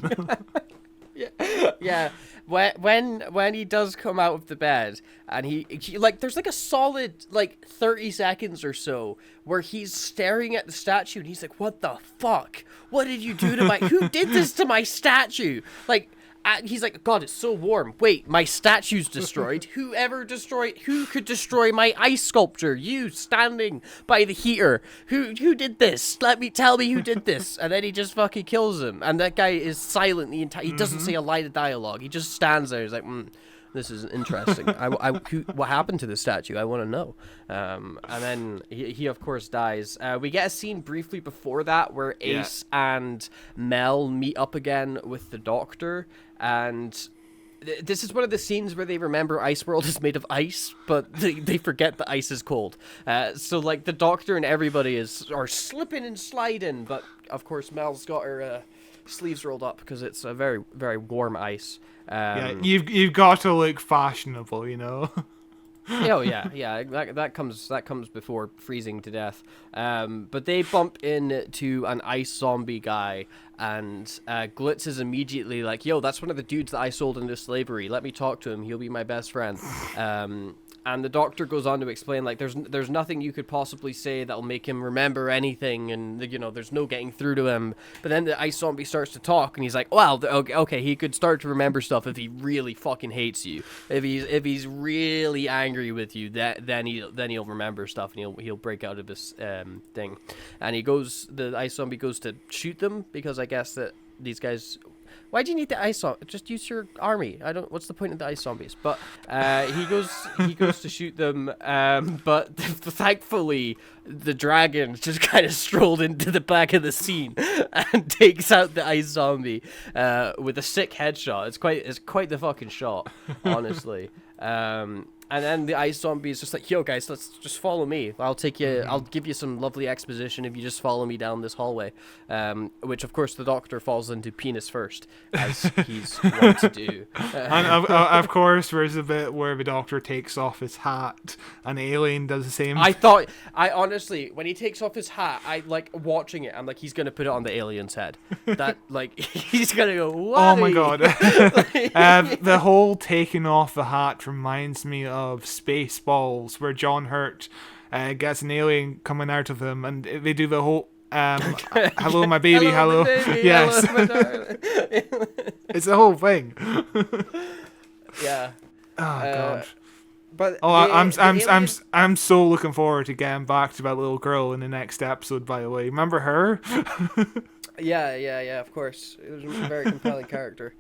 Yeah, when he does come out of the bed, and he like, there's like a solid like 30 seconds or so where he's staring at the statue, and he's like, "What the fuck? What did you do to my? Who did this to my statue?" Like. He's like, "God, it's so warm. Wait, my statue's destroyed. Who could destroy my ice sculpture? You, standing by the heater. Who did this? Tell me who did this." And then he just fucking kills him. And that guy is silent the entire, he doesn't say a line of dialogue. He just stands there. He's like, "This is interesting. What happened to the statue? I want to know." And then he of course dies. We get a scene briefly before that where Ace and Mel meet up again with the Doctor, and this is one of the scenes where they remember Ice World is made of ice, but they forget that ice is cold. So like the Doctor and everybody are slipping and sliding, but of course Mel's got her sleeves rolled up because it's a very, very warm ice. You've got to look fashionable, you know. Oh yeah. That comes before freezing to death. But they bump into an ice zombie guy, and Glitz is immediately like, "Yo, that's one of the dudes that I sold into slavery. Let me talk to him. He'll be my best friend." And the Doctor goes on to explain, like, there's nothing you could possibly say that'll make him remember anything, and there's no getting through to him. But then the ice zombie starts to talk, and he's like, "Well, okay, he could start to remember stuff if he really fucking hates you. If he's really angry with you, then he'll remember stuff, and he'll break out of this thing." And the ice zombie goes to shoot them, because I guess that these guys. Why do you need the ice zombie? Just use your army. What's the point of the ice zombies? But he goes to shoot them. But thankfully, the dragon just kind of strolled into the back of the scene and takes out the ice zombie with a sick headshot. It's quite the fucking shot, honestly. And then the ice zombie is just like, "Yo, guys, let's just follow me. I'll take you. I'll give you some lovely exposition if you just follow me down this hallway." Which, of course, the Doctor falls into penis first, as he's wont to do. And of course, there's a bit where the Doctor takes off his hat, and the alien does the same. I honestly, when he takes off his hat, I like watching it. I'm like, he's gonna put it on the alien's head. That like he's gonna go, "What?" Oh my god! The whole taking off the hat reminds me of Spaceballs, where John Hurt gets an alien coming out of him, and they do the whole "Hello, my baby, hello." Yes, hello, my darling. It's the whole thing. Yeah. Oh god. But I'm so looking forward to getting back to that little girl in the next episode. By the way, remember her? Yeah. Of course, it was a very compelling character.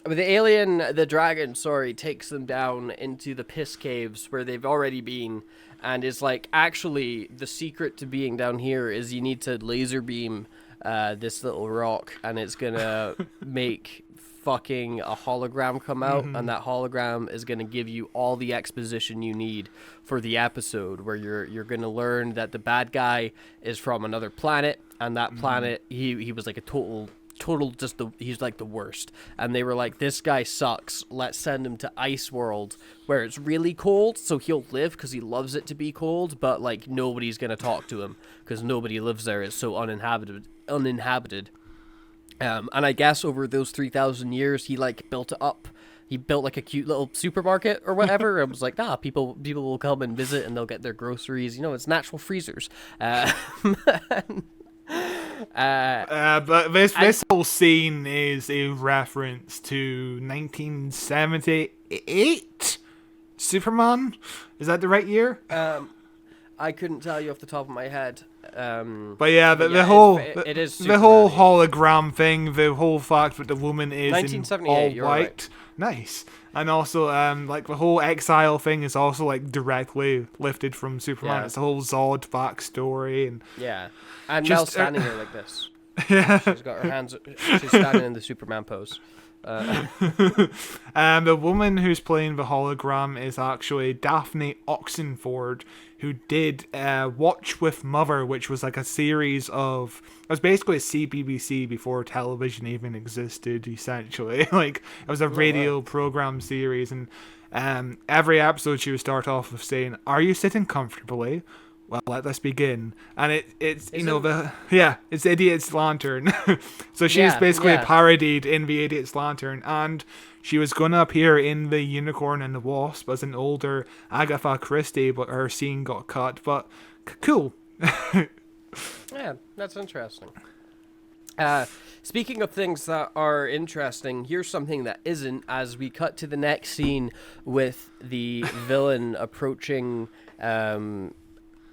But the dragon, takes them down into the piss caves where they've already been, and is like, "Actually, the secret to being down here is you need to laser beam this little rock, and it's gonna make fucking a hologram come out, and that hologram is gonna give you all the exposition you need for the episode, where you're gonna learn that the bad guy is from another planet, and that planet he was like a total he's like the worst." And they were like, "This guy sucks. Let's send him to Ice World, where it's really cold, so he'll live because he loves it to be cold, but like nobody's gonna talk to him because nobody lives there. It's so uninhabited. And I guess over those 3,000 years, he like built it up. He built like a cute little supermarket or whatever. I was like, people will come and visit, and they'll get their groceries. It's natural freezers. But this whole scene is a reference to 1978 Superman. Is that the right year? I couldn't tell you off the top of my head. But yeah, the whole hologram thing, the whole fact that the woman is in all white, right. Nice. And also, like the whole exile thing is also like directly lifted from Superman. Yeah. It's a whole Zod backstory, and and just, Mel's standing there like this. Yeah, she's got her hands. She's standing in the Superman pose. The woman who's playing the hologram is actually Daphne Oxenford, who did Watch with Mother, which was like a series of... It was basically a CBBC before television even existed, essentially. Like, it was a radio program series, and every episode she would start off with saying, "Are you sitting comfortably? well, let us begin. And it's it's the Idiot's Lantern. So she's basically parodied in the Idiot's Lantern, and she was gonna appear in The Unicorn and the Wasp as an older Agatha Christie, but her scene got cut. But cool. Yeah, that's interesting. Speaking of things that are interesting, here's something that isn't, as we cut to the next scene with the villain approaching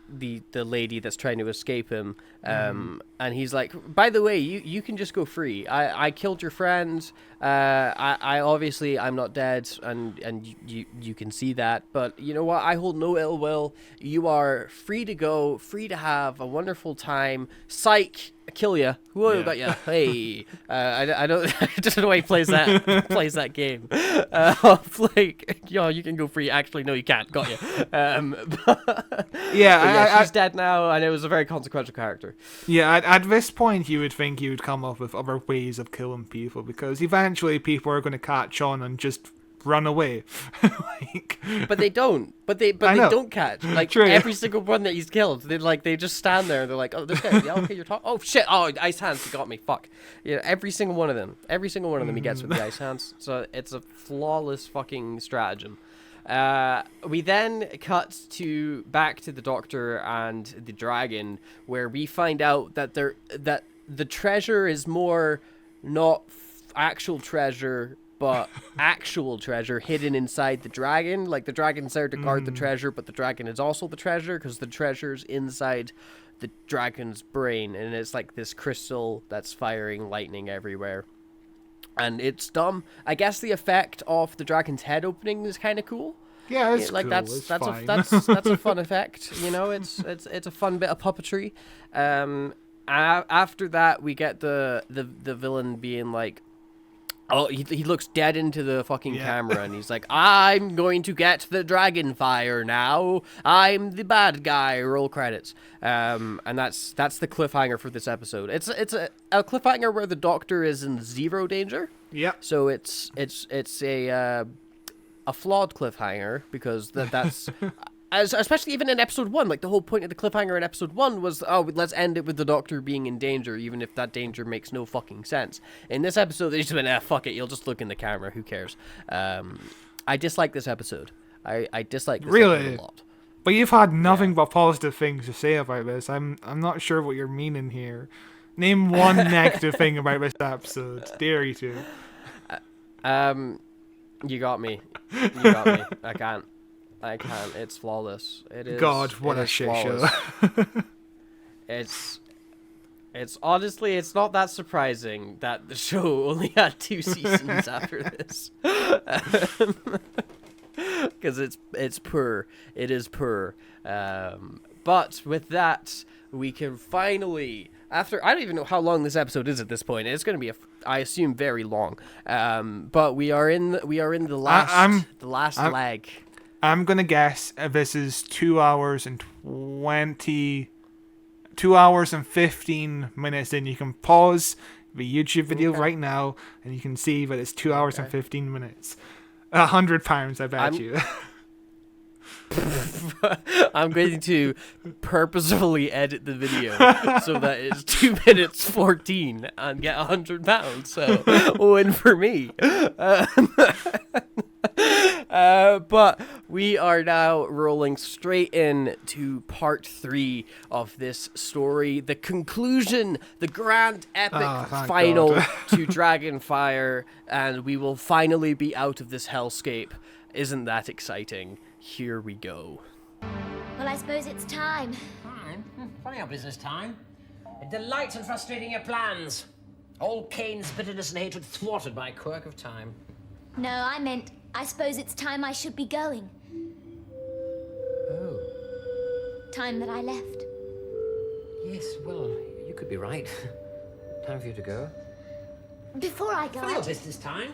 the lady that's trying to escape him, and he's like, by the way, you can just go free. I killed your friend. I obviously I'm not dead, and you can see that, but you know what, I hold no ill will. You are free to go, free to have a wonderful time. Psych, kill ya. Whoa, got ya. Hey, I don't know why he plays that game. Like, yo, you can go free. Actually, no, you can't. Got you. She's dead now, and it was a very consequential character. Yeah, at this point, you would think you would come up with other ways of killing people, because eventually people are going to catch on and just run away. But they don't. But they don't catch. Like, true. Every single one that he's killed, they just stand there and they're like, oh, this guy, yeah, okay, you're talking. Oh shit! Oh, ice hands, he got me. Fuck. Yeah, every single one of them he gets with the ice hands. So it's a flawless fucking stratagem. We then cut back to the Doctor and the dragon, where we find out that the treasure is more not actual treasure, but actual treasure hidden inside the dragon. Like, the dragon's there to guard the treasure, but the dragon is also the treasure, because the treasure's inside the dragon's brain, and it's like this crystal that's firing lightning everywhere. And it's dumb. I guess the effect of the dragon's head opening is kind of cool. Yeah, it's like cool. That's a fun effect. You know, it's a fun bit of puppetry. After that, we get the villain being like, oh, he looks dead into the fucking camera, and he's like, I'm going to get the Dragonfire now. I'm the bad guy. Roll credits. And that's the cliffhanger for this episode. It's a cliffhanger where the Doctor is in zero danger. Yeah. So it's a flawed cliffhanger, because that's especially even in episode 1, like the whole point of the cliffhanger in episode 1 was, oh, let's end it with the Doctor being in danger, even if that danger makes no fucking sense. In this episode, they just went, fuck it, you'll just look in the camera, who cares? I dislike this episode. I dislike this episode a lot. But you've had nothing but positive things to say about this. I'm not sure what you're meaning here. Name one negative thing about this episode. Dare you to. You got me. I can't. It's flawless. It is. God, what a shit show. It's honestly, it's not that surprising that the show only had 2 seasons after this. Because it's poor. It is poor. But with that, we can finally, after, I don't even know how long this episode is at this point. It's going to be I assume very long. But we are in the last leg. I'm gonna guess this is 2 hours and 15 minutes in. You can pause the YouTube video right now, and you can see that it's 2 hours and 15 minutes. £100, I bet you. I'm going to purposefully edit the video so that it's 2 minutes 14 and get £100. So win for me. But we are now rolling straight in to part 3 of this story, the conclusion, the grand epic final to Dragonfire, and we will finally be out of this hellscape. Isn't that exciting? Here we go. Well, I suppose it's time. Fine. Funny how business time. It delights in frustrating your plans. All Cain's bitterness and hatred thwarted by a quirk of time. No, I meant, I suppose it's time I should be going. Oh. Time that I left. Yes, well, you could be right. Time for you to go. Before I go, For your business time.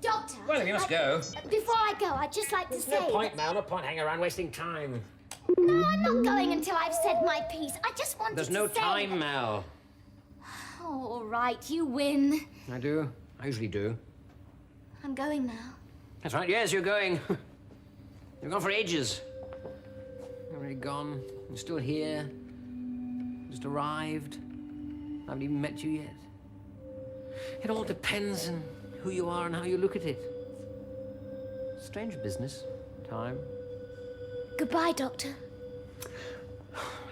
Doctor! Well, if you must go. Before I go, I'd just like to say... No point, Mel. No point hanging around wasting time. No, I'm not going until I've said my piece. I just wanted to say... There's no time, Mel. Oh, all right, you win. I do. I usually do. I'm going now. That's right, yes, you're going. You're gone for ages. You're already gone. I'm still here. Just arrived. I haven't even met you yet. It all depends on who you are and how you look at it. Strange business. Time. Goodbye, Doctor.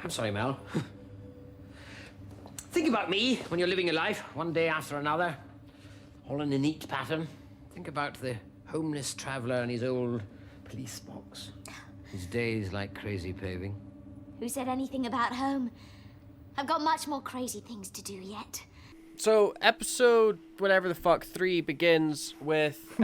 I'm sorry, Mel. Think about me when you're living your life, one day after another, all in a neat pattern. Think about the homeless traveller and his old police box. His days like crazy paving. Who said anything about home? I've got much more crazy things to do yet. So episode whatever the fuck 3 begins with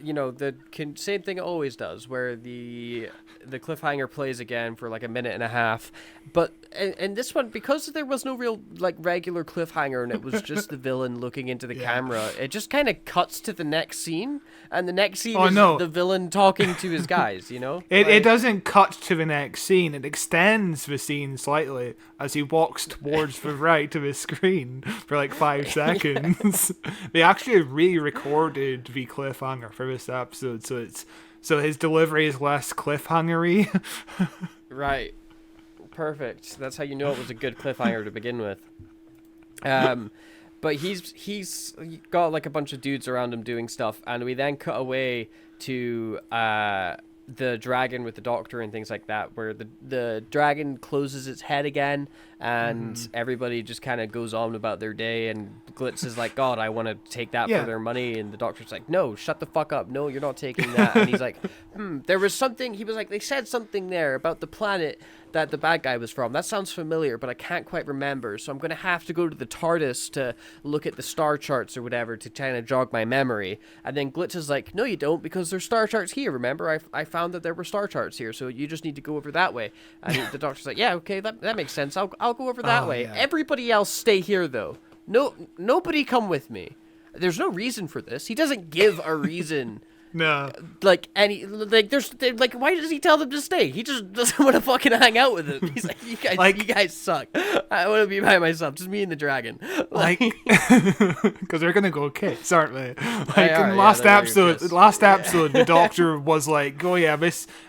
you know, the same thing it always does, where the cliffhanger plays again for like a minute and a half. But and this one, because there was no real like regular cliffhanger and it was just the villain looking into the camera, it just kind of cuts to the next scene, and the next scene is the villain talking to his guys, you know? It doesn't cut to the next scene, it extends the scene slightly as he walks towards the right of his screen for like 5 seconds. They actually re-recorded the cliffhanger for this episode, so his delivery is less cliffhangery. Right. Perfect. That's how you know it was a good cliffhanger to begin with. But he's got like a bunch of dudes around him doing stuff, and we then cut away to the dragon with the doctor and things like that, where the dragon closes its head again, and everybody just kind of goes on about their day, and Glitz is like, God, I want to take that for their money, and the doctor's like, no, shut the fuck up, no, you're not taking that. And he's like, there was something, he was like, they said something there about the planet that the bad guy was from. That sounds familiar, but I can't quite remember, so I'm going to have to go to the TARDIS to look at the star charts or whatever to kind of jog my memory. And then Glitz is like, no you don't, because there's star charts here, remember? I found that there were star charts here, so you just need to go over that way. And the doctor's like, yeah, okay, that makes sense, I'll go over that way. Yeah. Everybody else stay here, though. Nobody come with me. There's no reason for this. He doesn't give a reason. No. Like, why does he tell them to stay? He just doesn't want to fucking hang out with them. He's like, you guys suck. I want to be by myself, just me and the dragon. Like, because they're gonna go kiss, aren't they? Like, in last episode, the doctor was like, oh yeah,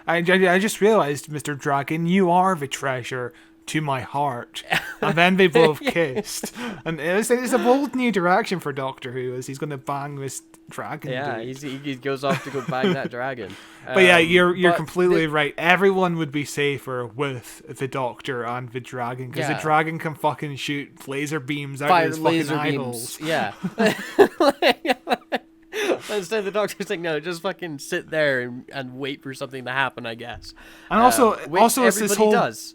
I just realized, Mr. Dragon, you are the treasure to my heart. And then they both kissed. And it's a bold new direction for Doctor Who, as he's going to bang this dragon. Yeah, he goes off to go bang that dragon. But yeah, you're completely right. Everyone would be safer with the Doctor and the dragon, because the dragon can fucking shoot laser beams out of his fucking eyeballs. Yeah. Instead, the doctor's like, no, just fucking sit there and wait for something to happen, I guess. And also it's this whole... does.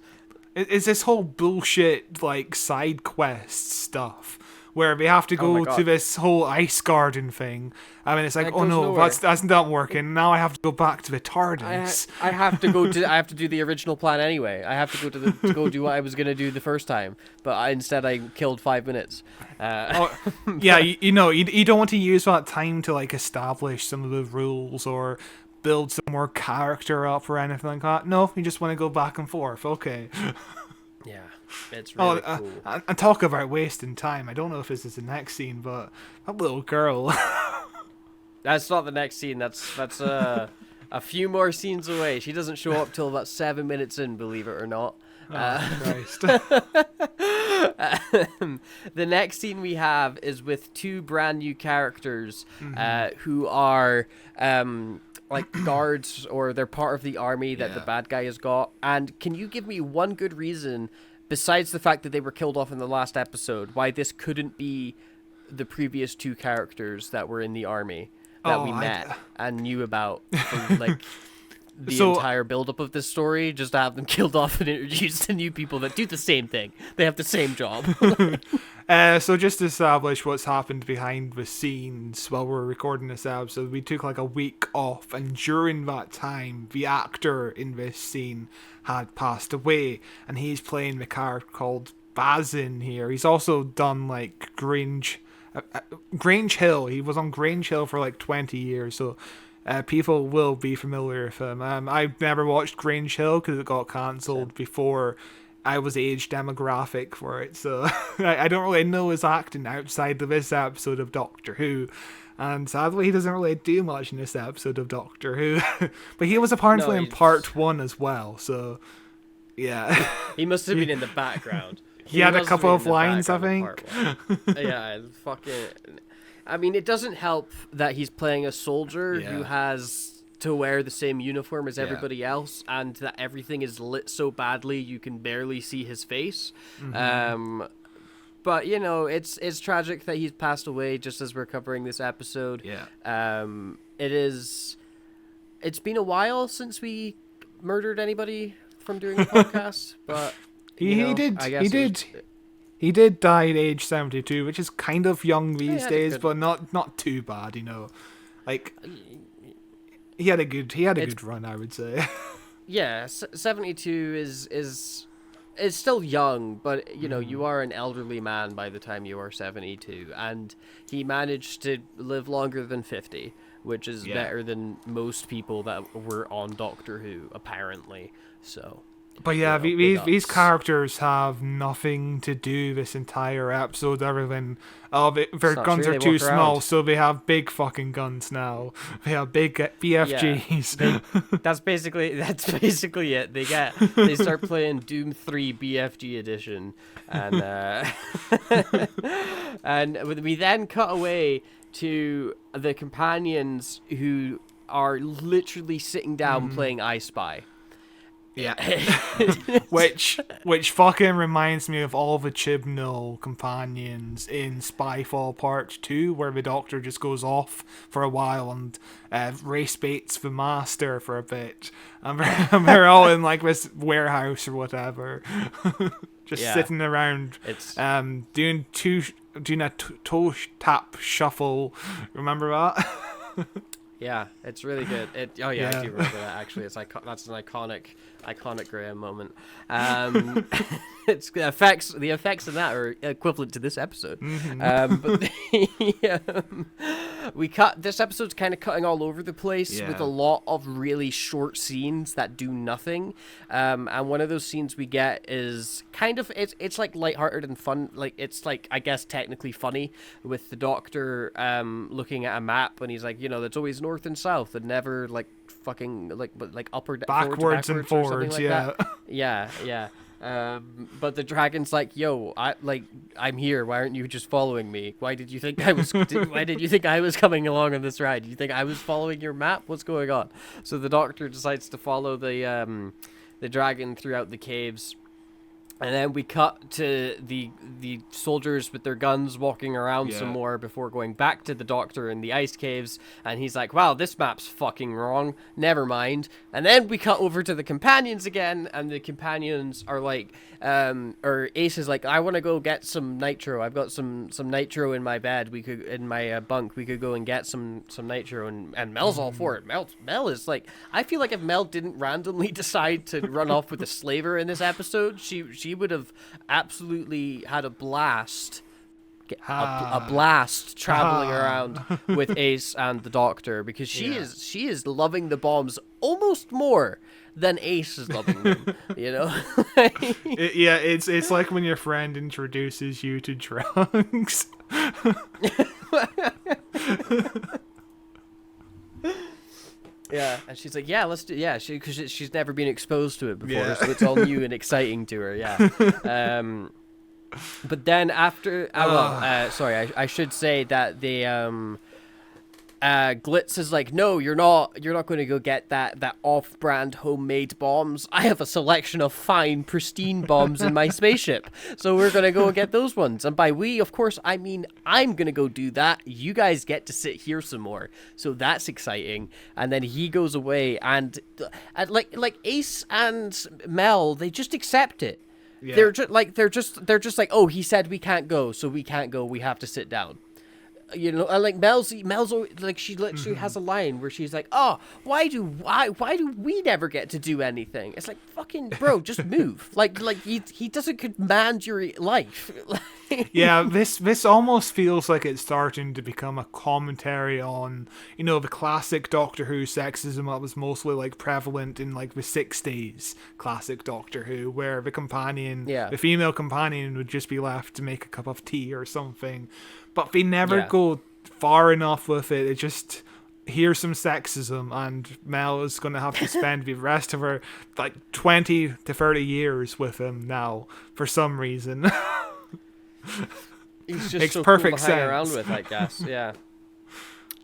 It's this whole bullshit, like, side quest stuff where we have to go to this whole ice garden thing. I mean, it's like, oh no, that's not working. Now I have to go back to the TARDIS. I have to do the original plan anyway. I have to go to go do what I was gonna do the first time, but instead I killed 5 minutes. Yeah, you don't want to use that time to like establish some of the rules or build some more character up or anything like that. No, you just want to go back and forth. Okay. Yeah, it's really cool. And talk about wasting time. I don't know if this is the next scene, but that little girl. That's not the next scene. That's a few more scenes away. She doesn't show up till about 7 minutes in, believe it or not. Christ. The next scene we have is with 2 brand new characters who are like guards, or they're part of the army that the bad guy has got. And can you give me one good reason, besides the fact that they were killed off in the last episode, why this couldn't be the previous 2 characters that were in the army that we met and knew about from, like, the entire build-up of this story, just to have them killed off and introduced to new people that do the same thing. They have the same job. So just to establish what's happened behind the scenes while we're recording this episode, we took like a week off, and during that time, the actor in this scene had passed away, and he's playing the character called Bazin here. He's also done like Grange Hill. He was on Grange Hill for like 20 years, so people will be familiar with him. I've never watched Grange Hill because it got cancelled before I was age demographic for it, so I don't really know his acting outside of this episode of Doctor Who, and sadly he doesn't really do much in this episode of Doctor Who. But he was apparently in part 1 as well, so Yeah. He must have been in the background. He had a must have couple been of in the lines, I background think. of part one. Yeah, fucking. I mean, it doesn't help that he's playing a soldier who has to wear the same uniform as everybody else, and that everything is lit so badly you can barely see his face. But you know, it's tragic that he's passed away just as we're covering this episode. Yeah. It's been a while since we murdered anybody from doing a podcast, but He did die at age 72, which is kind of young these days, but not too bad, you know. Like, he had a good run, I would say. Yeah, 72 is still young, but you know, you are an elderly man by the time you are 72, and he managed to live longer than 50, which is better than most people that were on Doctor Who, apparently. So, but yeah, you know, these characters have nothing to do this entire episode other than their guns are too small, so they have big fucking guns now. They have big BFGs. That's basically it. They start playing Doom 3 BFG edition, and and we then cut away to the companions who are literally sitting down playing I Spy. Yeah. which fucking reminds me of all the Chibnall companions in Spyfall Part 2, where the Doctor just goes off for a while and race baits the Master for a bit. And they're all in like this warehouse or whatever. Just sitting around doing a toe tap shuffle. Remember that? Yeah, it's really good. I do remember that actually. That's an iconic Graham moment. It's the effects in that are equivalent to this episode. But this episode's kind of cutting all over the place with a lot of really short scenes that do nothing. And one of those scenes we get is kind of it's like lighthearted and fun. Like it's like, I guess, technically funny, with the Doctor looking at a map and he's like, you know, that's always north and south and never like fucking like up or backwards and forwards. Yeah. But the dragon's like, yo, I'm here. Why aren't you just following me? Why did you think I was? Why did you think I was coming along on this ride? Do you think I was following your map? What's going on? So the Doctor decides to follow the dragon throughout the caves. And then we cut to the soldiers with their guns walking around some more before going back to the Doctor in the ice caves. And he's like, wow, this map's fucking wrong. Never mind. And then we cut over to the companions again. And the companions are like, or Ace is like, I want to go get some nitro. I've got some nitro in my bed. In my bunk. We could go and get some nitro. And Mel's all for it. Mel is like, I feel like if Mel didn't randomly decide to run off with a slaver in this episode, she would have absolutely had a blast traveling around with Ace and the Doctor, because she is loving the bombs almost more than Ace is loving them, you know. It's like when your friend introduces you to drugs. Yeah, and she's like, "Yeah, let's do." Yeah, because she's never been exposed to it before, so it's all new and exciting to her. Yeah. But then after, I should say that the Glitz is like, no, you're not going to go get that off-brand homemade bombs. I have a selection of fine, pristine bombs in my spaceship, so we're going to go get those ones. And by we, of course, I mean I'm going to go do that. You guys get to sit here some more, so that's exciting. And then he goes away, and like Ace and Mel, they just accept it. Yeah. They're just like, oh, he said we can't go, so we can't go. We have to sit down. You know, and like Mel's like, she literally has a line where she's like, "Oh, why do we never get to do anything?" It's like, fucking bro, just move. like he doesn't command your life. Yeah, this almost feels like it's starting to become a commentary on, you know, the classic Doctor Who sexism that was mostly like prevalent in like the 60s classic Doctor Who, where the female companion would just be left to make a cup of tea or something. But they never go far enough with it. It just, here's some sexism, and Mel is going to have to spend the rest of her, like, 20 to 30 years with him now, for some reason. He's just Makes so perfect cool to hang sense. around with, I guess. Yeah.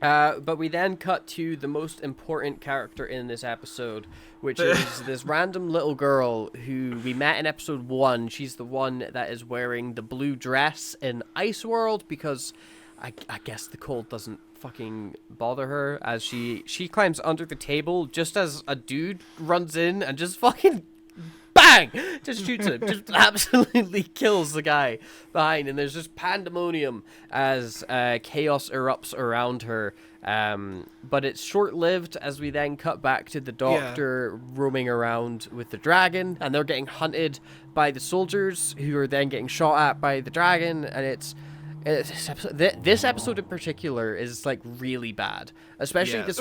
But we then cut to the most important character in this episode, which is this random little girl who we met in episode 1. She's the one that is wearing the blue dress in Ice World because I guess the cold doesn't fucking bother her, as she climbs under the table just as a dude runs in and just fucking bang! Just shoots him. Just absolutely kills the guy behind. And there's just pandemonium as chaos erupts around her. But it's short-lived as we then cut back to the Doctor roaming around with the dragon. And they're getting hunted by the soldiers who are then getting shot at by the dragon. And this episode in particular is like really bad, especially this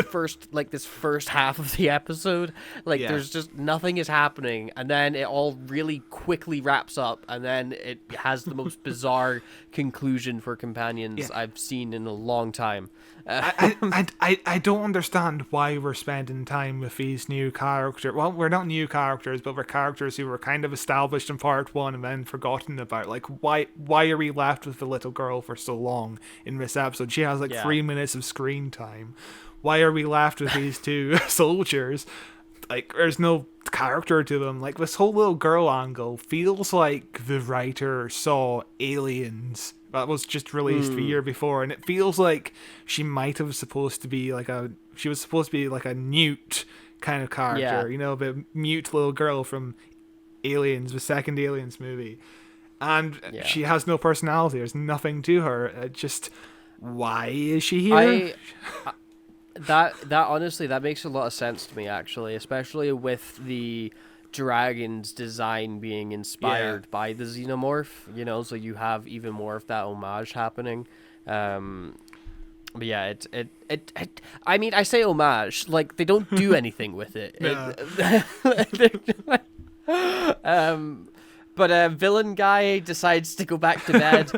first half of the episode. Like there's just nothing is happening, and then it all really quickly wraps up, and then it has the most bizarre conclusion for companions I've seen in a long time. I don't understand why we're spending time with these new characters. Well, we're not new characters, but we're characters who were kind of established in part 1 and then forgotten about. Like, why are we left with the little girl for so long in this episode? She has like 3 minutes of screen time. Why are we left with these two soldiers? Like, there's no character to them. Like, this whole little girl angle feels like the writer saw Aliens that was just released the year before, and it feels like she might have supposed to be like a Newt kind of character, you know, the mute little girl from Aliens, the second Aliens movie, and she has no personality. There's nothing to her. Just why is she here? That honestly, that makes a lot of sense to me, actually, especially with the dragon's design being inspired by the xenomorph, you know, so you have even more of that homage happening. But yeah, I mean, I say homage, like, they don't do anything with it. But villain guy decides to go back to bed.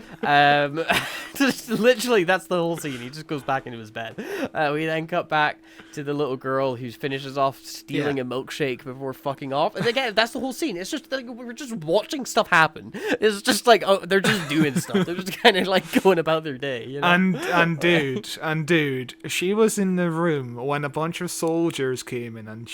Just literally, that's the whole scene. He just goes back into his bed. We then cut back to the little girl who finishes off stealing a milkshake before fucking off. And again, that's the whole scene. It's just like we're just watching stuff happen. It's just like, oh, they're just doing stuff. They're just kind of like going about their day, you know? And dude, she was in the room when a bunch of soldiers came in and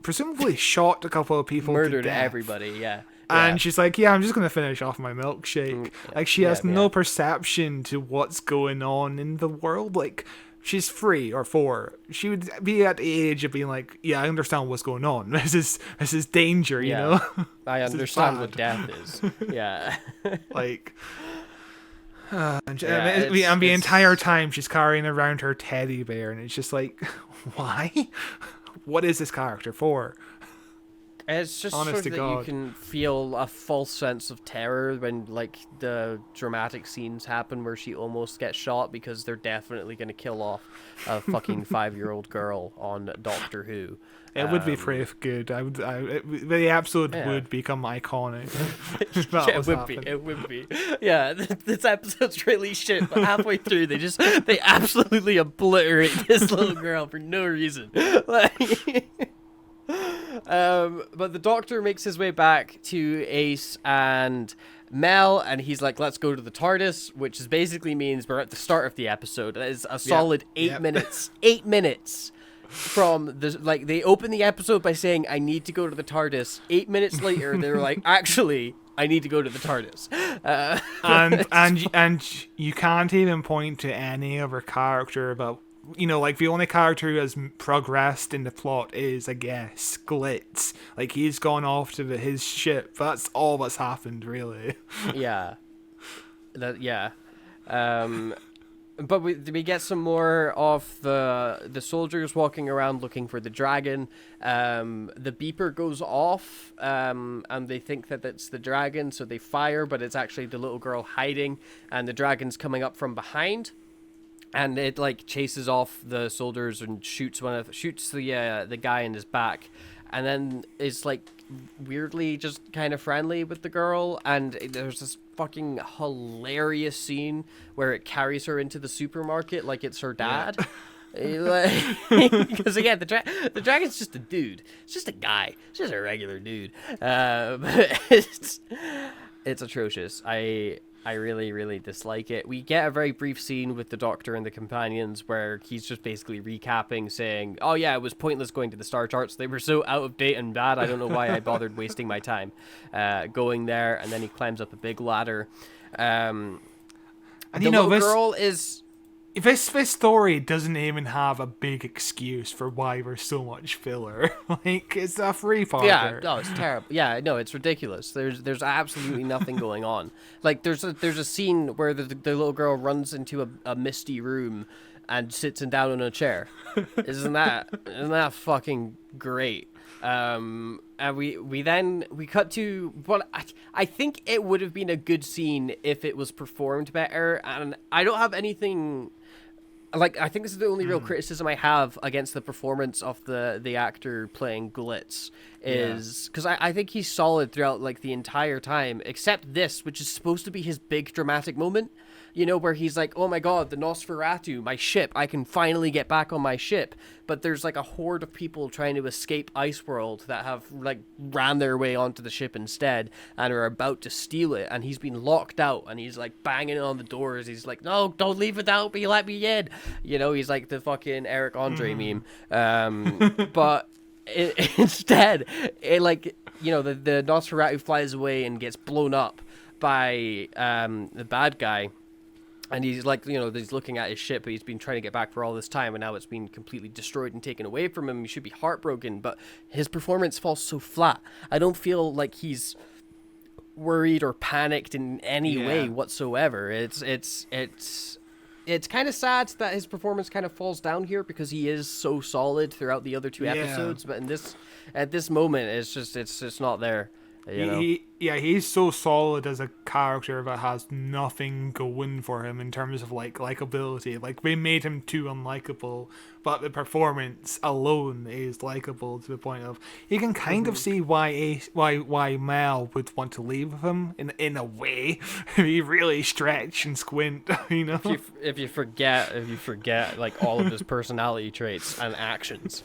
presumably shot a couple of people, murdered to death. Everybody, yeah. And she's like, I'm just going to finish off my milkshake. Like, she has no perception to what's going on in the world. Like, she's 3 or 4. She would be at the age of being like, I understand what's going on. This is danger, you know? I understand what death is. Yeah. Like... and the entire time she's carrying around her teddy bear, and it's just like, why? What is this character for? It's just so that you can feel a false sense of terror when, like, the dramatic scenes happen where she almost gets shot because they're definitely going to kill off a fucking 5-year-old girl on Doctor Who. It would be pretty good. The episode would become iconic. It would be. Yeah, this episode's really shit, but halfway through they absolutely obliterate this little girl for no reason. But the Doctor makes his way back to Ace and Mel, and he's like, let's go to the TARDIS, which is basically means we're at the start of the episode. That is a solid 8 minutes. 8 minutes from the, like, they open the episode by saying, I need to go to the TARDIS. 8 minutes later, they're like, actually, I need to go to the TARDIS. And you can't even point to any other character about, you know, like, the only character who has progressed in the plot is, I guess, Glitz. Like, he's gone off to his ship. That's all that's happened, really. Yeah. But we get some more of the soldiers walking around looking for the dragon. The beeper goes off, and they think that it's the dragon, so they fire, but it's actually the little girl hiding, and the dragon's coming up from behind. And it, like, chases off the soldiers and shoots the guy in his back, and then is, like, weirdly just kind of friendly with the girl. And there's this fucking hilarious scene where it carries her into the supermarket like it's her dad. Because again, the dragon's just a dude. It's just a guy. It's just a regular dude. But it's atrocious. I really, really dislike it. We get a very brief scene with the Doctor and the companions where he's just basically recapping, saying, oh yeah, it was pointless going to the star charts. They were so out of date and bad. I don't know why I bothered wasting my time going there. And then he climbs up a big ladder. And the little girl is... This story doesn't even have a big excuse for why there's so much filler. Like, it's a free-parter. Yeah, no, it's terrible. Yeah, no, it's ridiculous. There's absolutely nothing going on. Like, there's a scene where the little girl runs into a misty room and sits down in a chair. Isn't that fucking great? And we cut to what I think it would have been a good scene if it was performed better. And I don't have anything... Like, I think this is the only real criticism I have against the performance of the actor playing Glitz, is because I think he's solid throughout, like, the entire time, except this, which is supposed to be his big dramatic moment, you know, where he's like, oh my god, the Nosferatu, my ship, I can finally get back on my ship. But there's, like, a horde of people trying to escape Iceworld that have, like, ran their way onto the ship instead and are about to steal it. And he's been locked out and he's, like, banging on the doors. He's like, no, don't leave without me, let me in. You know, he's like the fucking Eric Andre meme. But instead, like, you know, the Nosferatu flies away and gets blown up by the bad guy. And he's like, you know, he's looking at his ship, but he's been trying to get back for all this time, and now it's been completely destroyed and taken away from him. He should be heartbroken, but his performance falls so flat. I don't feel like he's worried or panicked in any way whatsoever. It's kind of sad that his performance kind of falls down here because he is so solid throughout the other two episodes, but at this moment, it's just not there. You know? He's so solid as a character that has nothing going for him in terms of, like, likability. Like, they made him too unlikable, but the performance alone is likable to the point of you can kind of see why Mel would want to leave with him in a way. He really stretch and squint, you know. If you forget like all of his personality traits and actions.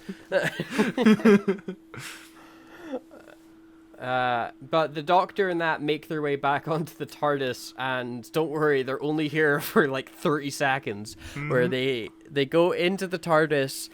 But the Doctor and that make their way back onto the TARDIS, and don't worry, they're only here for like 30 seconds, where they go into the TARDIS.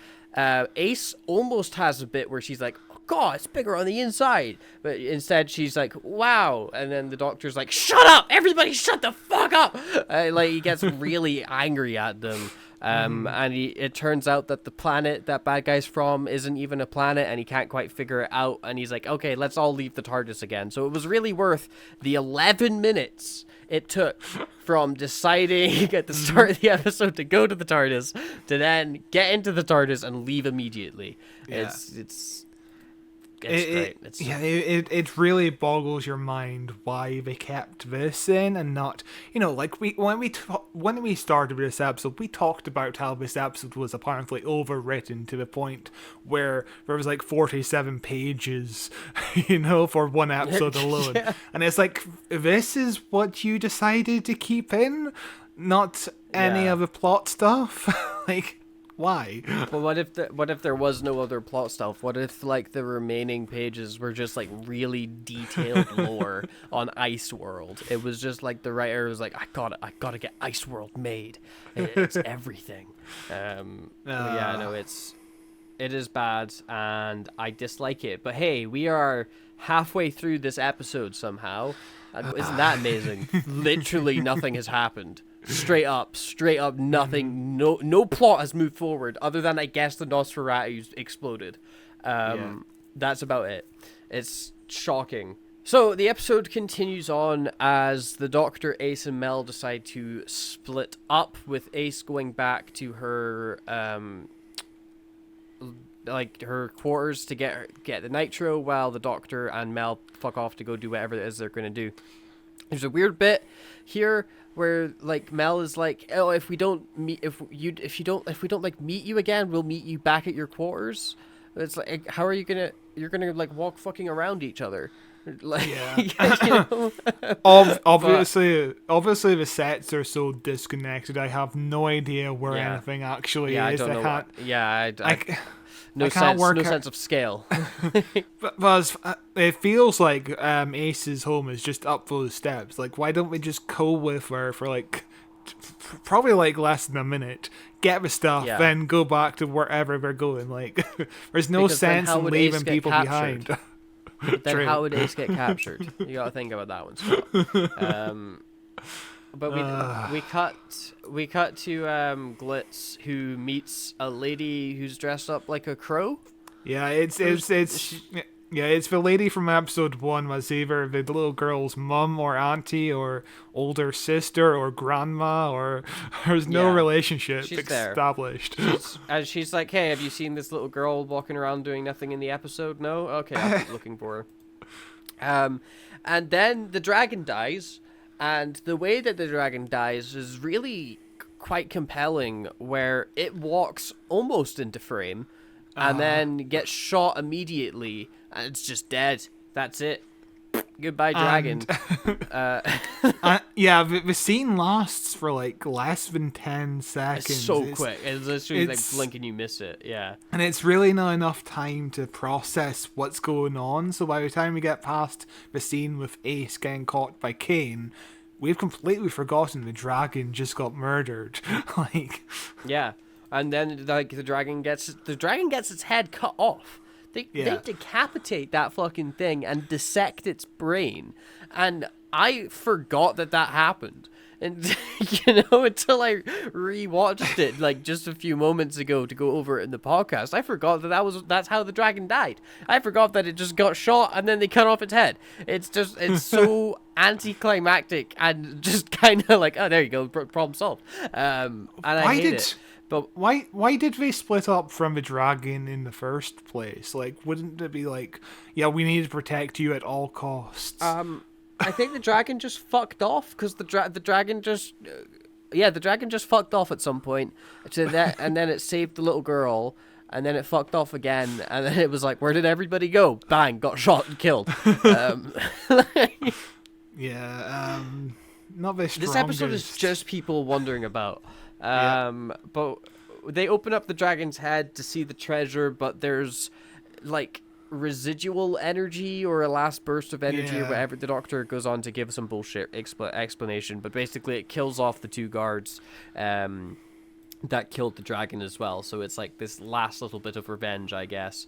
Ace almost has a bit where she's like, oh god, it's bigger on the inside, but instead she's like, wow, and then the Doctor's like, shut up, everybody shut the fuck up. Like, he gets really angry at them. And it turns out that the planet that bad guy's from isn't even a planet, and he can't quite figure it out, and he's like, okay, let's all leave the TARDIS again. So it was really worth the 11 minutes it took from deciding at the start of the episode to go to the TARDIS to then get into the TARDIS and leave immediately. Yeah. It's great. It really boggles your mind why they kept this in and not, you know, like when we started this episode, we talked about how this episode was apparently overwritten to the point where there was like 47 pages, you know, for one episode alone. Yeah. And it's like, this is what you decided to keep in, not any of the plot stuff. Like, why? But what if there was no other plot stuff? What if, like, the remaining pages were just like really detailed lore on Iceworld? It was just like the writer was like, I gotta get Iceworld made. It's everything. It is bad and I dislike it. But hey, we are halfway through this episode somehow. Isn't that amazing? Literally nothing has happened. Straight up, nothing. No plot has moved forward other than, I guess, the Nosferatu exploded. That's about it. It's shocking. So the episode continues on as the Doctor, Ace, and Mel decide to split up, with Ace going back to her her quarters to get the nitro, while the Doctor and Mel fuck off to go do whatever it is they're gonna do. There's a weird bit here where, like, Mel is like, oh, if we don't meet you again, we'll meet you back at your quarters. It's like, how are you're gonna like walk fucking around each other? Like, Yeah. you know? Obviously, the sets are so disconnected. I have no idea where Yeah. anything actually Yeah, I is. don't know. No I can't work out- sense of scale. But it feels like Ace's home is just up those steps. Like, why don't we just go with her for like probably like less than a minute, get the stuff, Yeah. then go back to wherever we're going? Like, there's no Because then sense how in would Ace leaving get people captured? behind. Then True. how would Ace get captured? You gotta think about that one, Scott. But we cut to Glitz, who meets a lady who's dressed up like a crow. Yeah, it's the lady from episode 1 was either the little girl's mum or auntie or older sister or grandma, or there's no Yeah, relationship she's there. established. And she's like, "Hey, have you seen this little girl walking around doing nothing in the episode? No? Okay, I'll keep looking for her." And then the dragon dies, and the way that the dragon dies is really quite compelling, where it walks almost into frame, and then gets shot immediately, and it's just dead. That's it. Goodbye, dragon. Yeah, the scene lasts for like less than 10 seconds. It's so quick. It's literally like blink and you miss it. Yeah. And it's really not enough time to process what's going on. So by the time we get past the scene with Ace getting caught by Kane, we've completely forgotten the dragon just got murdered. Like, Yeah. And then like the dragon gets its head cut off. They decapitate that fucking thing and dissect its brain. And I forgot that happened. And, until I rewatched it, like, just a few moments ago to go over it in the podcast, I forgot that's how the dragon died. I forgot that it just got shot and then they cut off its head. It's so anticlimactic and just kind of like, oh, there you go, problem solved. And I hate it. But why did they split up from the dragon in the first place? Like, wouldn't it be like, yeah, we need to protect you at all costs? I think the dragon just fucked off because the dragon just the dragon just fucked off at some point to that, and then it saved the little girl, and then it fucked off again, and then it was like, where did everybody go? Bang, got shot and killed. Not the strongest. This episode is just people wondering about. But they open up the dragon's head to see the treasure, but there's like residual energy or a last burst of energy or whatever. The doctor goes on to give some bullshit explanation, but basically it kills off the two guards that killed the dragon as well. So it's like this last little bit of revenge, I guess.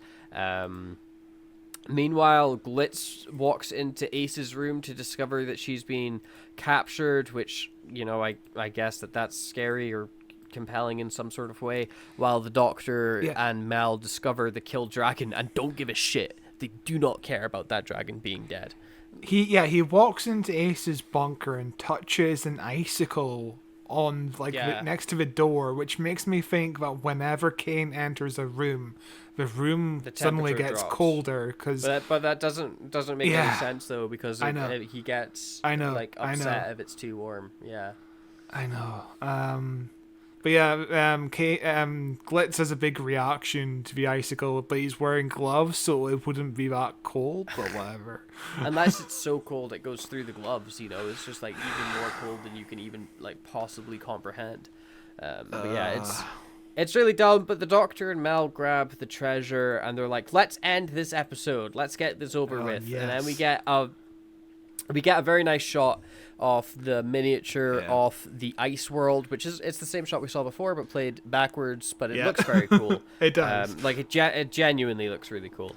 Meanwhile, Glitz walks into Ace's room to discover that she's been captured, which, I guess that's scary or compelling in some sort of way, while the doctor and Mel discover the killed dragon and don't give a shit. They do not care about that dragon being dead. He walks into Ace's bunker and touches an icicle on next to the door, which makes me think that whenever Kane enters a room, the room suddenly gets drops. Colder. But that doesn't make any sense though, because he gets upset if it's too warm. Yeah, I know. But Glitz has a big reaction to the icicle, but he's wearing gloves, so it wouldn't be that cold, but whatever. Unless it's so cold it goes through the gloves, it's just like even more cold than you can even like possibly comprehend. But yeah, it's really dumb, but the doctor and Mel grab the treasure and they're like, let's end this episode. Let's get this over with. Yes. And then we get a very nice shot of the miniature of the ice world, which it's the same shot we saw before, but played backwards, but it looks very cool. It does. It genuinely looks really cool.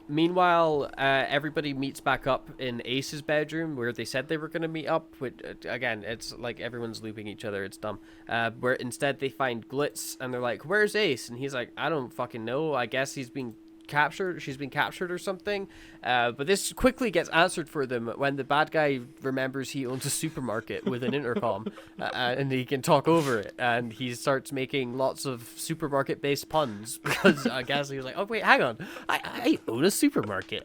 Meanwhile, everybody meets back up in Ace's bedroom where they said they were going to meet up. Which, again, it's like everyone's looping each other. It's dumb. Where instead they find Glitz and they're like, "Where's Ace?" And he's like, "I don't fucking know. I guess she's been captured or something." But this quickly gets answered for them when the bad guy remembers he owns a supermarket with an intercom and he can talk over it, and he starts making lots of supermarket based puns because I guess he was like, oh wait, hang on, I own a supermarket,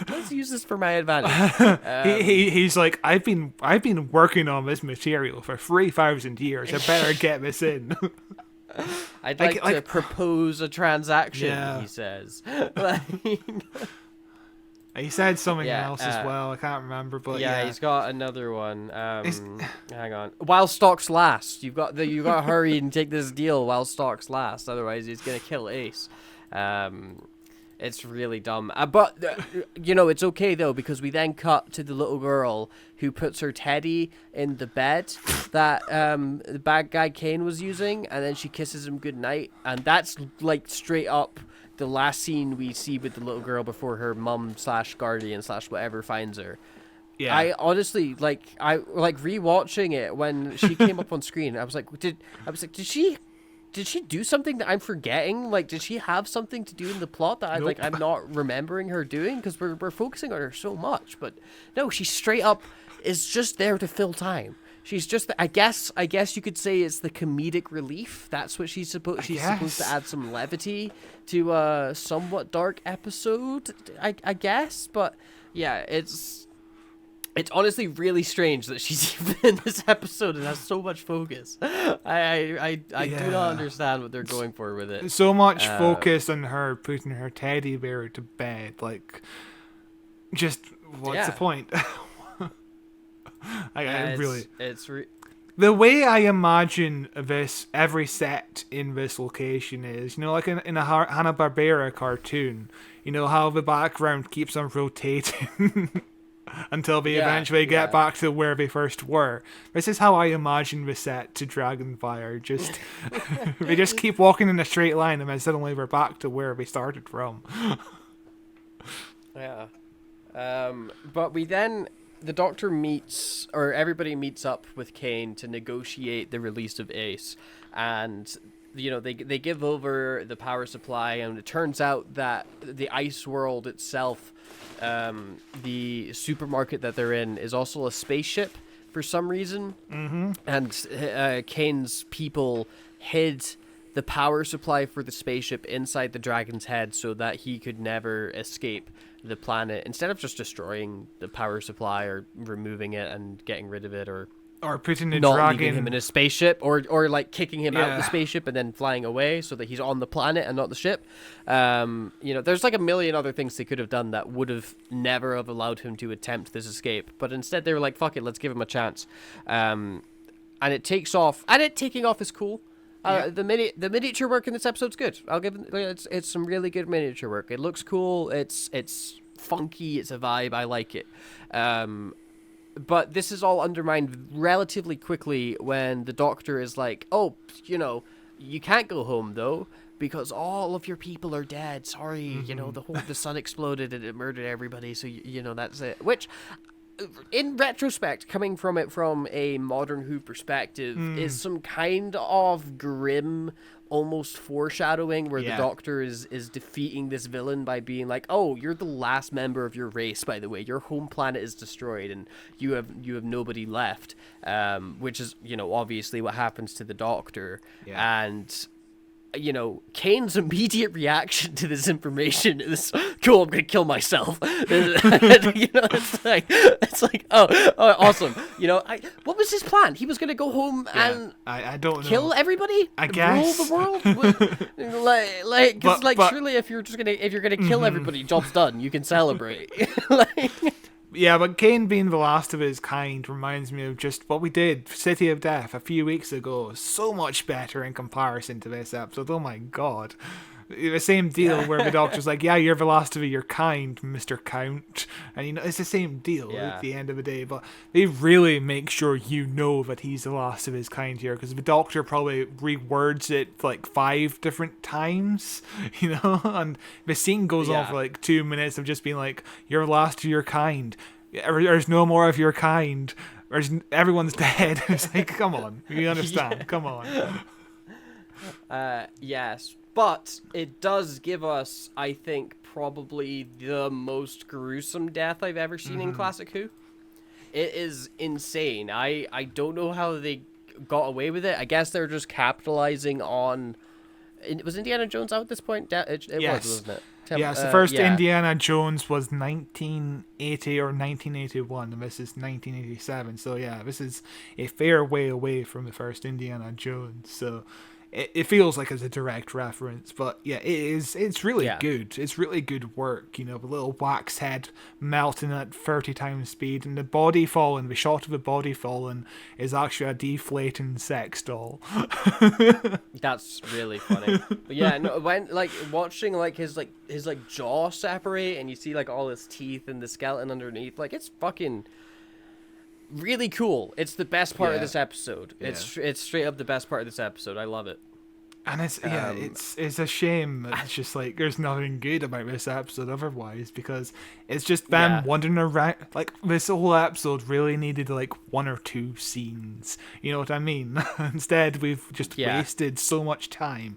let's use this for my advantage. He's like, I've been working on this material for 3,000 years, I better get this in. I'd like to propose a transaction, he says. He said something Yeah, else as well. I can't remember, but yeah, yeah. he's got another one. Hang on. While stocks last, you got to hurry and take this deal while stocks last. Otherwise, he's gonna kill Ace. It's really dumb. But it's okay though, because we then cut to the little girl who puts her teddy in the bed that the bad guy Kane was using, and then she kisses him goodnight, and that's like straight up the last scene we see with the little girl before her mum / guardian / whatever finds her. Yeah. I honestly rewatching it when she came up on screen. I was like, did she do something that I'm forgetting? Like, did she have something to do in the plot that I'm not remembering her doing? Because we're focusing on her so much, but no, she straight up is just there to fill time. She's just, I guess you could say it's the comedic relief. That's what she's supposed. She's supposed to add some levity to a somewhat dark episode, I guess. But yeah, it's honestly really strange that she's even in this episode and has so much focus. I do not understand what they're going for with it. So much focus on her putting her teddy bear to bed. Like, just what's the point? The way I imagine every set in this location is, like in a Hanna-Barbera cartoon, how the background keeps on rotating until they eventually get back to where they first were. This is how I imagine the set to Dragonfire. Just they just keep walking in a straight line, and then suddenly we're back to where they started from. Yeah. But the Doctor everybody meets up with Kane to negotiate the release of Ace, and they give over the power supply, and it turns out that the ice world itself, the supermarket that they're in, is also a spaceship for some reason. Mm-hmm. And Kane's people hid the power supply for the spaceship inside the dragon's head so that he could never escape the planet, instead of just destroying the power supply or removing it and getting rid of it, or putting the not leaving him in a spaceship, or like kicking him out of the spaceship and then flying away so that he's on the planet and not the ship. There's like a million other things they could have done that would have never have allowed him to attempt this escape, but instead they were like, fuck it, let's give him a chance. And it takes off, and taking off is cool. The miniature work in this episode's good. I'll give it. It's some really good miniature work. It looks cool. It's funky. It's a vibe. I like it. But this is all undermined relatively quickly when the Doctor is like, "Oh, you can't go home though because all of your people are dead. Sorry, Mm-hmm. the sun exploded and it murdered everybody. So that's it." Which, in retrospect, coming from a modern Who perspective, is some kind of grim, almost foreshadowing where the Doctor is defeating this villain by being like, "Oh, you're the last member of your race, by the way. Your home planet is destroyed and you have nobody left," which is obviously what happens to the Doctor. And Kane's immediate reaction to this information is, "Cool, I'm gonna kill myself." It's like, oh, awesome. What was his plan? He was gonna go home and I don't know. Kill everybody. I guess Rule the world. Surely if you're gonna kill everybody, job's done. You can celebrate. Yeah, but Kane being the last of his kind reminds me of just what we did, City of Death, a few weeks ago. So much better in comparison to this episode. Oh my god. The same deal where the Doctor's like, "Yeah, you're the last of your kind, Mr. Count." And it's the same deal at the end of the day. But they really make sure that he's the last of his kind here, because the Doctor probably rewords it like 5 different times, and the scene goes on for like 2 minutes of just being like, "You're last of your kind. There's no more of your kind. Everyone's dead." It's like, come on, you understand? Come on. Yes. But it does give us, I think, probably the most gruesome death I've ever seen in Classic Who. It is insane. I don't know how they got away with it. I guess they're just capitalizing on... Was Indiana Jones out at this point? It Yes. was, wasn't it? Yes, the first Indiana Jones was 1980 or 1981, and this is 1987. So yeah, this is a fair way away from the first Indiana Jones. So it feels like it's a direct reference, but yeah, it is. It's really Yeah. good. It's really good work. You know, the little wax head melting at 30 times speed, and the body falling. The shot of the body falling is actually a deflating sex doll. That's really funny. But yeah, no, when like watching like his jaw separate and you see like all his teeth and the skeleton underneath, like it's fucking really cool. It's the best part of this episode. Yeah. It's straight up the best part of this episode. I love it. And it's it's a shame that it's just like there's nothing good about this episode otherwise, because it's just them wandering around. Like this whole episode really needed like 1 or 2 scenes. You know what I mean? Instead, we've just wasted so much time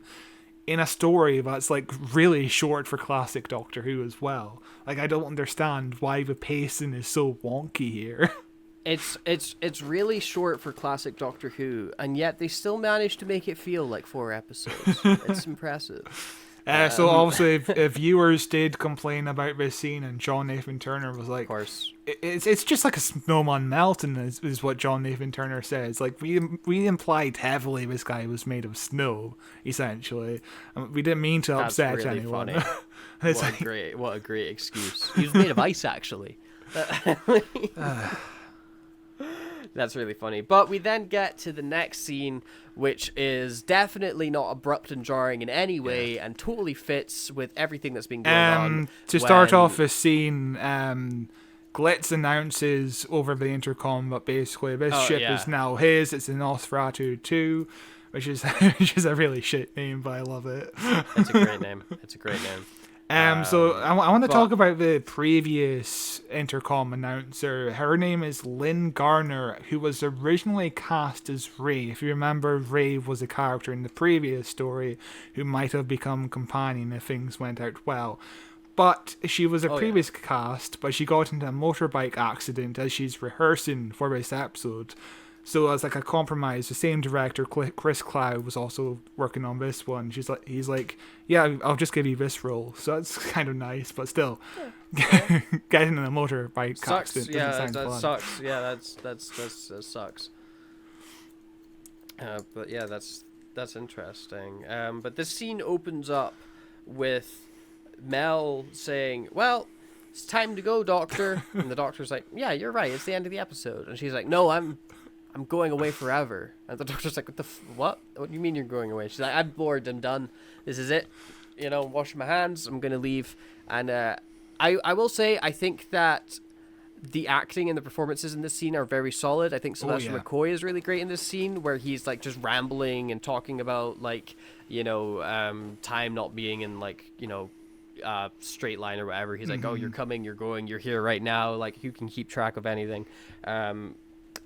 in a story that's like really short for classic Doctor Who as well. Like I don't understand why the pacing is so wonky here. It's really short for classic Doctor Who, and yet they still managed to make it feel like 4 episodes. It's impressive. So obviously, if viewers did complain about this scene, and John Nathan Turner was like, Of course. it's just like a snowman melting, is what John Nathan Turner says. Like we implied heavily this guy was made of snow, essentially. We didn't mean to That's upset really anyone. funny. What a great excuse. He was made of ice, actually. That's really funny. But we then get to the next scene, which is definitely not abrupt and jarring in any way, and totally fits with everything that's been going on. To start off this scene, Glitz announces over the intercom that basically this ship is now his. It's an Nosferatu 2, which is a really shit name, but I love it. It's a great name. So I want to talk about the previous intercom announcer. Her name is Lynn Garner, who was originally cast as Ray. If you remember, Ray was a character in the previous story who might have become companion if things went out well. But she was a previous cast, but she got into a motorbike accident as she's rehearsing for this episode. So as like a compromise, the same director, Chris Clow, was also working on this one. He's like, yeah, I'll just give you this role. So that's kind of nice, but still, getting in a motorbike accident doesn't sound fun. Sucks. Yeah, that sucks. But yeah, that's interesting. But this scene opens up with Mel saying, "Well, it's time to go, Doctor," and the Doctor's like, "Yeah, you're right. It's the end of the episode," and she's like, "No, I'm going away forever." And the Doctor's like, what? What do you mean you're going away? She's like, "I'm bored. I'm done. This is it. You know, washing my hands. I'm going to leave." And I will say, I think that the acting and the performances in this scene are very solid. I think Sylvester McCoy is really great in this scene, where he's like just rambling and talking about like, you know, time not being in like, you know, straight line or whatever. He's like, "Oh, you're coming, you're going, you're here right now. Like, you can keep track of anything."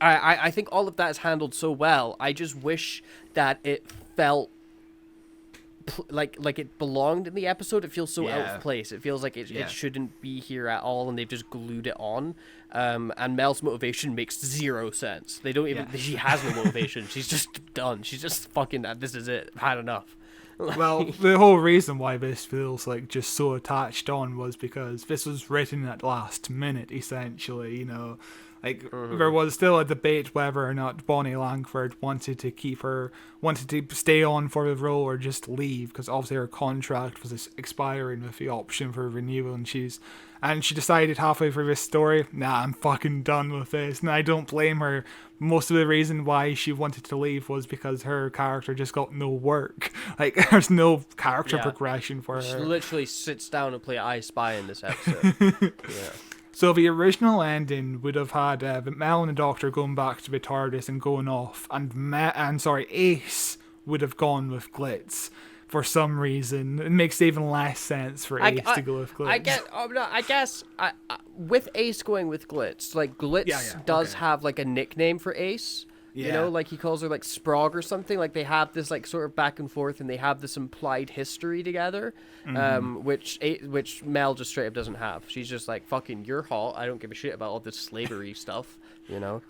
I think all of that is handled so well. I just wish that it felt like it belonged in the episode. It feels so out of place. It feels like it shouldn't be here at all, and they've just glued it on. And Mel's motivation makes 0 sense. They don't even. She has no motivation. She's just done. She's just fucking. This is it. I've had enough. Well, the whole reason why this feels like just so attached on was because this was written at last minute, essentially. You know. Like, there was still a debate whether or not Bonnie Langford wanted to stay on for the role or just leave, because obviously her contract was expiring with the option for renewal, and she decided halfway through this story, nah, I'm fucking done with this. And I don't blame her. Most of the reason why she wanted to leave was because her character just got no work. Like, there's no character progression for her. She literally sits down and play I Spy in this episode. So the original ending would have had Mel and the Doctor going back to the TARDIS and going off, and Ace would have gone with Glitz for some reason. It makes even less sense for Ace to go with Glitz. I guess with Ace going with Glitz, like Glitz does have like a nickname for Ace. You know, like he calls her like Sprague or something. Like they have this like sort of back and forth, and they have this implied history together, which Mel just straight up doesn't have. She's just like, "Fucking, you're hot. I don't give a shit about all this slavery stuff." You know.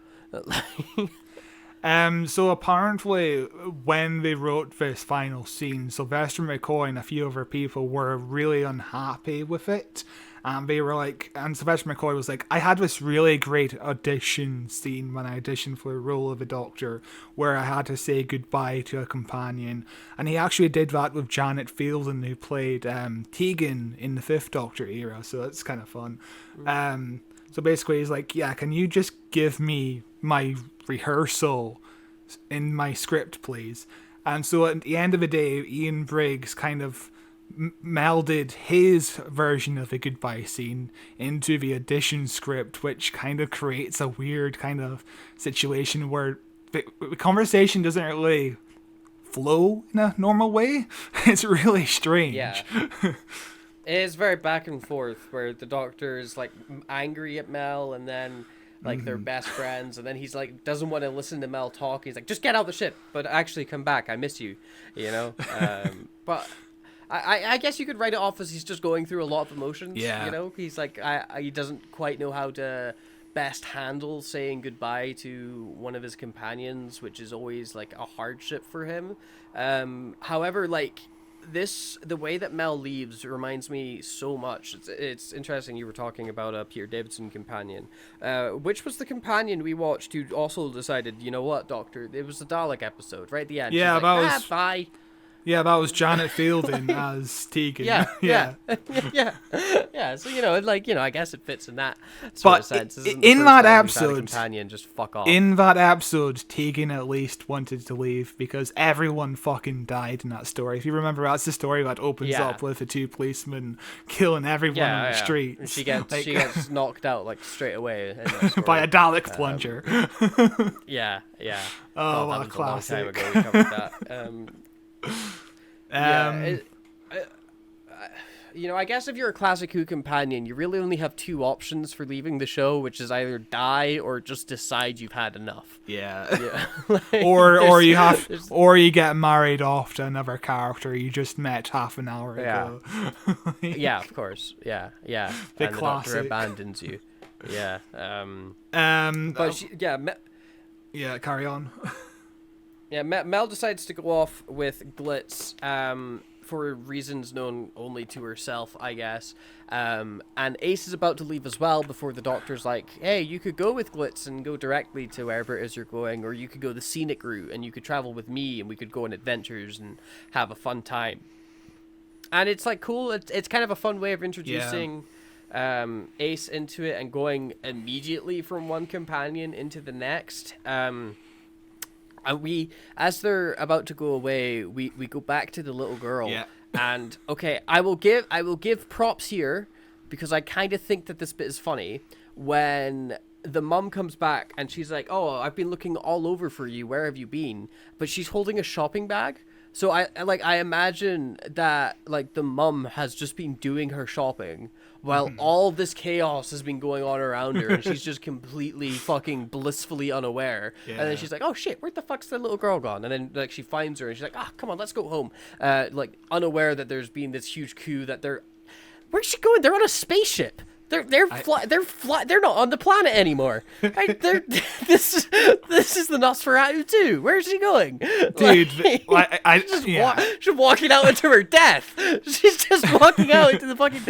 So apparently, when they wrote this final scene, Sylvester McCoy and a few other people were really unhappy with it. And they were like, and Sylvester McCoy was like, I had this really great audition scene when I auditioned for the role of a doctor where I had to say goodbye to a companion. And he actually did that with Janet Fielding, who played Tegan in the Fifth Doctor era. So that's kind of fun. So basically he's like, yeah, can you just give me my rehearsal in my script, please? And so at the end of the day, Ian Briggs kind of melded his version of the goodbye scene into the audition script, which kind of creates a weird kind of situation where the conversation doesn't really flow in a normal way. It's really strange. Yeah. It is very back and forth, where the Doctor is like angry at Mel, and then like they're best friends, and then he's like doesn't want to listen to Mel talk. He's like, just get out the ship, but actually come back. I miss you, you know. But I guess you could write it off as he's just going through a lot of emotions. Yeah. You know, he's like he doesn't quite know how to best handle saying goodbye to one of his companions, which is always like a hardship for him. However, like the way that Mel leaves reminds me so much. It's interesting you were talking about a Peter Davidson companion. Which was the companion we watched who also decided, you know what, Doctor? It was the Dalek episode, right at the end. Yeah, she's like, that was bye. Yeah, that was Janet Fielding as Tegan. Yeah. So I guess it fits in that sort of sense. This isn't the in first that time we've had a episode, companion just fuck off. in that episode, Tegan at least wanted to leave because everyone fucking died in that story. If you remember, that's the story that opens up with the two policemen killing everyone on the street. She gets knocked out like straight away in that story. by a Dalek plunger. Yeah. Oh, God, what a that was a long classic. time ago we covered that. I guess if you're a Classic Who companion, you really only have two options for leaving the show, which is either die or just decide you've had enough. Yeah. Like, or you get married off to another character you just met half an hour ago. Yeah, of course. Yeah. The And the Doctor classic. abandons you. Yeah. Yeah, carry on. Yeah, Mel decides to go off with Glitz for reasons known only to herself, I guess. And Ace is about to leave as well before the Doctor's like, hey, you could go with Glitz and go directly to wherever it is you're going, or you could go the scenic route and you could travel with me and we could go on adventures and have a fun time. And it's like cool. It's kind of a fun way of introducing Ace into it and going immediately from one companion into the next. And we, as they're about to go away, we go back to the little girl. Yeah. And okay, I will give props here because I kind of think that this bit is funny when the mum comes back and she's like, "Oh, I've been looking all over for you. Where have you been?" But she's holding a shopping bag. So I imagine that like the mum has just been doing her shopping while all this chaos has been going on around her, and she's just completely fucking blissfully unaware. Yeah. And then she's like, "Oh shit, where the fuck's the little girl gone?" And then like she finds her, and she's like, "Ah, come on, let's go home." Like unaware that there's been this huge coup that where's she going? They're on a spaceship. They're not on the planet anymore. This is the Nosferatu too. Where's she going, Dude? She's walking out into her death. She's just walking out into the fucking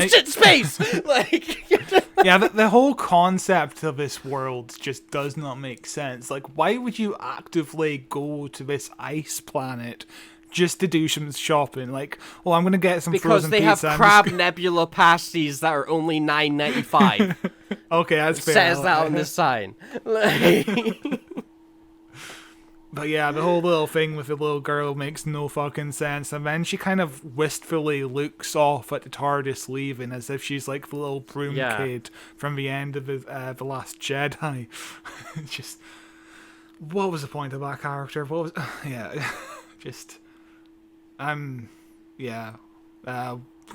shit, space. The whole concept of this world just does not make sense. Like, why would you actively go to this ice planet just to do some shopping? Like, I'm gonna get some frozen pizza. Because they have Crab Nebula pasties that are only $9.95. Okay, that's fair. It says that on the sign. But yeah, the whole little thing with the little girl makes no fucking sense. And then she kind of wistfully looks off at the TARDIS leaving as if she's like the little broom kid from the end of The Last Jedi. Just, what was the point of that character? What was,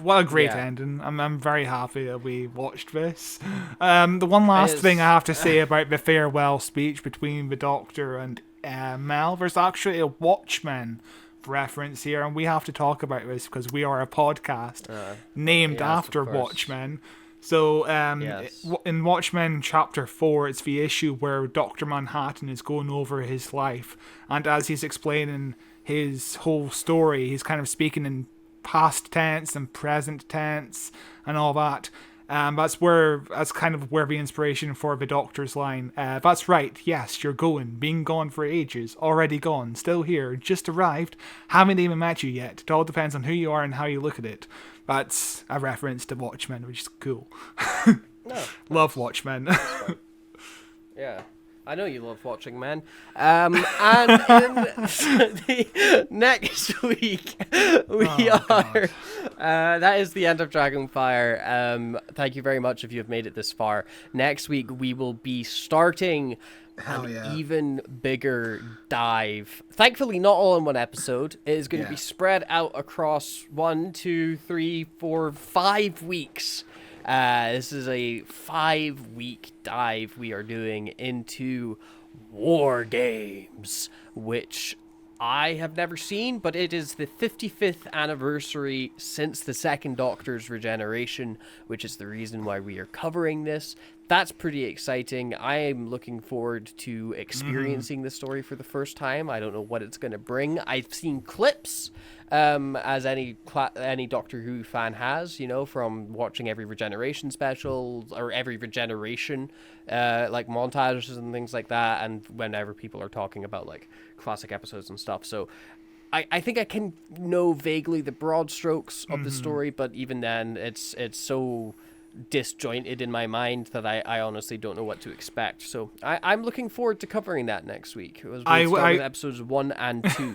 what a great ending. I'm very happy that we watched this. The one last thing I have to say about the farewell speech between the Doctor and Mel, there's actually a Watchmen reference here, and we have to talk about this because we are a podcast named after Watchmen. So in Watchmen Chapter 4, it's the issue where Dr. Manhattan is going over his life, and as he's explaining his whole story, he's kind of speaking in past tense and present tense and all that. That's kind of where the inspiration for the Doctor's line. That's right, yes, you're going. Been gone for ages. Already gone. Still here. Just arrived. Haven't even met you yet. It all depends on who you are and how you look at it. That's a reference to Watchmen, which is cool. No. Love Watchmen. Yeah. I know you love watching, man. And in the next week, that is the end of Dragonfire. Thank you very much if you have made it this far. Next week, we will be starting even bigger dive. Thankfully, not all in one episode. It is going to be spread out across 1, 2, 3, 4, 5 weeks. This is a 5-week dive we are doing into War Games, which I have never seen, but it is the 55th anniversary since the Second Doctor's regeneration, which is the reason why we are covering this. That's pretty exciting. I am looking forward to experiencing the story for the first time. I don't know what it's going to bring. I've seen clips, as any Doctor Who fan has, from watching every regeneration special or every regeneration, like montages and things like that, and whenever people are talking about like classic episodes and stuff. So I think I can know vaguely the broad strokes of the story, but even then, it's so disjointed in my mind that I honestly don't know what to expect. So I'm looking forward to covering that next week. We'll start with episodes 1 and 2.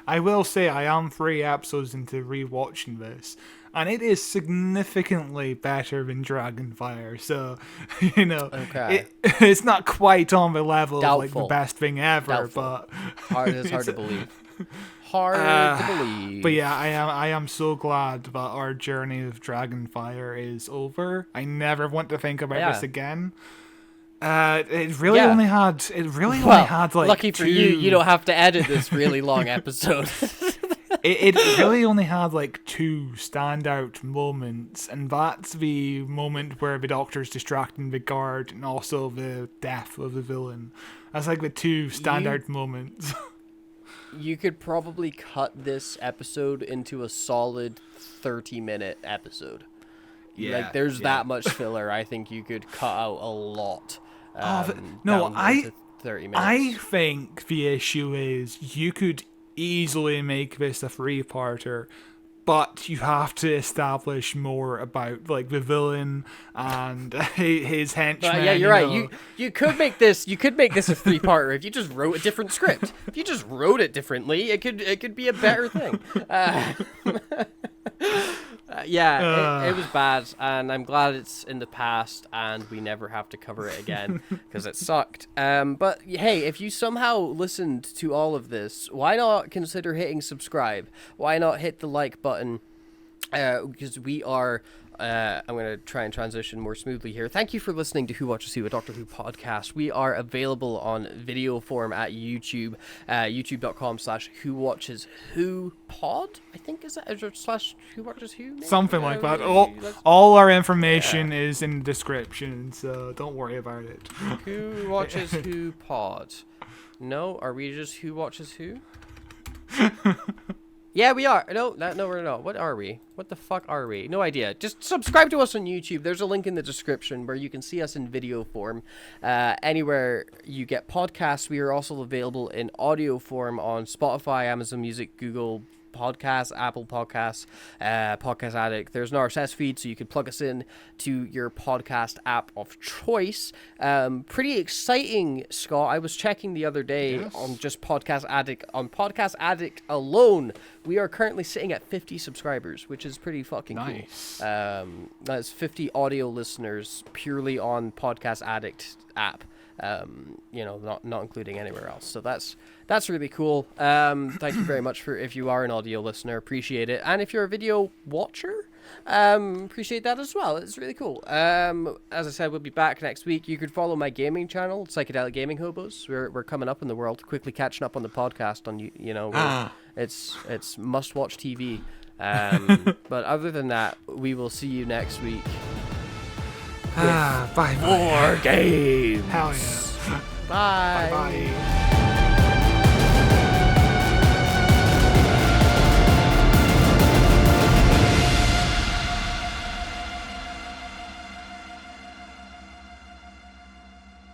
I will say I am 3 episodes into rewatching this, and it is significantly better than Dragonfire. So, it's not quite on the level of like the best thing ever, but it's hard to believe. Hard to believe. But yeah, I am so glad that our journey of Dragonfire is over. I never want to think about this again. It really only had like lucky for you don't have to edit this really long episode. it really only had like 2 standout moments, and that's the moment where the Doctor's distracting the guard and also the death of the villain. That's like the 2 standout moments. You could probably cut this episode into a solid 30-minute episode. Yeah, like there's that much filler. I think you could cut out a lot. I 30 minutes. I think the issue is you could easily make this a 3-parter, but you have to establish more about like the villain and his henchmen. Yeah, you're right. You could make this a 3-parter if you just wrote a different script. If you just wrote it differently, it could be a better thing. It was bad, and I'm glad it's in the past and we never have to cover it again because it sucked. But hey, if you somehow listened to all of this, why not consider hitting subscribe? Why not hit the like button? Because we are... I'm going to try and transition more smoothly here. Thank you for listening to Who Watches Who, a Doctor Who podcast. We are available on video form at YouTube, youtube.com/whowatcheswhopod. I think is that /whowatcheswho? Maybe? Something like that. All our information is in the description, so don't worry about it. Who Watches Who pod? No, are we just Who Watches Who? Yeah, we are. No, we're not. What are we? What the fuck are we? No idea. Just subscribe to us on YouTube. There's a link in the description where you can see us in video form. Anywhere you get podcasts, we are also available in audio form on Spotify, Amazon Music, Google Podcasts, Apple Podcasts, Podcast Addict. There's an RSS feed, so you can plug us in to your podcast app of choice. Pretty exciting, Scott. I was checking the other day on just Podcast Addict. On Podcast Addict alone, we are currently sitting at 50 subscribers, which is pretty fucking cool. That's 50 audio listeners purely on Podcast Addict app. Not including anywhere else. So that's really cool. Thank you very much for if you are an audio listener, appreciate it. And if you're a video watcher, appreciate that as well. It's really cool. As I said, we'll be back next week. You could follow my gaming channel, Psychedelic Gaming Hobos. We're coming up in the world, quickly catching up on the podcast on it's must watch TV. But other than that, we will see you next week. Bye. War Games. Hell yeah. Bye. Bye.